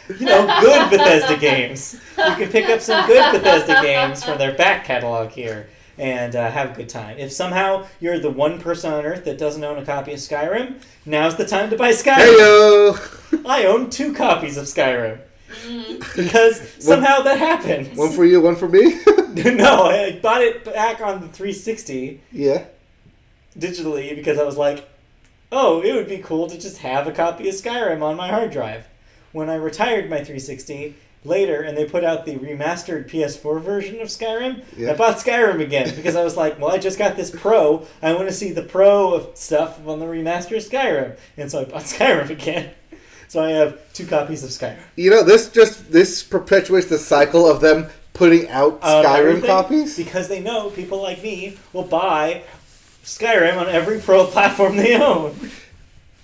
Good Bethesda games. You can pick up some good Bethesda games from their back catalog here and have a good time. If somehow you're the one person on Earth that doesn't own a copy of Skyrim, now's the time to buy Skyrim. Heyo! I own 2 copies of Skyrim. Because somehow that happens. One for you, one for me? No, I bought it back on the 360 Yeah. digitally because I was like, oh, it would be cool to just have a copy of Skyrim on my hard drive. When I retired my 360 later and they put out the remastered PS4 version of Skyrim, Yeah. I bought Skyrim again because I was like, well, I just got this Pro. I want to see the Pro of stuff on the remastered Skyrim. And so I bought Skyrim again. So I have 2 copies of Skyrim. You know, this perpetuates the cycle of them putting out Skyrim Everything, copies. because they know people like me will buy Skyrim on every Pro platform they own.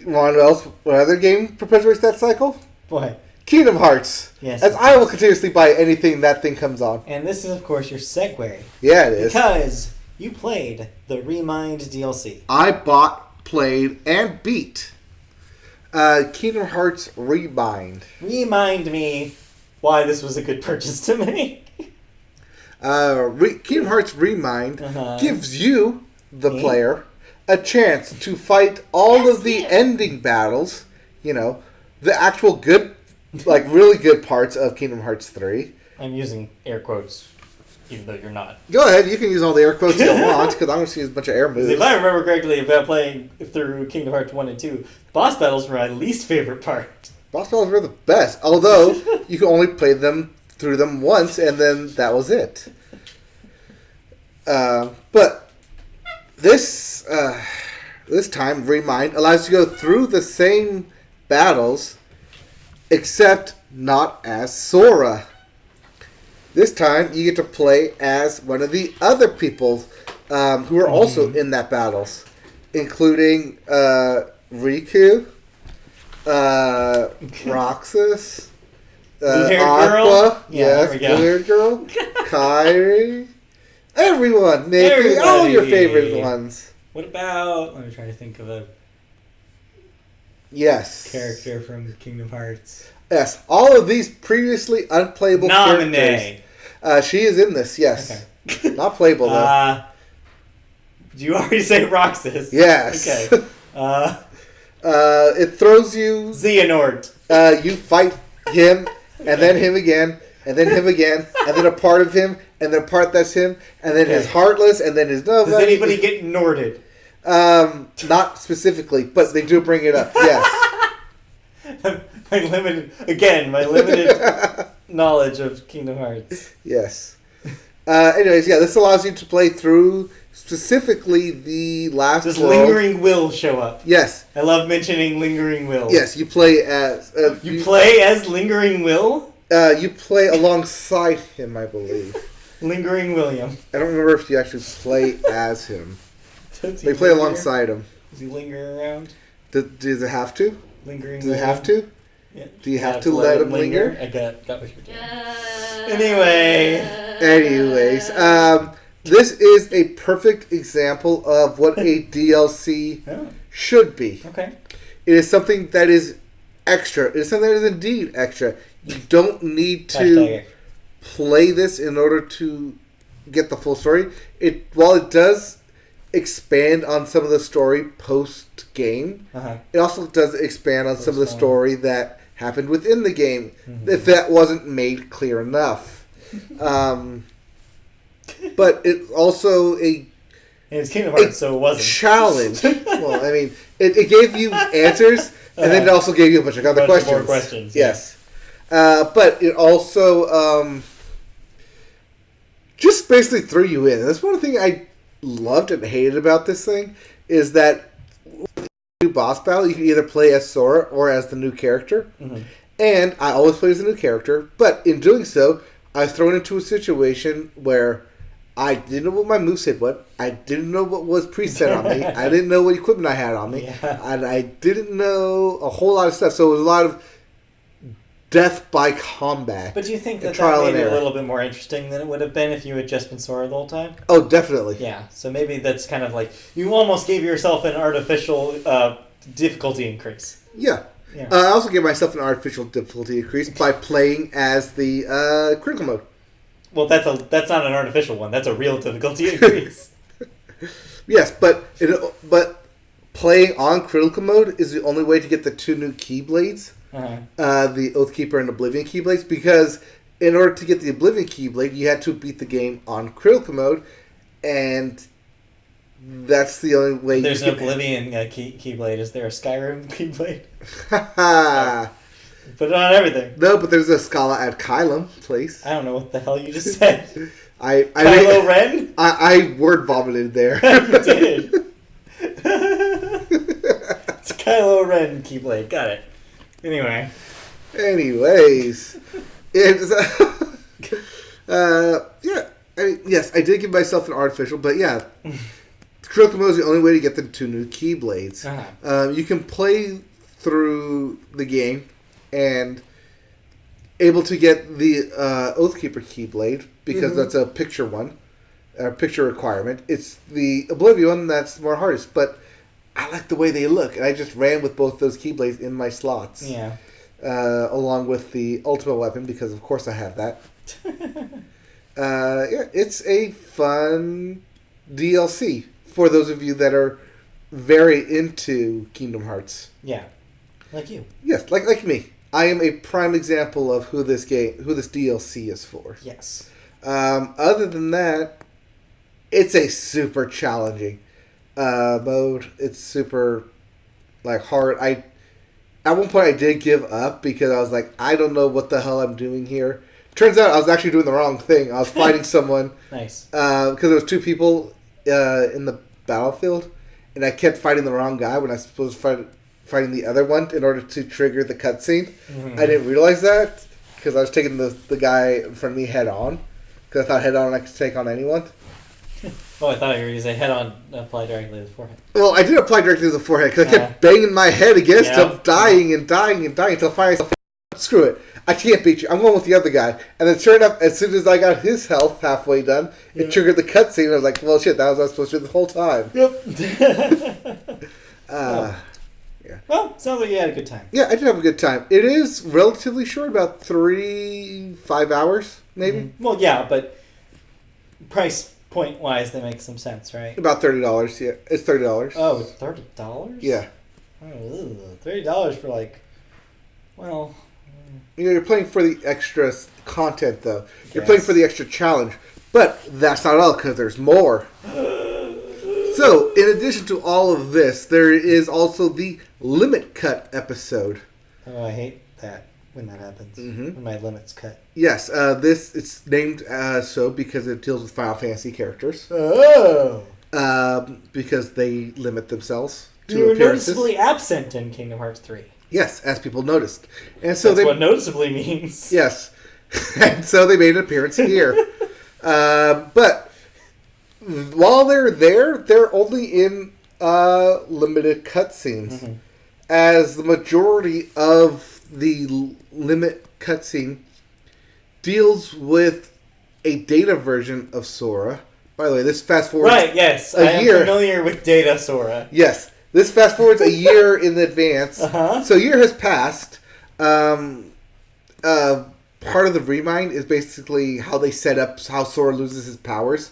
What else? What other game perpetuates that cycle? Boy. Kingdom Hearts. Yes. As I will continuously buy anything that thing comes on. And this is, of course, your segue. Yeah, it is. Because you played the Remind DLC. I bought, played, and beat Kingdom Hearts Rebind. Remind me why this was a good purchase to make. Kingdom Hearts Remind Uh-huh. gives you, the Me? player, a chance to fight all Yes, of the you. ending battles. You know, the actual good, like really good parts of Kingdom Hearts 3. I'm using air quotes, even though you're not. Go ahead, you can use all the air quotes you want, because I'm going to see a bunch of air moves. If I remember correctly about playing through Kingdom Hearts 1 and 2, boss battles were my least favorite part. Boss battles were the best, although you can only play them through them once, and then that was it. But this time, Remind allows you to go through the same battles, except not as Sora. This time, you get to play as one of the other people who are also in that battles, including Riku, Roxas, Blue-haired Aqua, girl? Yeah, yes, there we go. Blue-haired girl, Kairi, everyone, Nikki, all your favorite Everybody. ones. What about... Let me try to think of a Yes. character from Kingdom Hearts. Yes, all of these previously unplayable characters. Nominee. She is in this, yes. Okay. Not playable, though. Did you already say Roxas? Yes. Okay. It throws you... Xehanort. You fight him, and then him again, and then him again, and then a part of him, and then a part that's him, and then his Okay. Heartless, and then his Nova. Does anybody get Norded? Not specifically, but they do bring it up, yes. my limited knowledge of Kingdom Hearts. Yes. Anyways, yeah, this allows you to play through specifically the last Does world. Lingering Will show up? Yes. I love mentioning Lingering Will. Yes, you play as... You play as Lingering Will? you play alongside him, I believe. Lingering William. I don't remember if you actually play as him. Does he They play linger? alongside him. Does he linger around? Does it have to? Lingering Does it William? have to? Yeah. Do you have to let him linger? I got what you're doing. Anyway. Anyways, this is a perfect example of what a DLC Oh, should be. okay. It is something that is extra. It is something that is indeed extra. You don't need to Hashtag. play this in order to get the full story. While it does expand on some of the story post game, Uh-huh. it also does expand on some of the Post-game. story that happened within the game, Mhm. if that wasn't made clear enough. But it also a And it's Kingdom Hearts, so it wasn't. challenge. Well, I mean, it gave you answers, and then it also gave you a bunch of other Bunch of questions. more questions, yeah. Yes. But it also just basically threw you in. And that's one thing I loved and hated about this thing, is that new boss battle, you can either play as Sora or as the new character. Mhm. And I always play as a new character, but in doing so, I was thrown into a situation where I didn't know what my moveset was. I didn't know what was preset on me. I didn't know what equipment I had on me. Yeah. And I didn't know a whole lot of stuff. So it was a lot of death by combat. But do you think and that trial that and made it a error. little bit more interesting than it would have been if you had just been Sora the whole time? Oh, definitely. Yeah, so maybe that's kind of like, you almost gave yourself an artificial difficulty increase. Yeah. Yeah. I also gave myself an artificial difficulty increase by playing as the critical mode. Well, that's not an artificial one. That's a real difficulty increase. Yes, but playing on critical mode is the only way to get the 2 new Keyblades, Uh-huh. the Oathkeeper and Oblivion Keyblades, because in order to get the Oblivion Keyblade, you had to beat the game on critical mode, and that's the only way There's you an Oblivion Keyblade. Is there a Skyrim Keyblade? can... Put it on everything. No, but there's a Scala at Kylum place. I don't know what the hell you just said. Kylo Ren? I word vomited there. You did. It's Kylo Ren Keyblade. Got it. Anyway. Anyways, it's yeah. Yes, I did give myself an artificial, but yeah, critical mode is the only way to get the 2 new Keyblades. Uh-huh. You can play through the game and able to get the Oathkeeper Keyblade because that's a picture one, a picture requirement. It's the Oblivion one that's more hardest, but I like the way they look, and I just ran with both those Keyblades in my slots. Yeah. Along with the Ultimate Weapon, because of course I have that. Yeah, it's a fun DLC for those of you that are very into Kingdom Hearts. Yeah. Like you. Yes, like me. I am a prime example of who this DLC is for. Yes. Other than that, it's a super challenging mode. It's super hard. At one point I did give up because I was like, I don't know what the hell I'm doing here. Turns out I was actually doing the wrong thing. I was fighting someone. Nice. Because there was 2 people in the battlefield, and I kept fighting the wrong guy when I was supposed to fighting the other one in order to trigger the cutscene. Mm-hmm. I didn't realize that because I was taking the guy in front of me head on. Because I thought head on I could take on anyone. Oh, I thought you were going to say head on apply directly to the forehead. Well, I did apply directly to the forehead because I kept banging my head against him, dying until finally I said, screw it. I can't beat you. I'm going with the other guy. And then sure enough, as soon as I got his health halfway done, it triggered the cutscene. I was like, well, shit, that was what I was supposed to do the whole time. Yep. Yeah. Well, sounds like you had a good time. Yeah, I did have a good time. It is relatively short, about 5 hours, maybe. Mm-hmm. Well, yeah, but price point wise, that makes some sense, right? About $30, yeah. It's $30. Oh, it's $30? Yeah. Oh, $30 for well... You're playing for the extra content, though. You're Yes. playing for the extra challenge. But that's not all, because there's more. So, in addition to all of this, there is also the Limit Cut episode. Oh, I hate that when that happens. Mhm. When my limit's cut. Yes, it's named so because it deals with Final Fantasy characters. Oh! Because they limit themselves to You were appearances. noticeably absent in Kingdom Hearts 3. Yes, as people noticed. And so That's what noticeably means. Yes. And so they made an appearance here. But while they're there, they're only in limited cutscenes. Mm-hmm. As the majority of the limit cutscene deals with a data version of Sora. By the way, this fast forwards Right, yes. a I am year. familiar with Data Sora. Yes. This fast forwards a year in advance. Uh-huh. So a year has passed. Part of the Remind is basically how they set up how Sora loses his powers.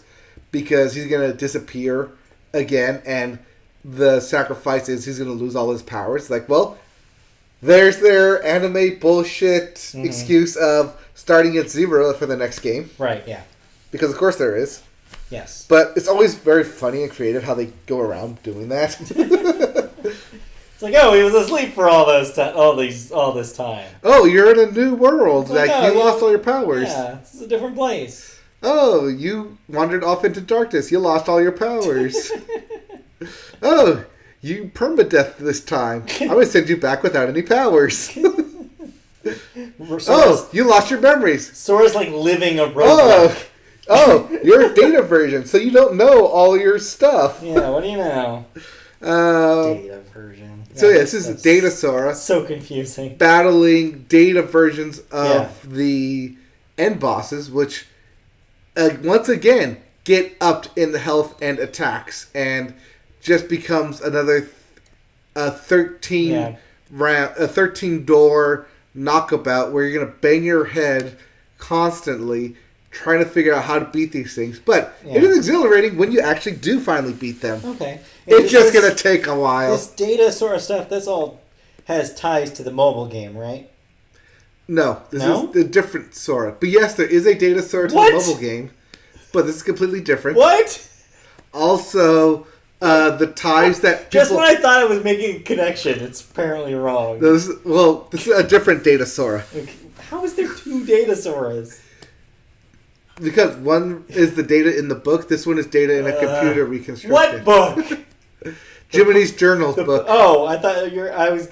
Because he's going to disappear again. And the sacrifice is he's going to lose all his powers. Like, well, there's their anime bullshit excuse of starting at 0 for the next game. Right, yeah. Because of course there is. Yes. But it's always very funny and creative how they go around doing that. It's like, oh, he was asleep for all this time. Oh, you're in a new world. Like, Like, oh, you yeah. lost all your powers. Yeah, this is a different place. Oh, you wandered off into darkness. You lost all your powers. Oh, you permadeath this time. I'm going to send you back without any powers. Oh, you lost your memories. Sora's like living a roguelike. Oh, you're a data version, so you don't know all your stuff. Yeah, what do you know? Uh, Data version. So yeah, this is that's Data Sora So confusing. battling data versions of Yeah. the end bosses, which once again get upped in the health and attacks, and just becomes another 13 round, a 13 door knockabout where you're gonna bang your head constantly trying to figure out how to beat these things. But it is exhilarating when you actually do finally beat them. Okay. It's just gonna take a while. This Data Sora stuff, that's all has ties to the mobile game, right? No, this No? is a different Sora. But yes, there is a Data Sora to What? the mobile game, but this is completely different. What? Also, the ties that people... Just when I thought I was making a connection, it's apparently wrong. This is a different Data Sora. Okay. How is there two Datasaurs? Because one is the data in the book, this one is data in a computer reconstruction. What book? Jiminy's Journals book. Oh, I thought I was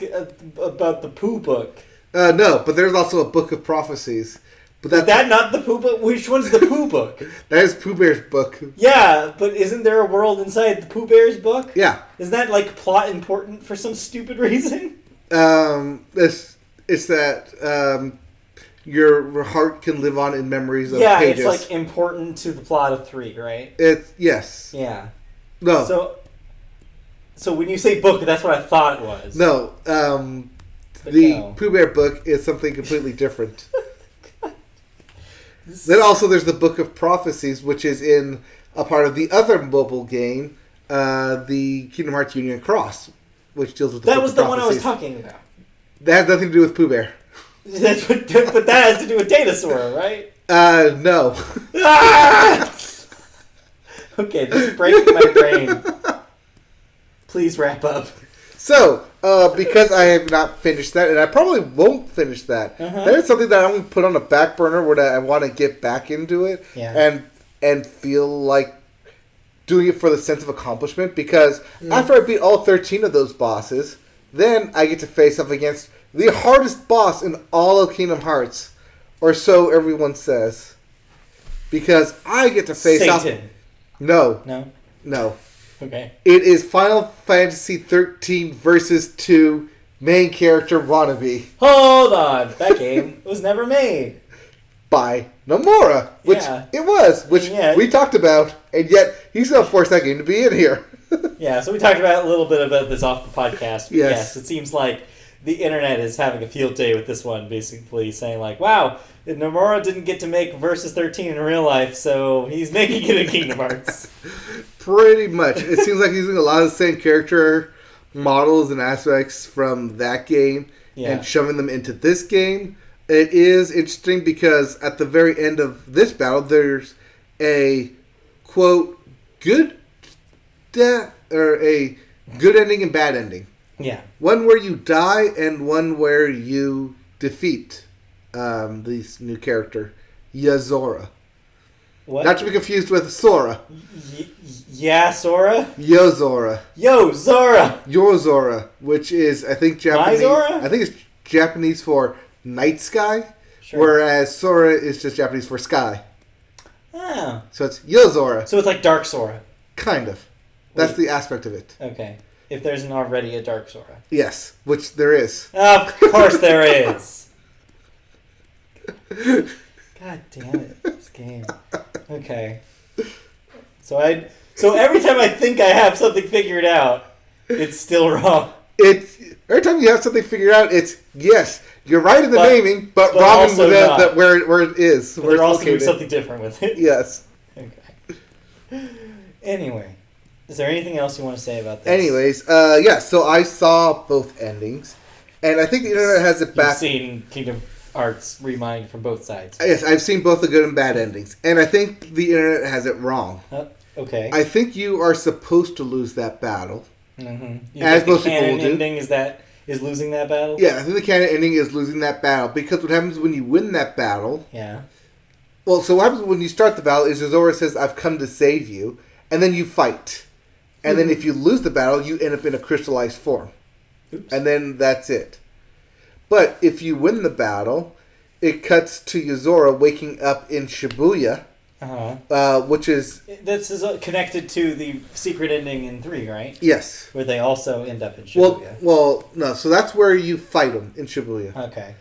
about the Pooh book. No, but there's also a book of prophecies. But Is that not the Pooh book? Which one's the Pooh book? That is Pooh Bear's book. Yeah, but isn't there a world inside the Pooh Bear's book? Yeah. Isn't that, like, plot important for some stupid reason? It's that your heart can live on in memories of pages. It's, like, important to the plot of 3, right? Yes. Yeah. No. So when you say book, that's what I thought it was. No. No. Pooh Bear book is something completely different. Then also there's the Book of Prophecies, which is in a part of the other mobile game, the Kingdom Hearts Union Cross, which deals with the Book of Prophecies. That was the one I was talking about. That has nothing to do with Pooh Bear. But that has to do with Datasora, right? No. Ah! Okay, this is breaking my brain. Please wrap up. So, because I have not finished that, and I probably won't finish that, that is something that I'm going to put on a back burner where I want to get back into it and feel like doing it for the sense of accomplishment. Because after I beat all 13 of those bosses, then I get to face off against the hardest boss in all of Kingdom Hearts, or so everyone says. Because I get to face off... No. Okay. It is Final Fantasy 13 versus 2 main character wannabe. Hold on. That game was never made. By Nomura. Which it was. Which we talked about. And yet, he's going to force that game to be in here. Yeah, so we talked about a little bit about this off the podcast. Yes. It seems like the internet is having a field day with this one, basically saying like, wow, Nomura didn't get to make Versus 13 in real life, so he's making it in Kingdom Hearts. Pretty much. It seems like he's using a lot of the same character models and aspects from that game and shoving them into this game. It is interesting because at the very end of this battle, there's a, quote, good death, or a good ending and bad ending. Yeah. One where you die and one where you defeat this new character, Yazora. What? Not to be confused with Sora. Sora? Yozora. Yo, Zora! Yozora, which is, I think, Japanese. Zora? I think it's Japanese for night sky, sure. Whereas Sora is just Japanese for sky. Oh. So it's Yozora. So it's like Dark Sora. Kind of. That's the aspect of it. Okay. If there's not already a Dark Sora. Yes, which there is. Of course there is. God damn it, this game. Okay. So every time I think I have something figured out, it's still wrong. Every time you have something figured out, it's yes, you're right in the naming, but wrong in where it is. But they're also doing something different with it. Yes. Okay. Anyway. Is there anything else you want to say about this? Anyways, so I saw both endings, and I think the internet has it back. You've seen Kingdom Hearts Remind from both sides. Yes, I've seen both the good and bad endings, and I think the internet has it wrong. Okay. I think you are supposed to lose that battle. Mm-hmm. As most people will do. The canon ending is losing that battle? Yeah, I think the canon ending is losing that battle, because what happens when you win that battle... Yeah. Well, so what happens when you start the battle is Zora says, I've come to save you, and then you fight. And then if you lose the battle, you end up in a crystallized form. Oops. And then that's it. But if you win the battle, it cuts to Yozora waking up in Shibuya, which is... This is connected to the secret ending in 3, right? Yes. Where they also end up in Shibuya. Well, no. So that's where you fight him, in Shibuya. Okay.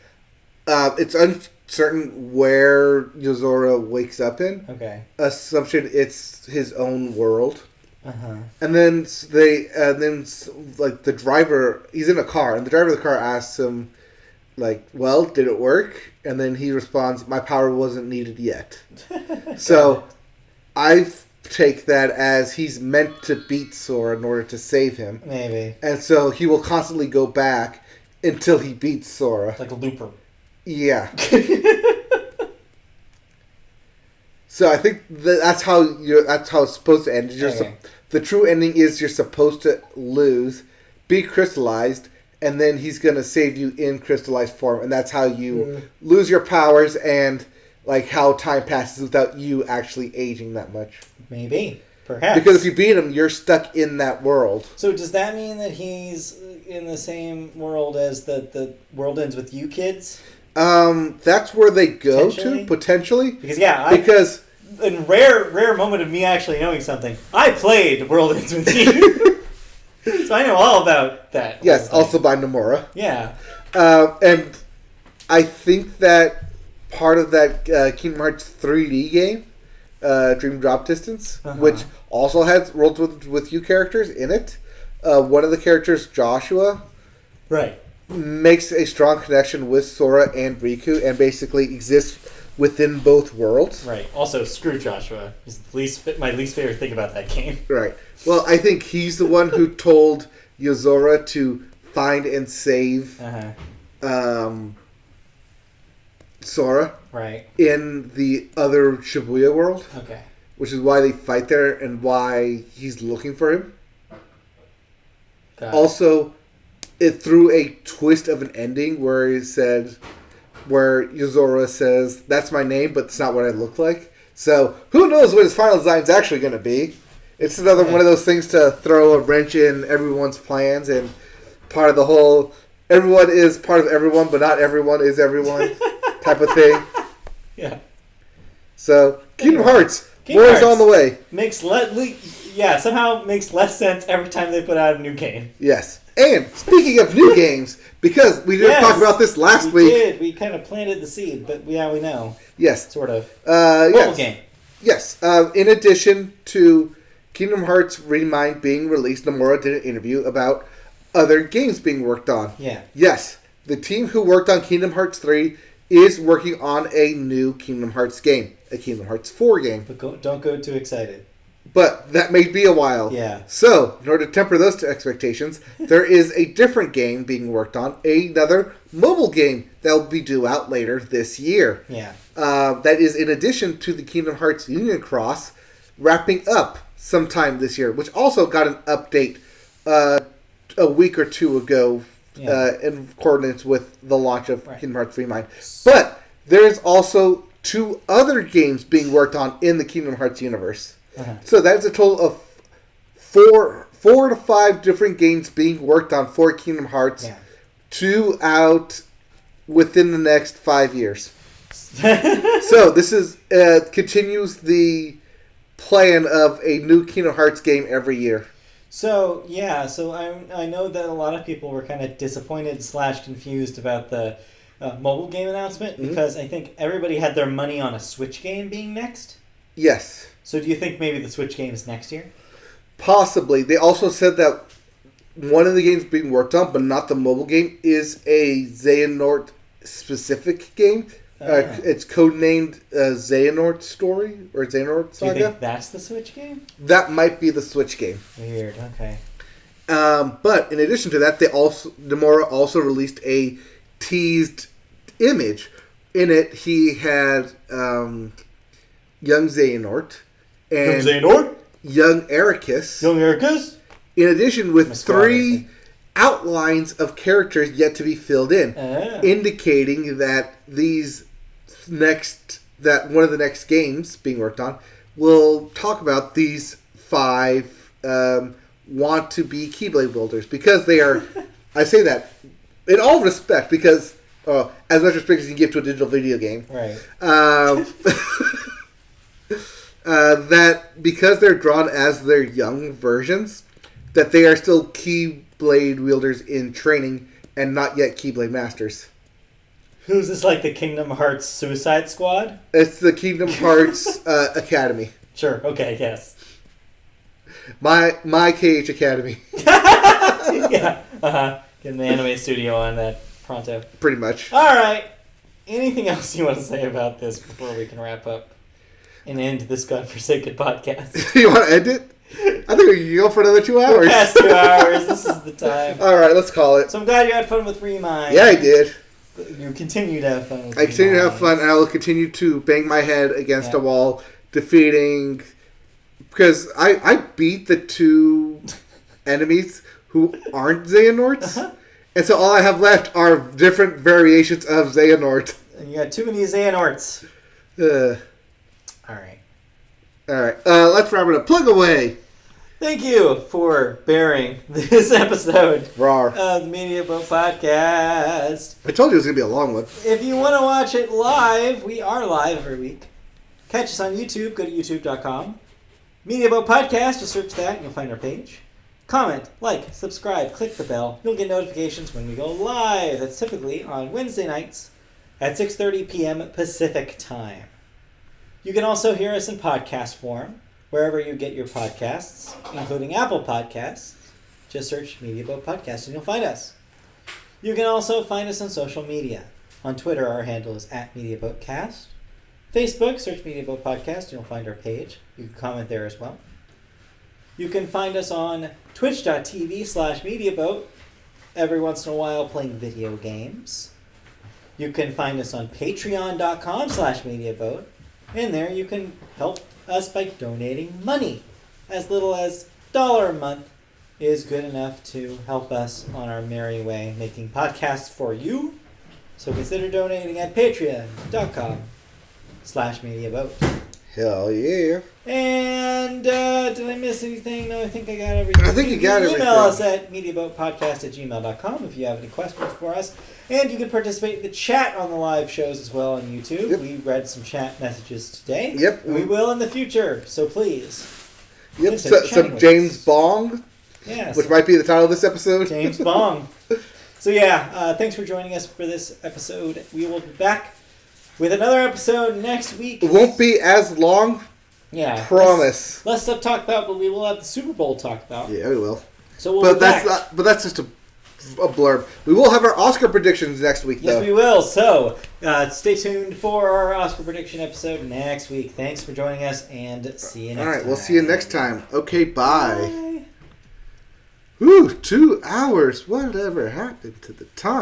It's uncertain where Yozora wakes up in. Okay. Assumption it's his own world. And then the driver, he's in a car, and the driver of the car asks him, like, well, did it work? And then he responds, my power wasn't needed yet. So I take that as he's meant to beat Sora in order to save him. Maybe. And so he will constantly go back until he beats Sora. Like a looper. Yeah. So I think that's how it's supposed to end. The true ending is you're supposed to lose, be crystallized, and then he's going to save you in crystallized form, and that's how you lose your powers and like how time passes without you actually aging that much. Maybe. Perhaps. Because if you beat him, you're stuck in that world. So does that mean that he's in the same world as the World Ends With You kids? That's where they go to, potentially. Because in rare moment of me actually knowing something, I played World Ends With You. So I know all about that. Yes, also by Nomura. Yeah. And I think that part of that Kingdom Hearts 3D game, Dream Drop Distance, which also has Worlds with You characters in it. One of the characters, Joshua, right, makes a strong connection with Sora and Riku and basically exists within both worlds. Right. Also, screw Joshua. He's my least favorite thing about that game. Right. Well, I think he's the one who told Yozora to find and save Sora. Right. In the other Shibuya world. Okay. Which is why they fight there and why he's looking for him. Also, it threw a twist of an ending where Yozora says, "That's my name, but it's not what I look like." So, who knows what his final design's actually going to be? It's another one of those things to throw a wrench in everyone's plans and part of the whole everyone is part of everyone, but not everyone is everyone type of thing. Yeah. So, Kingdom Hearts, war is on the way. Somehow makes less sense every time they put out a new game. Yes. And speaking of new games, because we didn't talk about this last week. We kind of planted the seed, but we know. Yes. Sort of. Mobile game. Yes. In addition to Kingdom Hearts Remind being released, Nomura did an interview about other games being worked on. Yeah. Yes. The team who worked on Kingdom Hearts 3 is working on a new Kingdom Hearts game. A Kingdom Hearts 4 game. But don't go too excited. But that may be a while. Yeah. So, in order to temper those expectations, there is a different game being worked on. Another mobile game that will be due out later this year. Yeah. That is in addition to the Kingdom Hearts Union Cross, wrapping up sometime this year, which also got an update a week or two ago in coordinates with the launch of Kingdom Hearts Remind. But there's also 2 other games being worked on in the Kingdom Hearts universe. So that's a total of 4 to 5 different games being worked on for Kingdom Hearts. Yeah. 2 out within the next 5 years. So this is continues the plan of a new Kingdom Hearts game every year. So I know that a lot of people were kind of disappointed / confused about the mobile game announcement because I think everybody had their money on a Switch game being next. Yes. So do you think maybe the Switch game is next year? Possibly. They also said that one of the games being worked on, but not the mobile game, is a Xehanort specific game. It's codenamed Xehanort Story or Xehanort Saga. Do you think that's the Switch game? That might be the Switch game. Weird. Okay. But in addition to that, Nomura also released a teased image. In it, he had young Xehanort and young Ericus. In addition, with 3 outlines of characters yet to be filled in, indicating that one of the next games being worked on will talk about these 5 want to be Keyblade wielders because they are. I say that in all respect because as much respect as you give to a digital video game, right? That because they're drawn as their young versions, that they are still Keyblade wielders in training and not yet Keyblade masters. Who's this, like the Kingdom Hearts Suicide Squad? It's the Kingdom Hearts Academy. Sure, okay, yes. My KH Academy. Yeah, Getting the anime studio on that pronto. Pretty much. Alright, anything else you want to say about this before we can wrap up and end this godforsaken podcast? You want to end it? I think we can go for another 2 hours. We're past 2 hours. This is the time. All right, let's call it. So I'm glad you had fun with Remind. Yeah, I did. You continue to have fun with I continue to have fun, and I will continue to bang my head against a wall defeating... Because I beat the 2 enemies who aren't Xehanorts. And so all I have left are different variations of Xehanort. And you got too many Xehanorts. Alright. Alright, let's wrap it up. Plug away! Thank you for bearing this episode Rawr. of the Media Boat Podcast. I told you it was going to be a long one. If you want to watch it live, we are live every week. Catch us on YouTube. Go to youtube.com. Media Boat Podcast, just search that and you'll find our page. Comment, like, subscribe, click the bell. You'll get notifications when we go live. That's typically on Wednesday nights at 6:30 p.m. Pacific Time. You can also hear us in podcast form, wherever you get your podcasts, including Apple Podcasts. Just search Media Boat Podcast and you'll find us. You can also find us on social media. On Twitter, our handle is @MediaBoatCast. Facebook, search Media Boat Podcast and you'll find our page. You can comment there as well. You can find us on twitch.tv/MediaBoat, every once in a while playing video games. You can find us on patreon.com/MediaBoat, and there you can help us by donating money. As little as $1 a month is good enough to help us on our merry way making podcasts for you. So consider donating at patreon.com/MediaBoat. Hell yeah. And did I miss anything? No, I think I got everything. I think you got everything. Email us at mediaboatpodcast@gmail.com if you have any questions for us. And you can participate in the chat on the live shows as well on YouTube. Yep. We read some chat messages today. Yep. We will in the future, so please. Yep, consider chatting some with James us. Bong, Yes. which might be the title of this episode. James Bong. So yeah, thanks for joining us for this episode. We will be back with another episode next week. It won't be as long, Yeah. promise. Less stuff talked about, but we will have the Super Bowl talked about. Yeah, we will. So we'll But be that's back. but that's just a blurb. We will have our Oscar predictions next week, Yes, though. we will. So stay tuned for our Oscar prediction episode next week. Thanks for joining us, and see you next All time. right, we'll see you next time. Okay, bye. Bye. Whew, 2 hours. Whatever happened to the time?